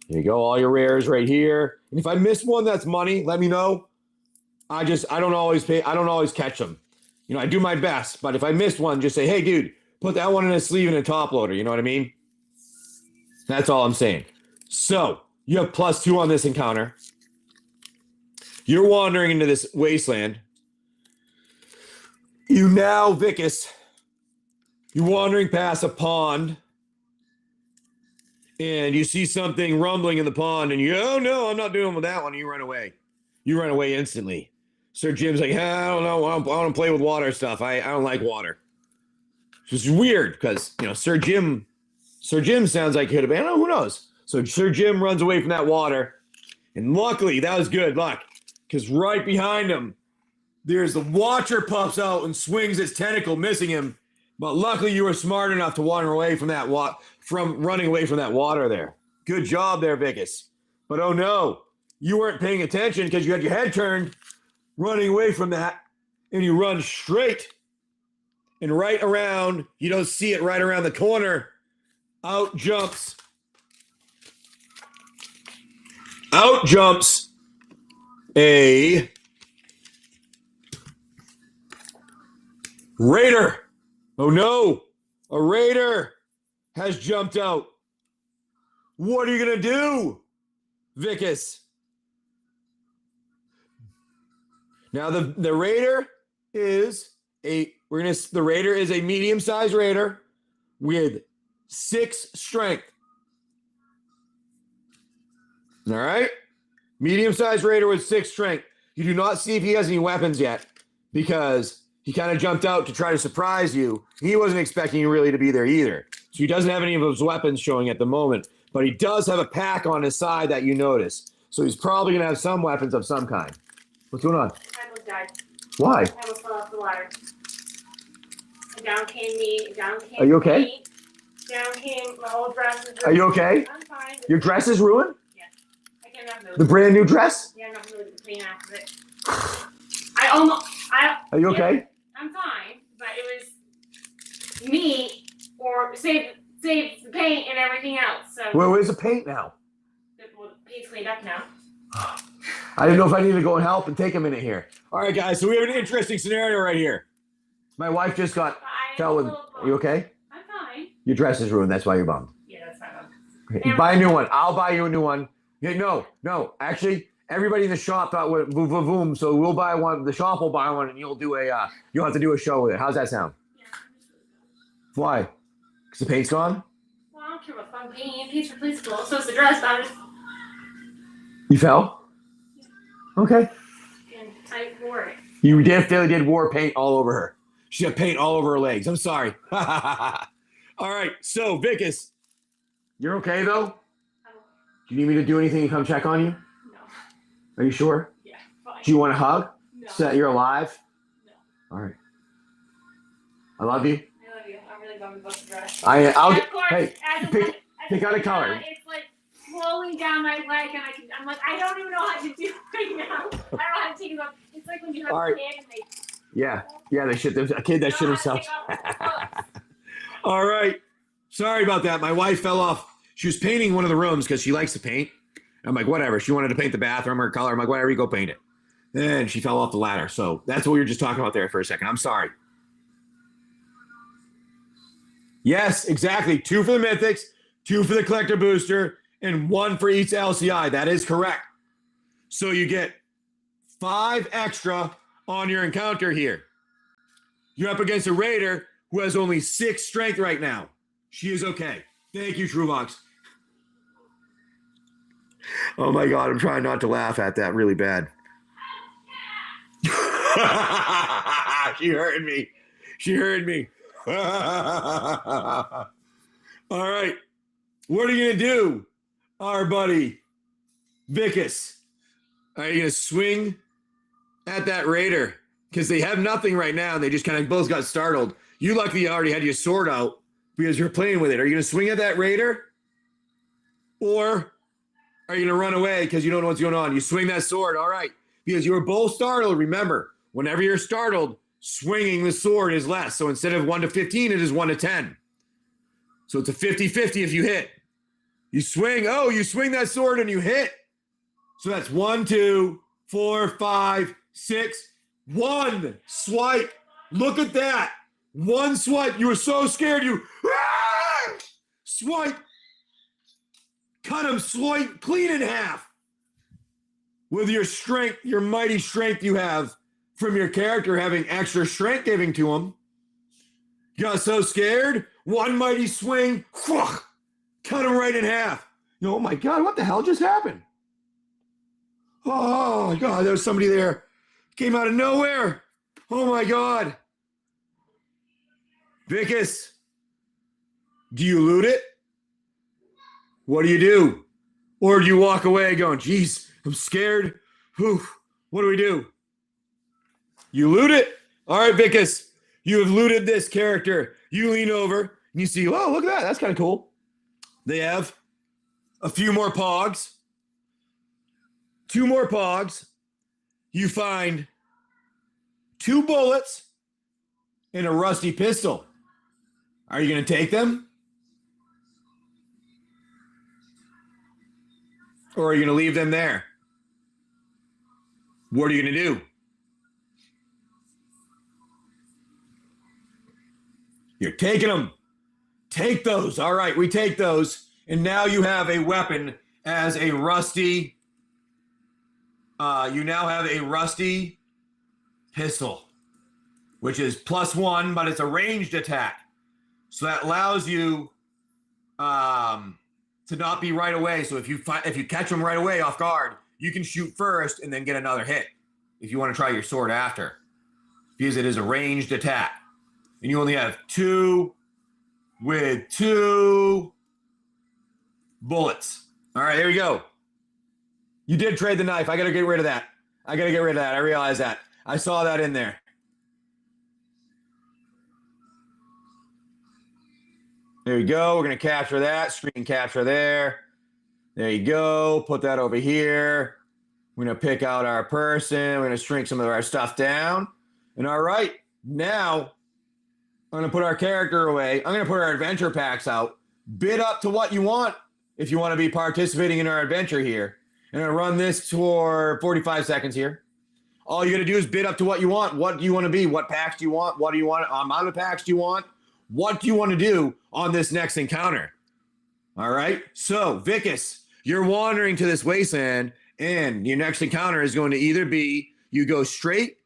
There you go. All your rares right here. And if I miss one that's money, let me know. I don't always catch them. You know, I do my best, but if I missed one, just say, hey, dude, put that one in a sleeve in a top loader. You know what I mean? That's all I'm saying. So you have +2 on this encounter. You're wandering into this wasteland. You now, Vicus, you're wandering past a pond and you see something rumbling in the pond and you, oh no, I'm not doing with that one. You run away. You run away instantly. Sir Jim's like, I don't know. I want to play with water stuff. I don't like water. Which is weird because, you know, Sir Jim sounds like he could have been. Who knows? So Sir Jim runs away from that water. And luckily, that was good luck. Because right behind him, there's the Watcher pops out and swings its tentacle, missing him. But luckily, you were smart enough to wander away from that running away from that water there. Good job there, Vicus. But oh no, you weren't paying attention because you had your head turned, running away from that, and you run straight and right around. You don't see it right around the corner. Out jumps a raider. Oh no, a raider has jumped out. What are you going to do, Vicus? Now the raider is a medium-sized raider with 6 strength. All right? Medium-sized raider with 6 strength. You do not see if he has any weapons yet because he kind of jumped out to try to surprise you. He wasn't expecting you really to be there either. So he doesn't have any of his weapons showing at the moment, but he does have a pack on his side that you notice. So he's probably going to have some weapons of some kind. What's going on? I almost died. Why? I almost fell off the ladder. And down came me. Are you okay? Me. Down came my whole dress. Are you okay? I'm fine. Your dress is ruined? Yeah. I cannot move. The brand new dress? Yeah, I'm not moving the clean after it. Are you okay? I'm fine, but it was me or save the paint and everything else. So Where's the paint now? well, the paint's cleaned up now. I didn't know if I need to go and help and take a minute here. All right, guys, so we have an interesting scenario right here. My wife just fell with. Are you okay? I'm fine. Your dress is ruined. That's why you're bummed. Yeah, that's fine. Okay, buy a new one. I'll buy you a new one. Yeah, no. Actually, everybody in the shop thought boom, boom, boom. So we'll buy one. The shop will buy one, and you'll have to do a show with it. How's that sound? Yeah. Why? Because the paint's gone. Well, I don't care about fun paint. Paint's replaceable. So it's the dress, but You fell. Okay. and I wore it. You definitely wore paint all over her. She had paint all over her legs. I'm sorry. All right. So, Vicus, you're okay, though? Do you need me to do anything to come check on you? No. Are you sure? Yeah, fine. Do you want a hug? No. So that you're alive? No. All right. I love you. I love you. I'm really bummed about the dress. I'll And of course, hey, pick out a color. It's like rolling down my leg, and I'm like, I don't even know how to do it right now. I don't know how to take it off. It's like when you have All a right. kid and they. Yeah, they shit them. A kid that shit himself. All right. Sorry about that. My wife fell off. She was painting one of the rooms because she likes to paint. I'm like, whatever. She wanted to paint the bathroom or color. I'm like, whatever, you go paint it. And she fell off the ladder. So that's what we were just talking about there for a second. I'm sorry. Yes, exactly. 2 for the mythics, 2 for the collector booster, and 1 for each LCI. That is correct. So you get 5 extra on your encounter here. You're up against a raider who has only 6 strength right now. She is okay. Thank you, Truevox. Oh my God, I'm trying not to laugh at that really bad. She heard me. All right. What are you going to do, our buddy Vicus? Are you going to swing at that raider? Because they have nothing right now. And they just kind of both got startled. You luckily already had your sword out because you're playing with it. Are you going to swing at that raider? Or are you going to run away because you don't know what's going on? You swing that sword. All right. Because you were both startled. Remember, whenever you're startled, swinging the sword is less. So instead of 1 to 15, it is 1 to 10. So it's a 50-50 if you hit. You swing that sword and you hit. So that's 1, 2, 4, 5, 6. 1 swipe. Look at that. 1 swipe. You were so scared. You swipe. Cut him swipe clean in half. With your strength, your mighty strength you have from your character having extra strength giving to him. Got so scared. 1 mighty swing. Cut him right in half. Oh my God, what the hell just happened? Oh my God, there was somebody there. Came out of nowhere. Oh my God. Vicus, do you loot it? What do you do? Or do you walk away going, geez, I'm scared. Whew, what do we do? You loot it? All right, Vicus, you have looted this character. You lean over and you see, oh, look at that. That's kind of cool. They have a few more pogs. 2 more pogs. You find 2 bullets and a rusty pistol. Are you going to take them? Or are you going to leave them there? What are you going to do? You're taking them. Take those. All right, we take those. And now you have a weapon as a rusty. You now have a rusty pistol, which is +1, but it's a ranged attack. So that allows you to not be right away. So if you catch them right away off guard, you can shoot first and then get another hit if you want to try your sword after. because it is a ranged attack. And you only have 2 with 2 bullets. All right, here we go. You did trade the knife. I got to get rid of that. I realize that. I saw that in there. There you go. We're going to capture that. Screen capture there. There you go. Put that over here. We're going to pick out our person. We're going to shrink some of our stuff down. And all right, now I'm going to put our character away. I'm going to put our adventure packs out. Bid up to what you want if you want to be participating in our adventure here. I'm going to run this for 45 seconds here. All you got to do is bid up to what you want. What do you want to be? What packs do you want? What do you want? Amount of packs do you want? What do you want to do on this next encounter? All right. So, Vicus, you're wandering to this wasteland, and your next encounter is going to either be you go straight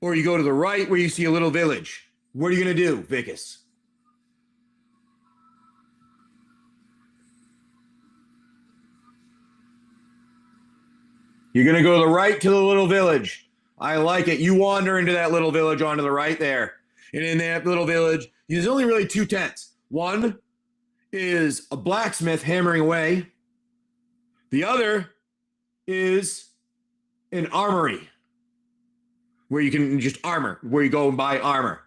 or you go to the right where you see a little village. What are you going to do, Vicus? You're going to go to the right to the little village. I like it. You wander into that little village onto the right there. And in that little village, there's only really 2 tents. One is a blacksmith hammering away. The other is an armory where you can just armor, where you go and buy armor.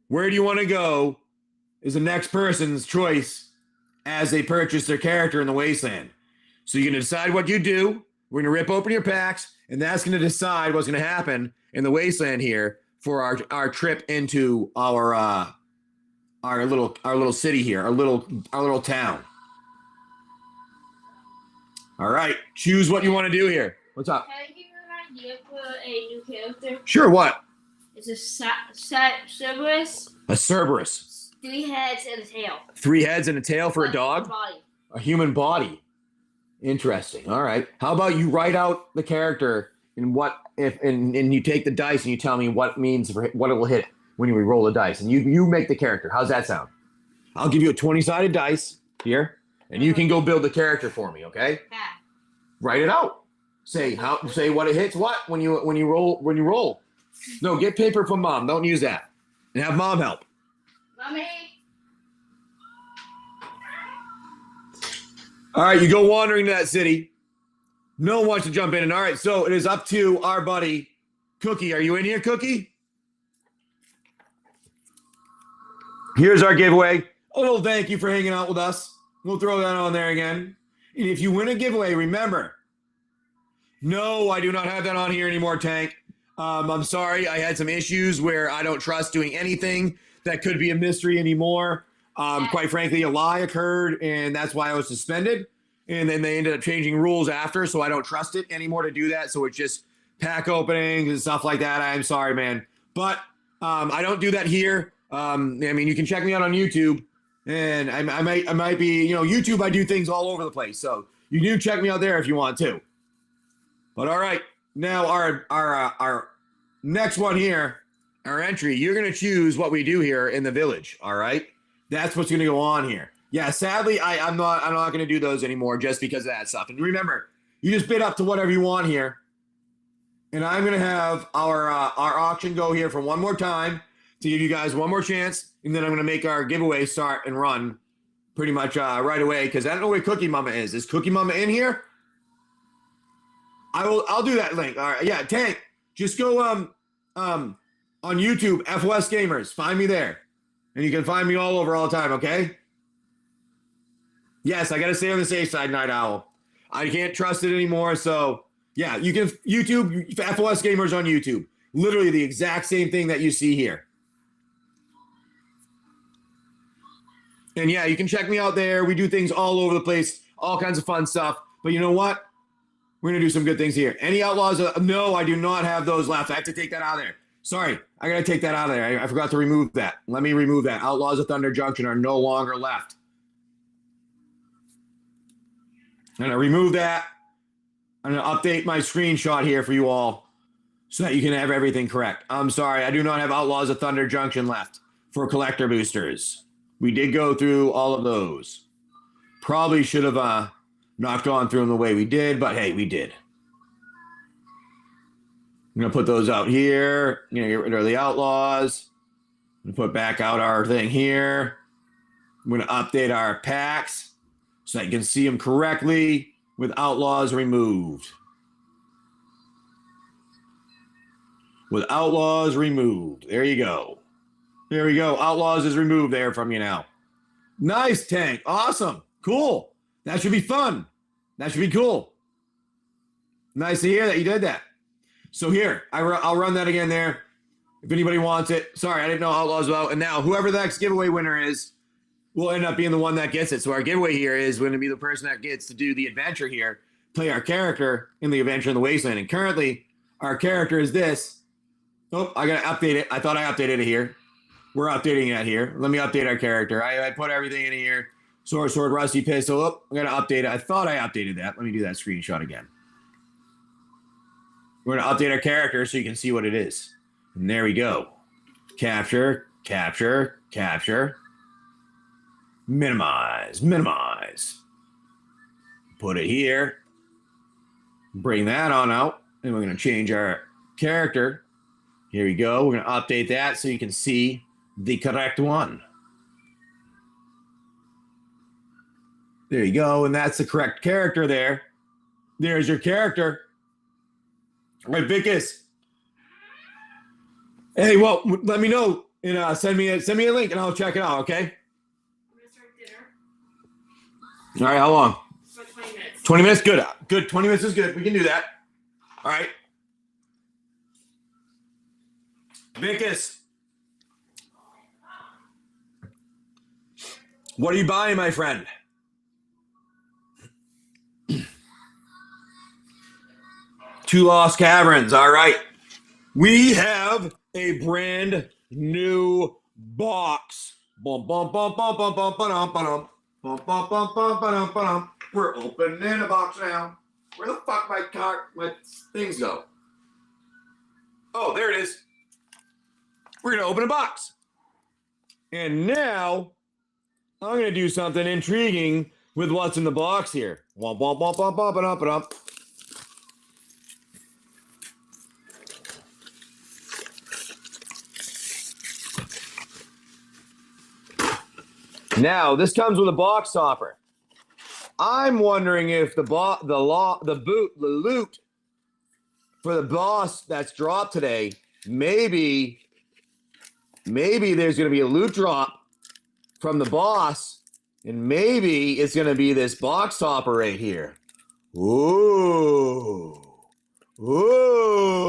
Where do you want to go is the next person's choice as they purchase their character in the Wasteland. So you're going to decide what you do. We're going to rip open your packs, and that's going to decide what's going to happen in the Wasteland here for our trip into our little city here, our little town. All right, choose what you want to do here. What's up? Can I give you an idea for a new character? Sure. What? It's a Cerberus. A Cerberus. 3 heads and a tail. 3 heads and a tail for a dog. Body. A human body. Interesting. All right. How about you write out the character and and you take the dice and you tell me what means for what it will hit when you roll the dice, and you make the character. How's that sound? I'll give you a 20-sided dice here, and you can go build the character for me. Okay? Yeah. Write it out. Say what it hits what when you roll. No, get paper from mom. Don't use that, and have mom help. Mommy. All right, you go wandering to that city. No one wants to jump in. And all right, so it is up to our buddy, Cookie. Are you in here, Cookie? Here's our giveaway. A little thank you for hanging out with us. We'll throw that on there again. And if you win a giveaway, remember, no, I do not have that on here anymore, Tank. I'm sorry. I had some issues where I don't trust doing anything that could be a mystery anymore. Quite frankly, a lie occurred, and that's why I was suspended. And then they ended up changing rules after, so I don't trust it anymore to do that. So it's just pack openings and stuff like that. I'm sorry, man. But I don't do that here. I mean, you can check me out on YouTube, and I might be, YouTube, I do things all over the place. So you do check me out there if you want to. But all right, now our next one here, our entry, you're going to choose what we do here in the village, all right? That's what's going to go on here. Yeah, sadly, I'm not going to do those anymore just because of that stuff. And remember, you just bid up to whatever you want here. And I'm going to have our auction go here for one more time to give you guys one more chance. And then I'm going to make our giveaway start and run pretty much right away, because I don't know where Cookie Mama is. Is Cookie Mama in here? I'll do that link. All right. Yeah, Tank, just go on YouTube, FOS Gamers. Find me there. And you can find me all over all the time, okay? Yes, I got to stay on the safe side, Night Owl. I can't trust it anymore, so yeah, you can YouTube, FOS Gamers on YouTube. Literally the exact same thing that you see here. And yeah, you can check me out there. We do things all over the place, all kinds of fun stuff. But you know what? We're going to do some good things here. Any Outlaws? No, I do not have those left. I have to take that out of there. Sorry, I got to take that out of there. I forgot to remove that. Let me remove that. Outlaws of Thunder Junction are no longer left. I'm going to remove that. I'm going to update my screenshot here for you all so that you can have everything correct. I'm sorry, I do not have Outlaws of Thunder Junction left for collector boosters. We did go through all of those. Probably should have not gone through them the way we did, but hey, we did. I'm going to put those out here. I'm going to get rid of the outlaws. I'm going to put back out our thing here. I'm going to update our packs so I can see them correctly with outlaws removed. With outlaws removed. There you go. There we go. Outlaws is removed there from you now. Nice, Tank. Awesome. Cool. That should be fun. That should be cool. Nice to hear that you did that. So here, I'll run that again there. If anybody wants it. Sorry, I didn't know Outlaws was out. And now, whoever the next giveaway winner is will end up being the one that gets it. So our giveaway here is going to be the person that gets to do the adventure here, play our character in the adventure in the Wasteland. And currently, our character is this. Oh, I got to update it. I thought I updated it here. We're updating it here. Let me update our character. I put everything in here. Sword, rusty pistol. Oh, I'm going to update it. I thought I updated that. Let me do that screenshot again. We're going to update our character so you can see what it is. And there we go. Capture, capture, capture. Minimize, minimize. Put it here. Bring that on out. And we're going to change our character. Here we go. We're going to update that so you can see the correct one. There you go. And that's the correct character there. There's your character. All right, Vicus. Hey, well, let me know and send me a link and I'll check it out, okay? I'm gonna start dinner. All right, how long? For 20 minutes. 20 minutes? Good. Good. 20 minutes is good. We can do that. All right. Vicus. What are you buying, my friend? Two Lost Caverns. All right. We have a brand new box. Bum, bum, bum, bum, bum, bum, bum, bum, bum, bum, bum, bum, bum, bum. We're opening a box now. Where the fuck my things go? Oh, there it is. We're going to open a box. And now I'm going to do something intriguing with what's in the box here. Womp, womp, womp, womp, womp, womp, womp. Now, this comes with a box topper. I'm wondering if the loot for the boss that's dropped today, maybe there's going to be a loot drop from the boss, and maybe it's going to be this box topper right here. Ooh. Ooh.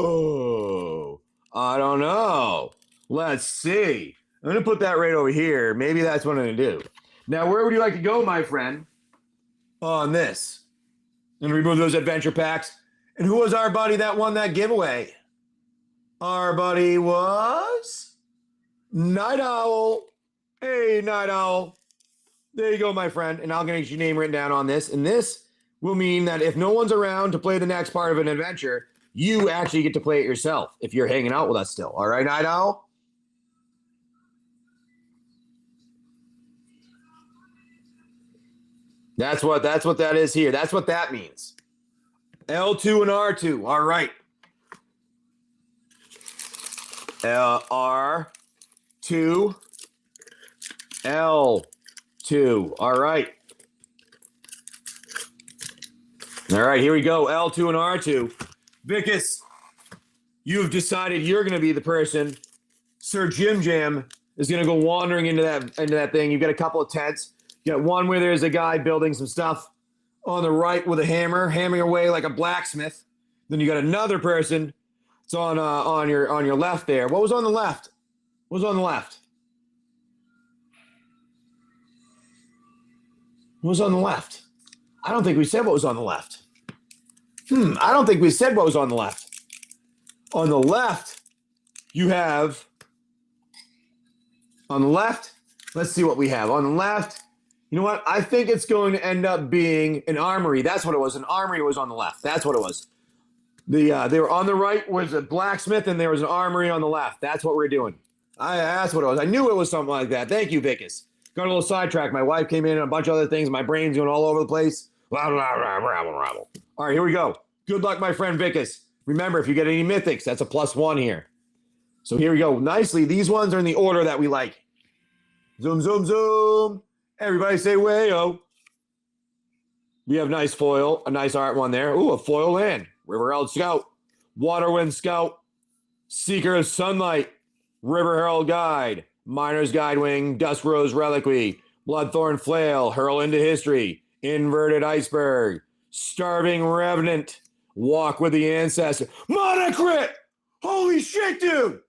I don't know. Let's see. I'm going to put that right over here. Maybe that's what I'm going to do. Now, where would you like to go, my friend, on this? I'm going to remove those adventure packs. And who was our buddy that won that giveaway? Our buddy was Night Owl. Hey, Night Owl. There you go, my friend. And I'll get your name written down on this. And this will mean that if no one's around to play the next part of an adventure, you actually get to play it yourself if you're hanging out with us still. All right, Night Owl? That's what that is here. That's what that means. L2 and R2. All right. R2. L2. All right. All right, here we go. L2 and R2. Vicus, you've decided you're going to be the person. Sir Jim Jam is going to go wandering into that thing. You've got a couple of tents. You got one where there's a guy building some stuff on the right with a hammer, hammering away like a blacksmith. Then you got another person. It's on your left there. What was on the left? What was on the left? What was on the left? I don't think we said what was on the left. I don't think we said what was on the left. On the left, you have. On the left, let's see what we have. On the left, you know what? I think it's going to end up being an armory. That's what it was. An armory was on the left. That's what it was. They were on the right was a blacksmith, and there was an armory on the left. That's what we're doing. That's what it was. I knew it was something like that. Thank you, Vicus. Got a little sidetracked. My wife came in and a bunch of other things. My brain's going all over the place. All right, here we go. Good luck, my friend Vicus. Remember, if you get any mythics, that's a +1 here. So here we go. Nicely. These ones are in the order that we like. Zoom, zoom, zoom. Everybody say way-o. We have nice foil, a nice art one there. Ooh, a foil land. River Herald Scout, Waterwind Scout, Seeker of Sunlight, River Herald Guide, Miner's Guidewing, Dusk Rose Reliquary, Bloodthorn Flail, Hurl into History, Inverted Iceberg, Starving Revenant, Walk with the Ancestor. Monocrit! Holy shit, dude!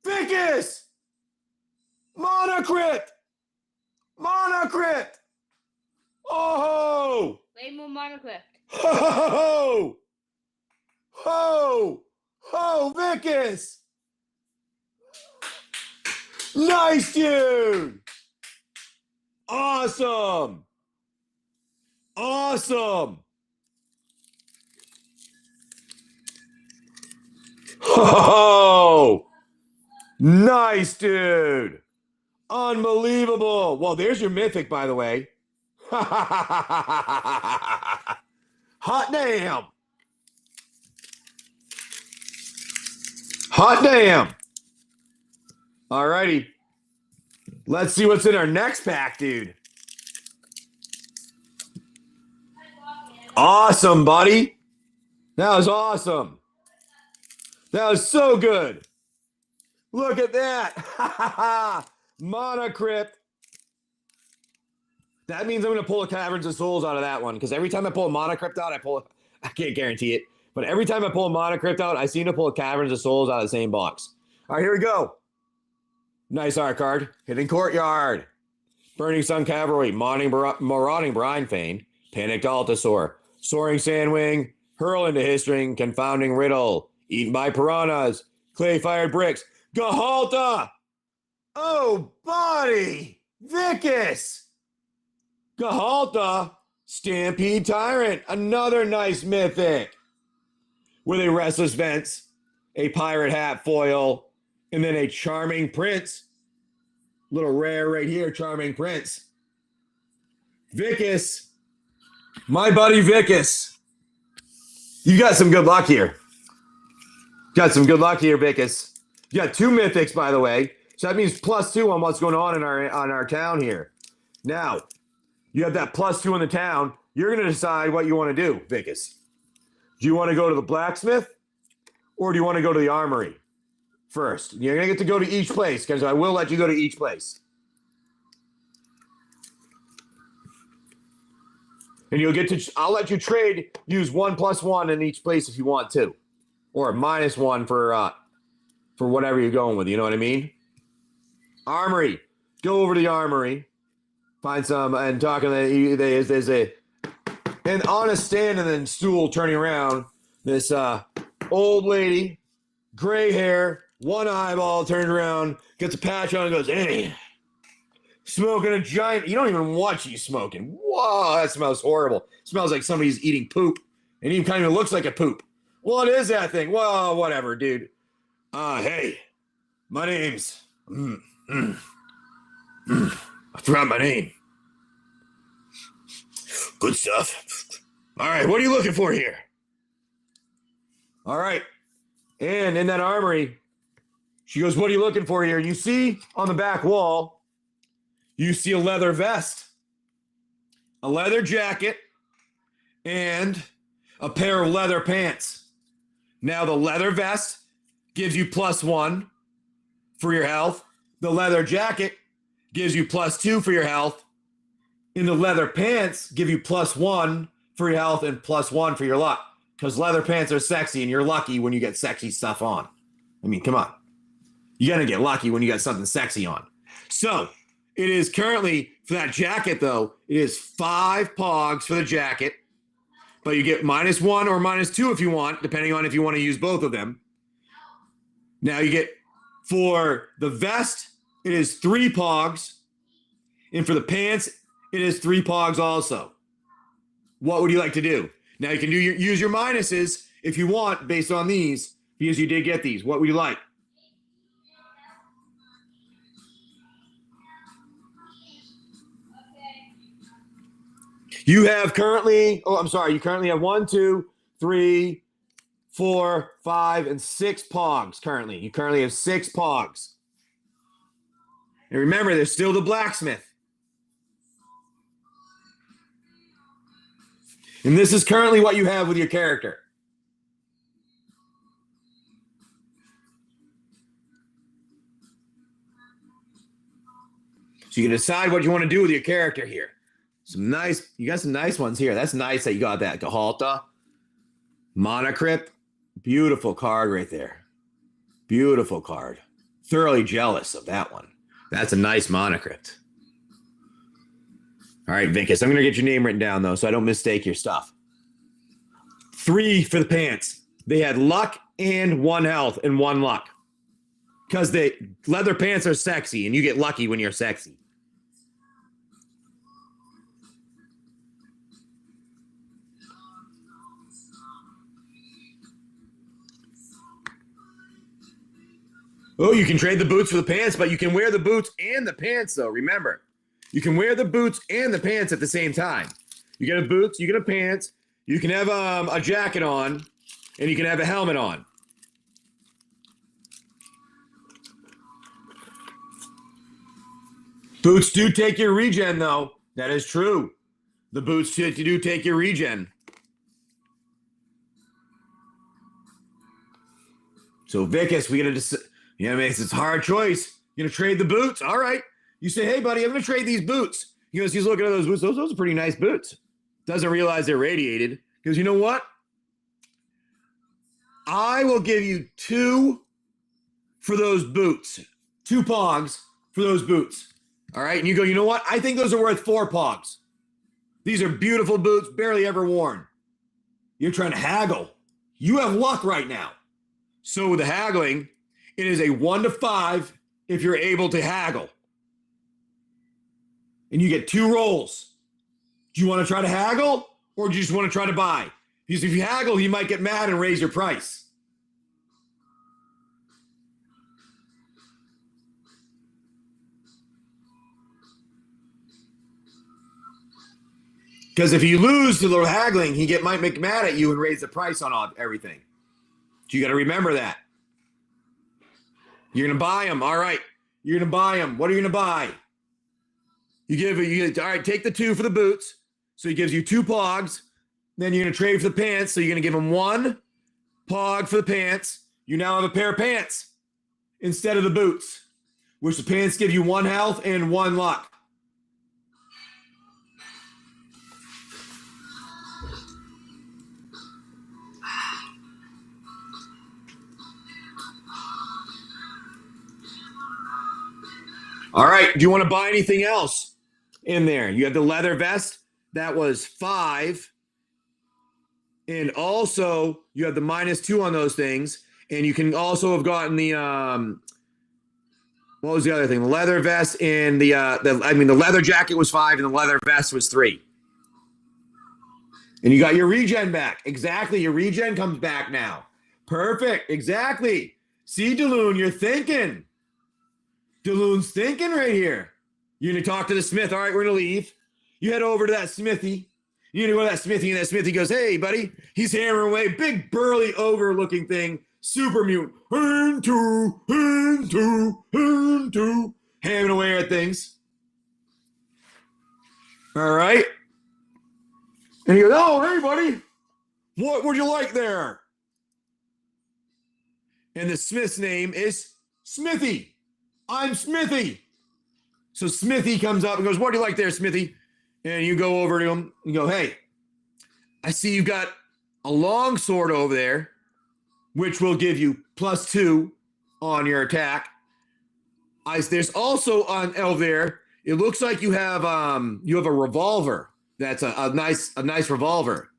Vicus! Monocrit! Monocrit! Oh! Way more monocrypt. Ho! Ho! Ho! Vicus! Nice, dude! Awesome! Awesome! Ho! Nice, dude! Unbelievable! Well, there's your mythic, by the way. Hot damn! Hot damn! Alrighty. Let's see what's in our next pack, dude. Awesome, buddy. That was awesome. That was so good. Look at that. Monocrypt. That means I'm going to pull a Caverns of Souls out of that one, because every time I pull a Monocrypt out, I can't guarantee it, but every time I pull a Monocrypt out, I seem to pull a Caverns of Souls out of the same box. All right, here we go. Nice art card. Hidden Courtyard. Burning Sun Cavalry. Marauding Brinefane. Panicked Altasaur. Soaring Sandwing. Hurl into History. Confounding Riddle. Eaten by Piranhas. Clay-Fired Bricks. Gahalta! Oh, buddy! Vicus! Gahalta, Stampede Tyrant, another nice mythic. With a Restless Vents, a Pirate Hat foil, and then a Charming Prince. Little rare right here, Charming Prince. Vicus, my buddy Vicus. You got some good luck here. Got some good luck here, Vicus. You got 2 mythics, by the way. So that means +2 on what's going on in our town here. Now, you have that +2 in the town. You're going to decide what you want to do, Vicus. Do you want to go to the blacksmith, or do you want to go to the armory first? You're going to get to go to each place, because I will let you go to each place. And you'll get to, I'll let you trade, use 1 + 1 in each place if you want to. Or -1 for whatever you're going with, you know what I mean? Armory. Go over to the armory. Find some, and talking, there's and on a stand and then stool turning around, this old lady, gray hair, one eyeball turned around, gets a patch on and goes, hey, smoking a giant, you don't even watch you smoking. Whoa, that smells horrible. It smells like somebody's eating poop. It even kind of looks like a poop. What is that thing? Well, whatever, dude. Hey, my name's, I forgot my name. Good stuff. All right, what are you looking for here? All right. And in that armory, she goes, what are you looking for here? You see on the back wall, you see a leather vest, a leather jacket, and a pair of leather pants. Now, the leather vest gives you +1 for your health. The leather jacket gives you +2 for your health. And the leather pants give you +1 for your health and +1 for your luck. Because leather pants are sexy, and you're lucky when you get sexy stuff on. I mean, come on. You're going to get lucky when you got something sexy on. So, it is currently, for that jacket, though, it is 5 pogs for the jacket. But you get -1 or -2 if you want, depending on if you want to use both of them. Now, you get, for the vest, it is 3 pogs. And for the pants, it is 3 pogs also. What would you like to do? Now, you can use your minuses if you want based on these, because you did get these. What would you like? You have currently, you currently have 1, 2, 3, 4, 5, and 6 pogs currently. You currently have 6 pogs. And remember, there's still the blacksmith. And this is currently what you have with your character. So you can decide what you want to do with your character here. You got some nice ones here. That's nice that you got that. Gahalta, Monocrypt, beautiful card right there. Beautiful card. Thoroughly jealous of that one. That's a nice Monocrypt. All right, Vicus, I'm going to get your name written down, though, so I don't mistake your stuff. 3 for the pants. They had luck and 1 health and 1 luck. Because the leather pants are sexy, and you get lucky when you're sexy. Oh, you can trade the boots for the pants, but you can wear the boots and the pants, though. Remember, you can wear the boots and the pants at the same time. You get a boots, you get a pants, you can have a jacket on, and you can have a helmet on. Boots do take your regen, though. That is true. The boots do take your regen. So, Vicus, we got to decide. Yeah, man, it's a hard choice. You're going to trade the boots? All right. You say, hey, buddy, I'm going to trade these boots. He goes, he's looking at those boots. Those are pretty nice boots. Doesn't realize they're radiated. Because you know what? I will give you 2 for those boots. 2 pogs for those boots. All right. And you go, you know what? I think those are worth 4 pogs. These are beautiful boots, barely ever worn. You're trying to haggle. You have luck right now. So with the haggling, it is a 1 to 5 if you're able to haggle. And you get 2 rolls. Do you want to try to haggle or do you just want to try to buy? Because if you haggle, you might get mad and raise your price. Because if you lose to the haggling, he might make mad at you and raise the price on everything. So you got to remember that. You're going to buy them. All right. You're going to buy them. What are you going to buy? All right, take the 2 for the boots. So he gives you 2 pogs. Then you're going to trade for the pants. So you're going to give him 1 pog for the pants. You now have a pair of pants instead of the boots, which the pants give you 1 health and 1 luck. All right. Do you want to buy anything else in there? You have the leather vest. That was 5. And also, you have the -2 on those things. And you can also have gotten the, what was the other thing? The leather vest and the leather jacket was 5 and the leather vest was 3. And you got your regen back. Exactly. Your regen comes back now. Perfect. Exactly. See, Daloon, you're thinking. Daloon's thinking right here. You're going to talk to the smith. All right, we're going to leave. You head over to that smithy. You're going to go to that smithy, and that smithy goes, hey, buddy. He's hammering away. Big, burly, ogre-looking thing. Super mutant. Hand two. Hammering away at things. All right. And he goes, oh, hey, buddy. What would you like there? And the smith's name is Smithy. I'm Smithy. So Smithy comes up and goes, what do you like there, Smithy? And you go over to him and go, hey, I see you got a long sword over there, which will give you +2 on your attack. There's also over there, it looks like you have a revolver. That's a nice revolver.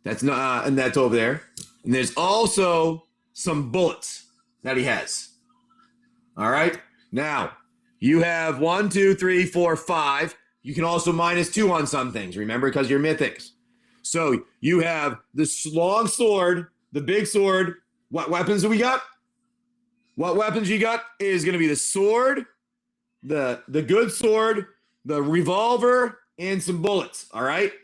That's not, and that's over there. And there's also some bullets that he has. All right. Now you have 1, 2, 3, 4, 5. You can also -2 on some things. Remember, because you're mythics. So you have this long sword, the big sword. What weapons do we got? What weapons you got is going to be the sword, the good sword, the revolver, and some bullets. All right.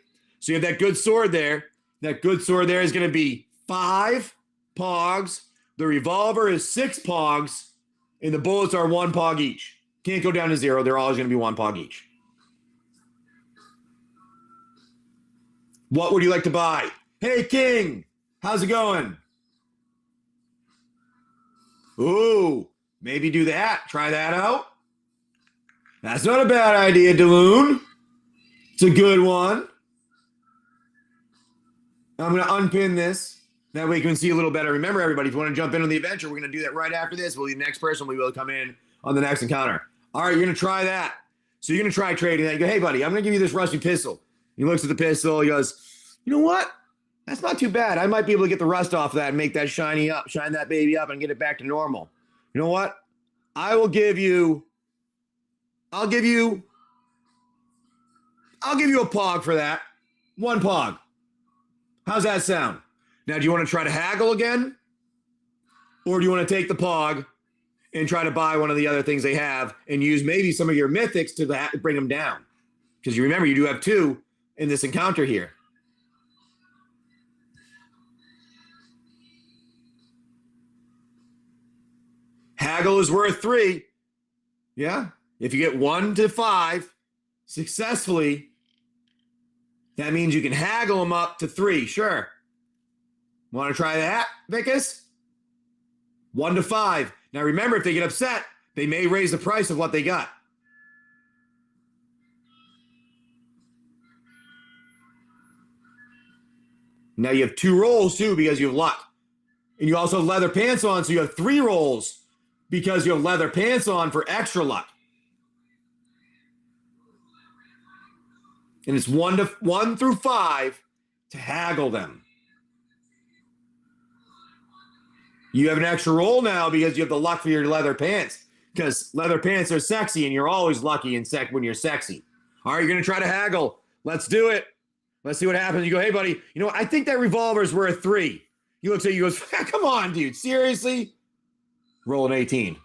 So you have that good sword there. That good sword there is going to be 5 pogs. The revolver is 6 pogs, and the bullets are 1 pog each. Can't go down to 0. They're always going to be 1 pog each. What would you like to buy? Hey, King, how's it going? Ooh, maybe do that. Try that out. That's not a bad idea, Daloon. It's a good one. I'm going to unpin this. That way you can see a little better. Remember, everybody, if you want to jump in on the adventure, we're going to do that right after this. The next person will be able to come in on the next encounter. All right, you're going to try that. So you're going to try trading that. You go, hey, buddy, I'm going to give you this rusty pistol. He looks at the pistol. He goes, you know what? That's not too bad. I might be able to get the rust off of that and make that shine that baby up and get it back to normal. You know what? I'll give you a pog for that. 1 pog. How's that sound? Now, do you want to try to haggle again? Or do you want to take the pog and try to buy one of the other things they have and use maybe some of your mythics to bring them down? Because you remember, you do have 2 in this encounter here. Haggle is worth 3. Yeah. If you get 1 to 5 successfully, that means you can haggle them up to 3. Sure. Want to try that, Vicus? 1 to 5. Now remember, if they get upset, they may raise the price of what they got. Now you have 2 rolls too because you have luck. And you also have leather pants on, so you have 3 rolls because you have leather pants on for extra luck. And it's 1 through 5 to haggle them. You have an extra roll now because you have the luck for your leather pants. Because leather pants are sexy, and you're always lucky when you're sexy. All right, you're going to try to haggle. Let's do it. Let's see what happens. You go, hey, buddy, you know what? I think that revolver is worth 3. He looks at you and goes, come on, dude. Seriously? Roll an 18.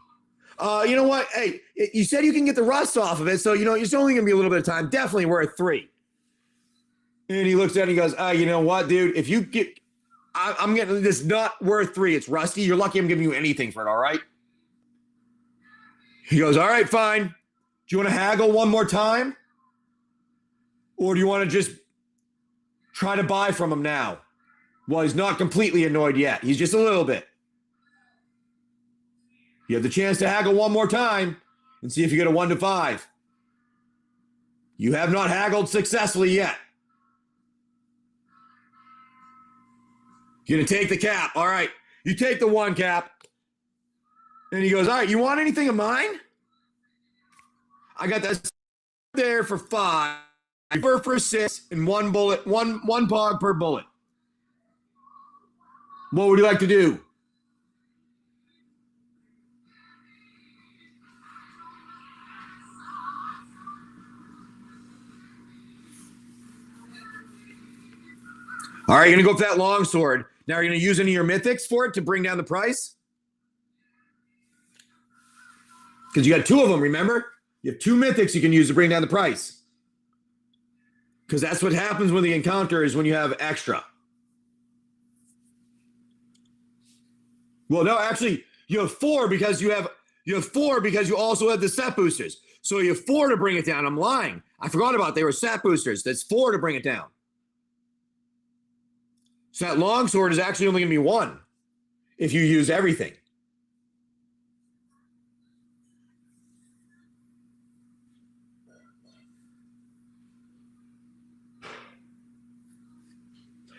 You know what? Hey, you said you can get the rust off of it, so, you know, it's only going to be a little bit of time. Definitely worth 3. And he looks at it and he goes, you know what, dude? If you get... I'm getting this not worth 3. It's rusty. You're lucky I'm giving you anything for it, all right? He goes, all right, fine. Do you want to haggle one more time? Or do you want to just try to buy from him now? Well, he's not completely annoyed yet. He's just a little bit. You have the chance to haggle one more time and see if you get a 1 to 5. You have not haggled successfully yet. You're going to take the cap. All right. You take the 1 cap. And he goes, all right, you want anything of mine? I got that there for 5. For 6 and 1 bullet, one pog per bullet. What would you like to do? All right, you're going to go for that longsword. Now, you're going to use any of your mythics for it to bring down the price? Because you got 2 of them, remember? You have 2 mythics you can use to bring down the price. Because that's what happens when the encounter is when you have extra. Well, no, actually, you have 4 because you also have the set boosters. So you have 4 to bring it down. I'm lying. I forgot about they were set boosters. That's 4 to bring it down. So that longsword is actually only going to be 1 if you use everything.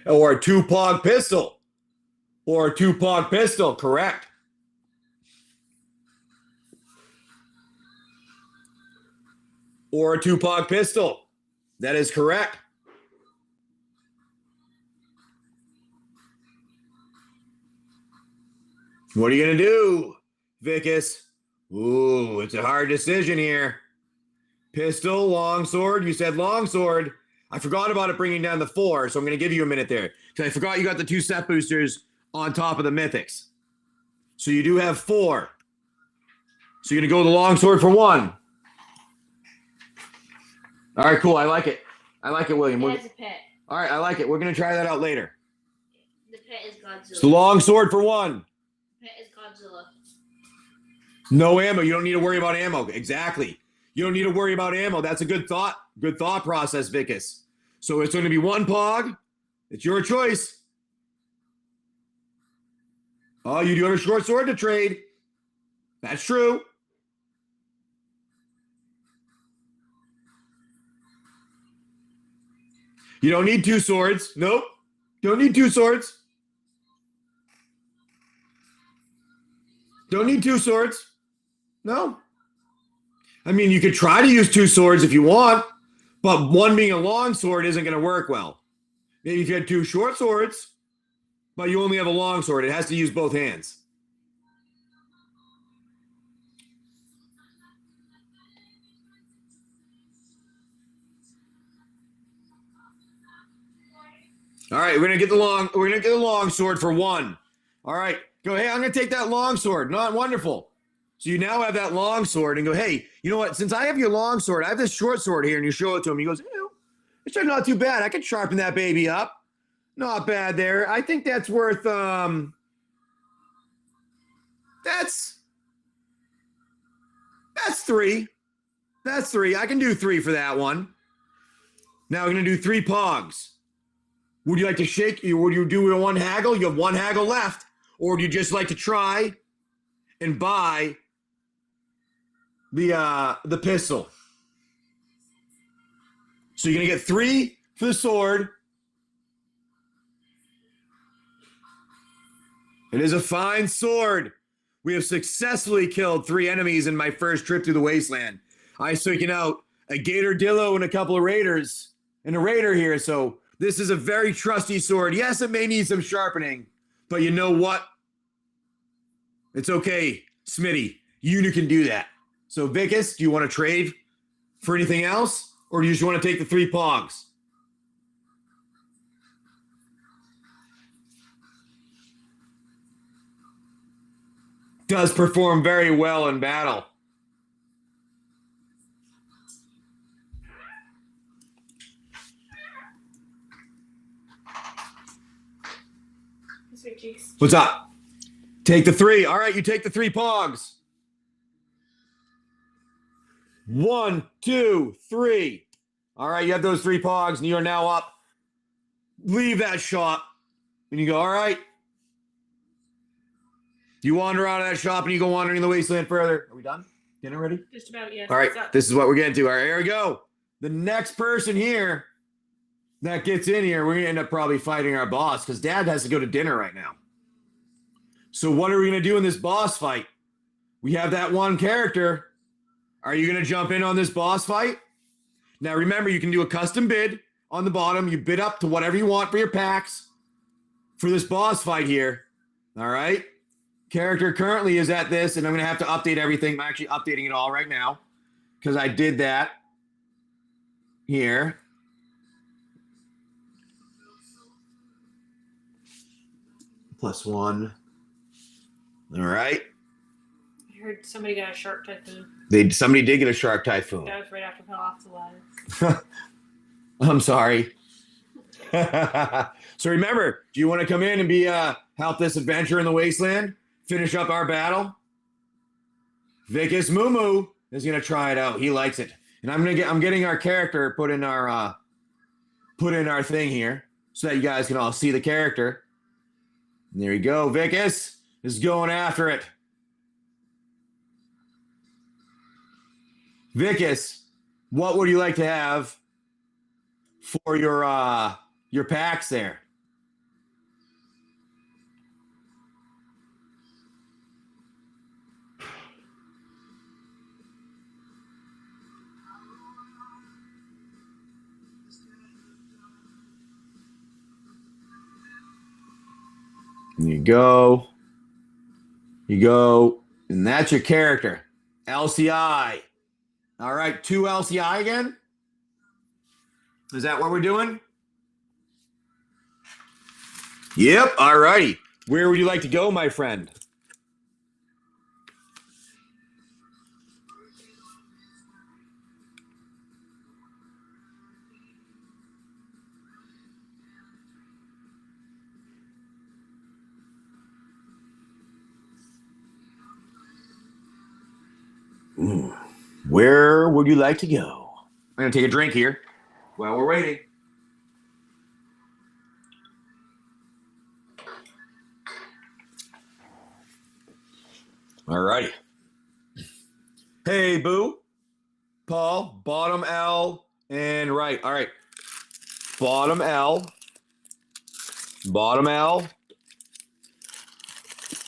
Or a 2-pog pistol. Or a 2-pog pistol, correct. Or a 2-pog pistol. That is correct. What are you going to do, Vicus? Ooh, it's a hard decision here. Pistol, longsword. You said longsword. I forgot about it bringing down the 4, so I'm going to give you a minute there. Because I forgot you got the 2 set boosters on top of the mythics. So you do have 4. So you're going to go with the longsword for 1. All right, cool. I like it. I like it, William. It has a pet. All right, I like it. We're going to try that out later. The pet Pet is Godzilla. It's the long sword for 1. Pet is Godzilla. No ammo. You don't need to worry about ammo. Exactly. You don't need to worry about ammo. That's a good thought. Good thought process, Vicus. So it's going to be 1 pog. It's your choice. Oh, you do have a short sword to trade. That's true. You don't need 2 swords. Nope. Don't need 2 swords. Don't need 2 swords. No. I mean, you could try to use 2 swords if you want, but one being a long sword isn't going to work well. Maybe if you had 2 short swords, but you only have a long sword, it has to use both hands. All right, we're gonna get the long sword for 1. All right, go. Hey, I'm gonna take that long sword. Not wonderful. So you now have that long sword, and go. Hey, you know what? Since I have your long sword, I have this short sword here, and you show it to him. He goes, it's not too bad. I could sharpen that baby up. Not bad there. I think that's worth. That's 3. That's 3. I can do 3 for that one. Now we're gonna do 3 pogs. Would you like to shake? Would you do 1 haggle? You have 1 haggle left. Or would you just like to try and buy the pistol? So you're going to get 3 for the sword. It is a fine sword. We have successfully killed 3 enemies in my first trip through the Wasteland. I taken out a Gator Dillo and a couple of raiders and a raider here, so this is a very trusty sword. Yes, it may need some sharpening, but you know what? It's okay, Smitty. You can do that. So, Vicus, do you want to trade for anything else, or do you just want to take the 3 pogs? Does perform very well in battle. What's up? Take the 3. All right, you take the 3 pogs. 1, 2, 3. All right, you have those 3 pogs, and you are now up. Leave that shop, and you go, all right. You wander out of that shop, and you go wandering the wasteland further. Are we done? Dinner ready? Just about, yes. All right, this is what we're getting to. All right, here we go. The next person here that gets in here, we're going to end up probably fighting our boss because Dad has to go to dinner right now. So what are we going to do in this boss fight? We have that 1 character. Are you going to jump in on this boss fight? Now, remember, you can do a custom bid on the bottom. You bid up to whatever you want for your packs for this boss fight here. All right. Character currently is at this, and I'm going to have to update everything. I'm actually updating it all right now because I did that here. +1. All right. I heard somebody got a shark typhoon. Somebody did get a shark typhoon. That was right after I fell off the ladder. I'm sorry. So remember, do you want to come in and be help this adventure in the wasteland? Finish up our battle? Vicus Moo is gonna try it out. He likes it. And I'm getting our character put in our thing here so that you guys can all see the character. And there you go. Vicus is going after it. Vicus, what would you like to have for your packs there? You go. You go. And that's your character. LCI. All right, 2 LCI again? Is that what we're doing? Yep, all righty. Where would you like to go, my friend? Where would you like to go? I'm going to take a drink here while we're waiting. All righty. Hey, Boo. Paul, bottom L and right. All right. Bottom L. Bottom L.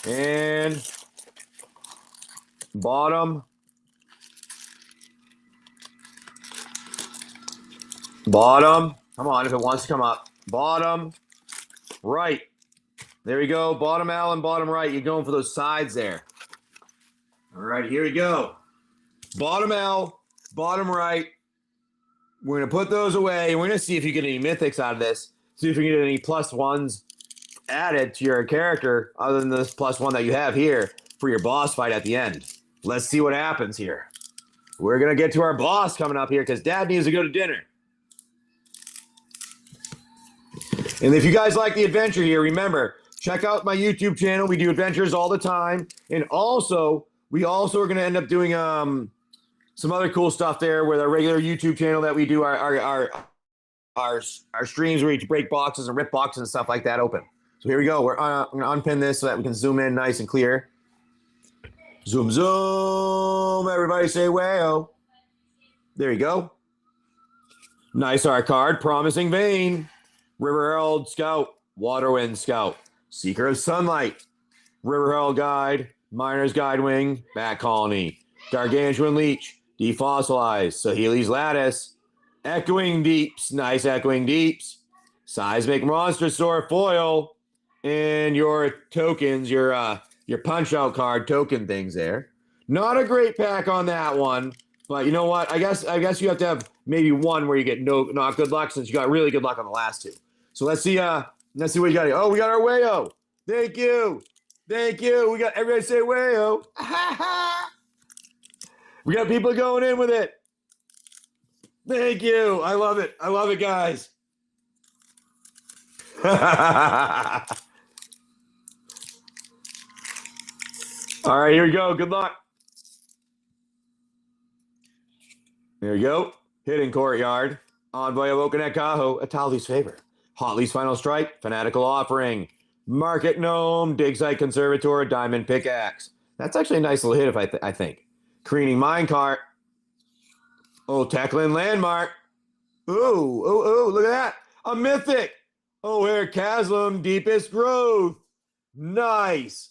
And bottom. Bottom. Come on, if it wants to come up. Bottom. Right. There we go. Bottom L and bottom right. You're going for those sides there. All right, here we go. Bottom L, bottom right. We're going to put those away. We're going to see if you get any mythics out of this. See if you get any +1s added to your character other than this +1 that you have here for your boss fight at the end. Let's see what happens here. We're going to get to our boss coming up here because Dad needs to go to dinner. And if you guys like the adventure here, remember, check out my YouTube channel. We do adventures all the time. And also, we also are going to end up doing some other cool stuff there with our regular YouTube channel that we do our streams where we break boxes and rip boxes and stuff like that open. So here we go. We're going to unpin this so that we can zoom in nice and clear. Zoom, zoom. Everybody say wow. There you go. Nice art card. Promising Vein. River Herald Scout. Waterwind Scout. Seeker of Sunlight. River Herald Guide. Miner's Guide Wing. Bat Colony. Gargantuan Leech. Defossilized. Sahili's Lattice. Echoing Deeps. Nice Echoing Deeps. Seismic Monster Sword Foil. And your tokens, your punch-out card token things there. Not a great pack on that one. But you know what? I guess you have to have maybe one where you get not good luck since you got really good luck on the last two. So let's see what you got here. Oh, we got our Wayo. Thank you. Thank you. We got everybody say Wayo. We got people going in with it. Thank you. I love it. I love it, guys. All right, here we go. Good luck. There you go. Hidden Courtyard. Envoy of Okanek Kaho. Atali's Favor. Hotley's Final Strike. Fanatical Offering. Market Gnome. Dig Site Conservator. Diamond Pickaxe. That's actually a nice little hit, if I think. Careening Minecart. Oh, Tackling Landmark. Ooh, look at that. A Mythic. Oh, here, Chasm. Deepest Growth. Nice.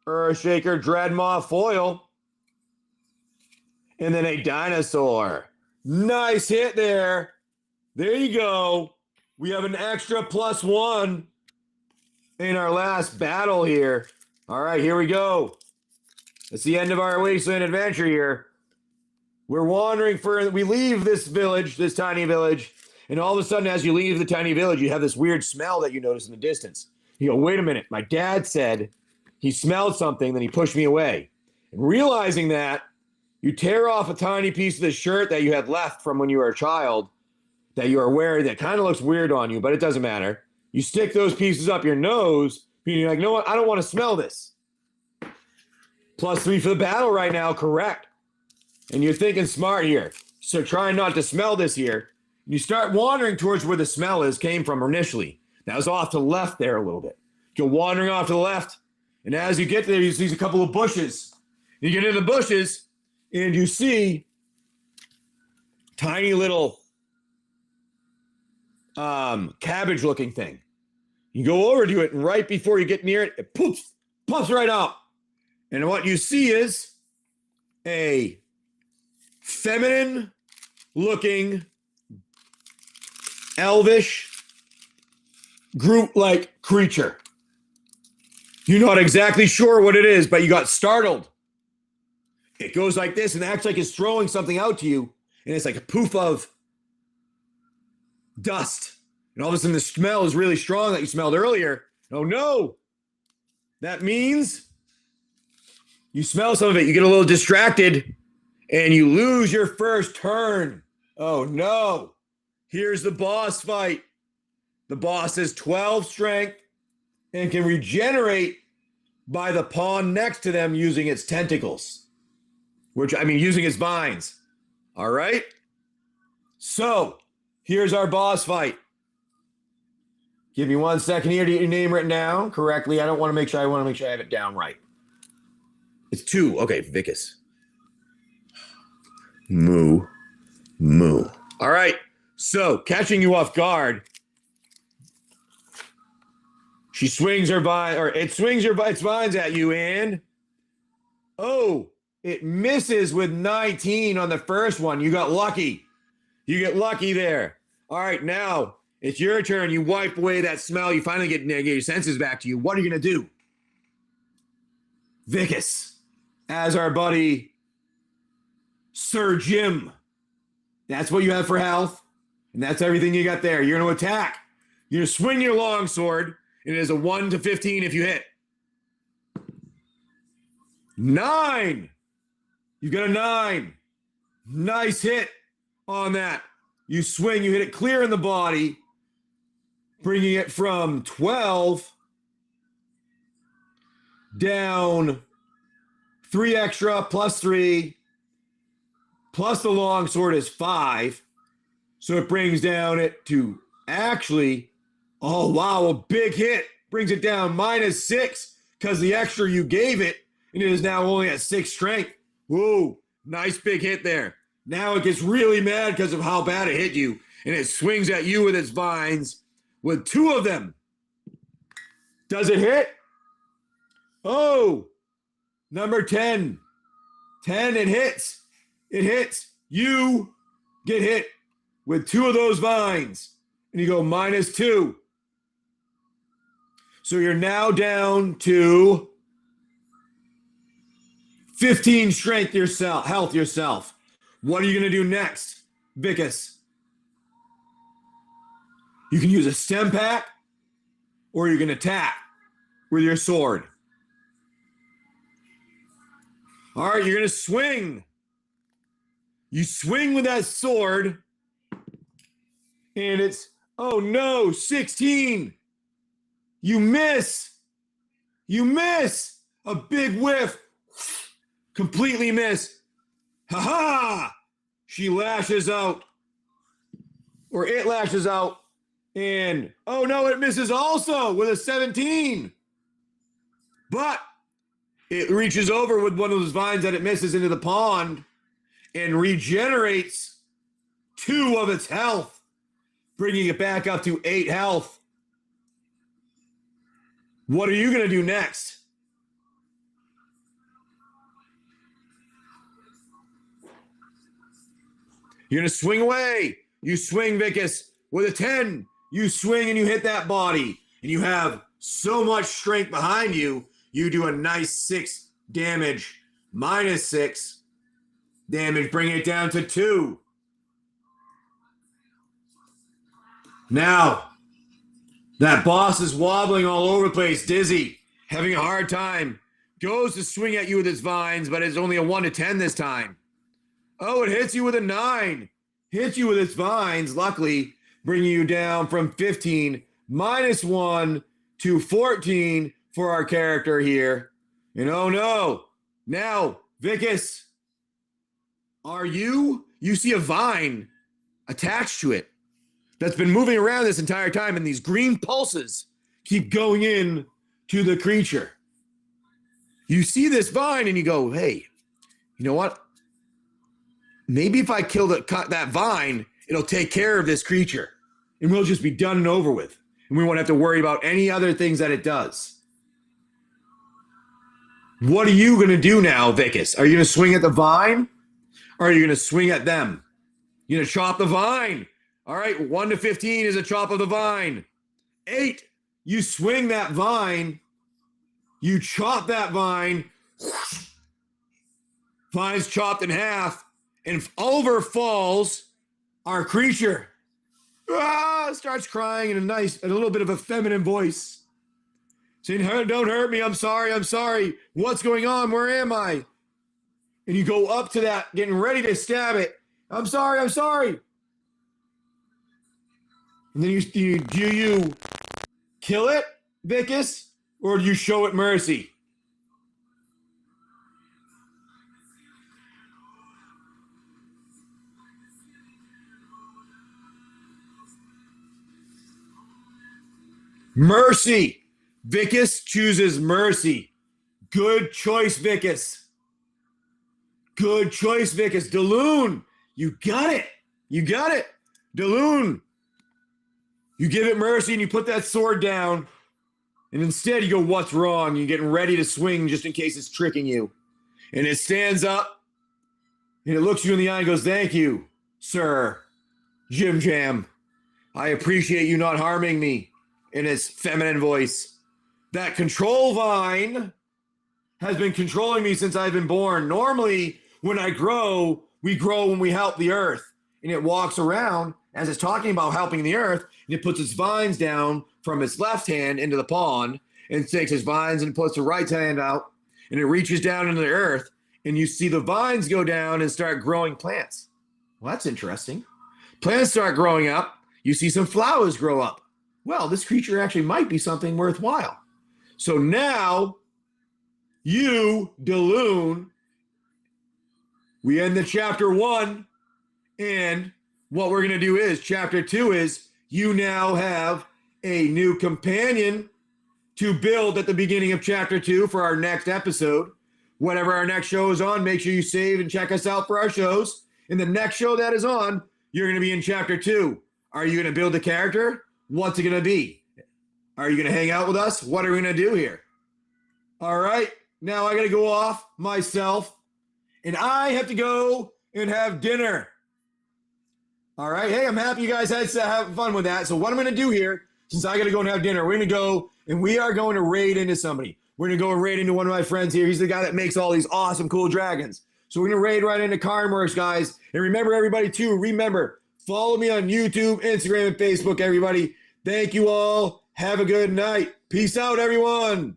Earthshaker Dreadmaw Foil. And then a Dinosaur. Nice hit there. There you go. We have an extra +1 in our last battle here. All right, here we go. It's the end of our Wasteland adventure here. We're wandering we leave this village, this tiny village, and all of a sudden, as you leave the tiny village, you have this weird smell that you notice in the distance. You go, wait a minute. My dad said he smelled something, then he pushed me away. And realizing that, you tear off a tiny piece of the shirt that you had left from when you were a child that you are wearing that kind of looks weird on you, but it doesn't matter. You stick those pieces up your nose, and you're like, you know what? I don't want to smell this. +3 for the battle right now, correct. And you're thinking smart here. So trying not to smell this here. You start wandering towards where the smell came from initially. That was off to the left there a little bit. You're wandering off to the left. And as you get there, you see a couple of bushes. You get in the bushes, and you see tiny little cabbage-looking thing. You go over to it, and right before you get near it, it puffs right out. And what you see is a feminine-looking, elvish, Groot-like creature. You're not exactly sure what it is, but you got startled. It goes like this and acts like it's throwing something out to you, and it's like a poof of dust. And all of a sudden, the smell is really strong that you smelled earlier. Oh, no. That means you smell some of it, you get a little distracted, and you lose your first turn. Oh, no. Here's the boss fight. The boss has 12 strength and can regenerate by the pawn next to them using its tentacles. which I mean using its vines. All right. So here's our boss fight. Give me 1 second here to get your name written down correctly. I want to make sure I have it down right. It's 2. Okay, Vicus. Moo. All right. So catching you off guard. She swings her vine, or it swings its vines at you, and it misses with 19 on the first one. You got lucky. You get lucky there. All right, now it's your turn. You wipe away that smell. You finally get your senses back to you. What are you gonna do, Vicus? As our buddy Sir Jim. That's what you have for health, and that's everything you got there. You're gonna attack. You're gonna swing your longsword. It is a 1 to 15 if you hit. 9. You got a 9. Nice hit on that. You swing, you hit it clear in the body, bringing it from 12 down 3 extra plus 3 plus the longsword is 5. So it brings down it to actually. Oh, wow, a big hit. Brings it down -6 because the extra you gave it, and it is now only at 6 strength. Whoa, nice big hit there. Now it gets really mad because of how bad it hit you, and it swings at you with its vines with 2 of them. Does it hit? Oh, number 10. 10, it hits. It hits. You get hit with 2 of those vines, and you go -2. So you're now down to 15 strength health yourself. What are you going to do next, Vicus? You can use a stem pack, or you can attack with your sword. All right, you're going to swing. You swing with that sword, and it's, 16. You miss. A big whiff. Completely miss. Ha! She lashes out. Or it lashes out. And, it misses also with a 17. But it reaches over with one of those vines that it misses into the pond and regenerates 2 of its health, bringing it back up to 8 health. What are you going to do next? You're going to swing away. You swing, Vicus, with a 10. You swing and you hit that body. And you have so much strength behind you, you do a nice 6 damage, -6 damage, bringing it down to 2. Now, that boss is wobbling all over the place, dizzy, having a hard time. Goes to swing at you with its vines, but it's only a 1 to 10 this time. It hits you with a 9. Hits you with its vines, luckily, bringing you down from 15, -1 to 14 for our character here. And now, Vicus, you see a vine attached to it that's been moving around this entire time, and these green pulses keep going in to the creature. You see this vine and you go, hey, you know what? Maybe if I cut that vine, it'll take care of this creature, and we'll just be done and over with, and we won't have to worry about any other things that it does. What are you going to do now, Vicus? Are you going to swing at the vine, or are you going to swing at them? You're going to chop the vine. All right, 1 to 15 is a chop of the vine. 8, you swing that vine. You chop that vine. Vine's chopped in half, and over falls our creature. Starts crying in a little bit of a feminine voice, saying, "Don't hurt me. I'm sorry. What's going on? Where am I?" And you go up to that, getting ready to stab it. I'm sorry. And then do you kill it, Vicus, or do you show it mercy? Mercy. Vicus chooses mercy. Good choice, Vicus. Good choice, Vicus. Daloon, you got it. You got it. Daloon, you give it mercy and you put that sword down. And instead you go, what's wrong? You're getting ready to swing just in case it's tricking you. And it stands up and it looks you in the eye and goes, thank you, sir. Jim Jam. I appreciate you not harming me, in its feminine voice. That control vine has been controlling me since I've been born. Normally, when I grow, we grow when we help the earth. And it walks around as it's talking about helping the earth, and it puts its vines down from its left hand into the pond, and takes its vines and puts the right hand out, and it reaches down into the earth, and you see the vines go down and start growing plants. Well, that's interesting. Plants start growing up. You see some flowers grow up. Well, this creature actually might be something worthwhile. So now, you, Daloon, we end the chapter 1, and what we're going to do is, chapter 2 is, you now have a new companion to build at the beginning of chapter 2 for our next episode. Whatever our next show is on, make sure you save and check us out for our shows. In the next show that is on, you're going to be in chapter 2. Are you going to build a character? What's it going to be? Are you going to hang out with us? What are we going to do here? All right. Now I got to go off myself, and I have to go and have dinner. All right. Hey, I'm happy you guys had to have fun with that. So what I'm going to do here, since I got to go and have dinner, we're going to go and we are going to raid into somebody. We're going to go and raid into one of my friends here. He's the guy that makes all these awesome, cool dragons. So we're going to raid right into Karnworks, guys. And remember, everybody, too, follow me on YouTube, Instagram, and Facebook, everybody. Thank you all. Have a good night. Peace out, everyone.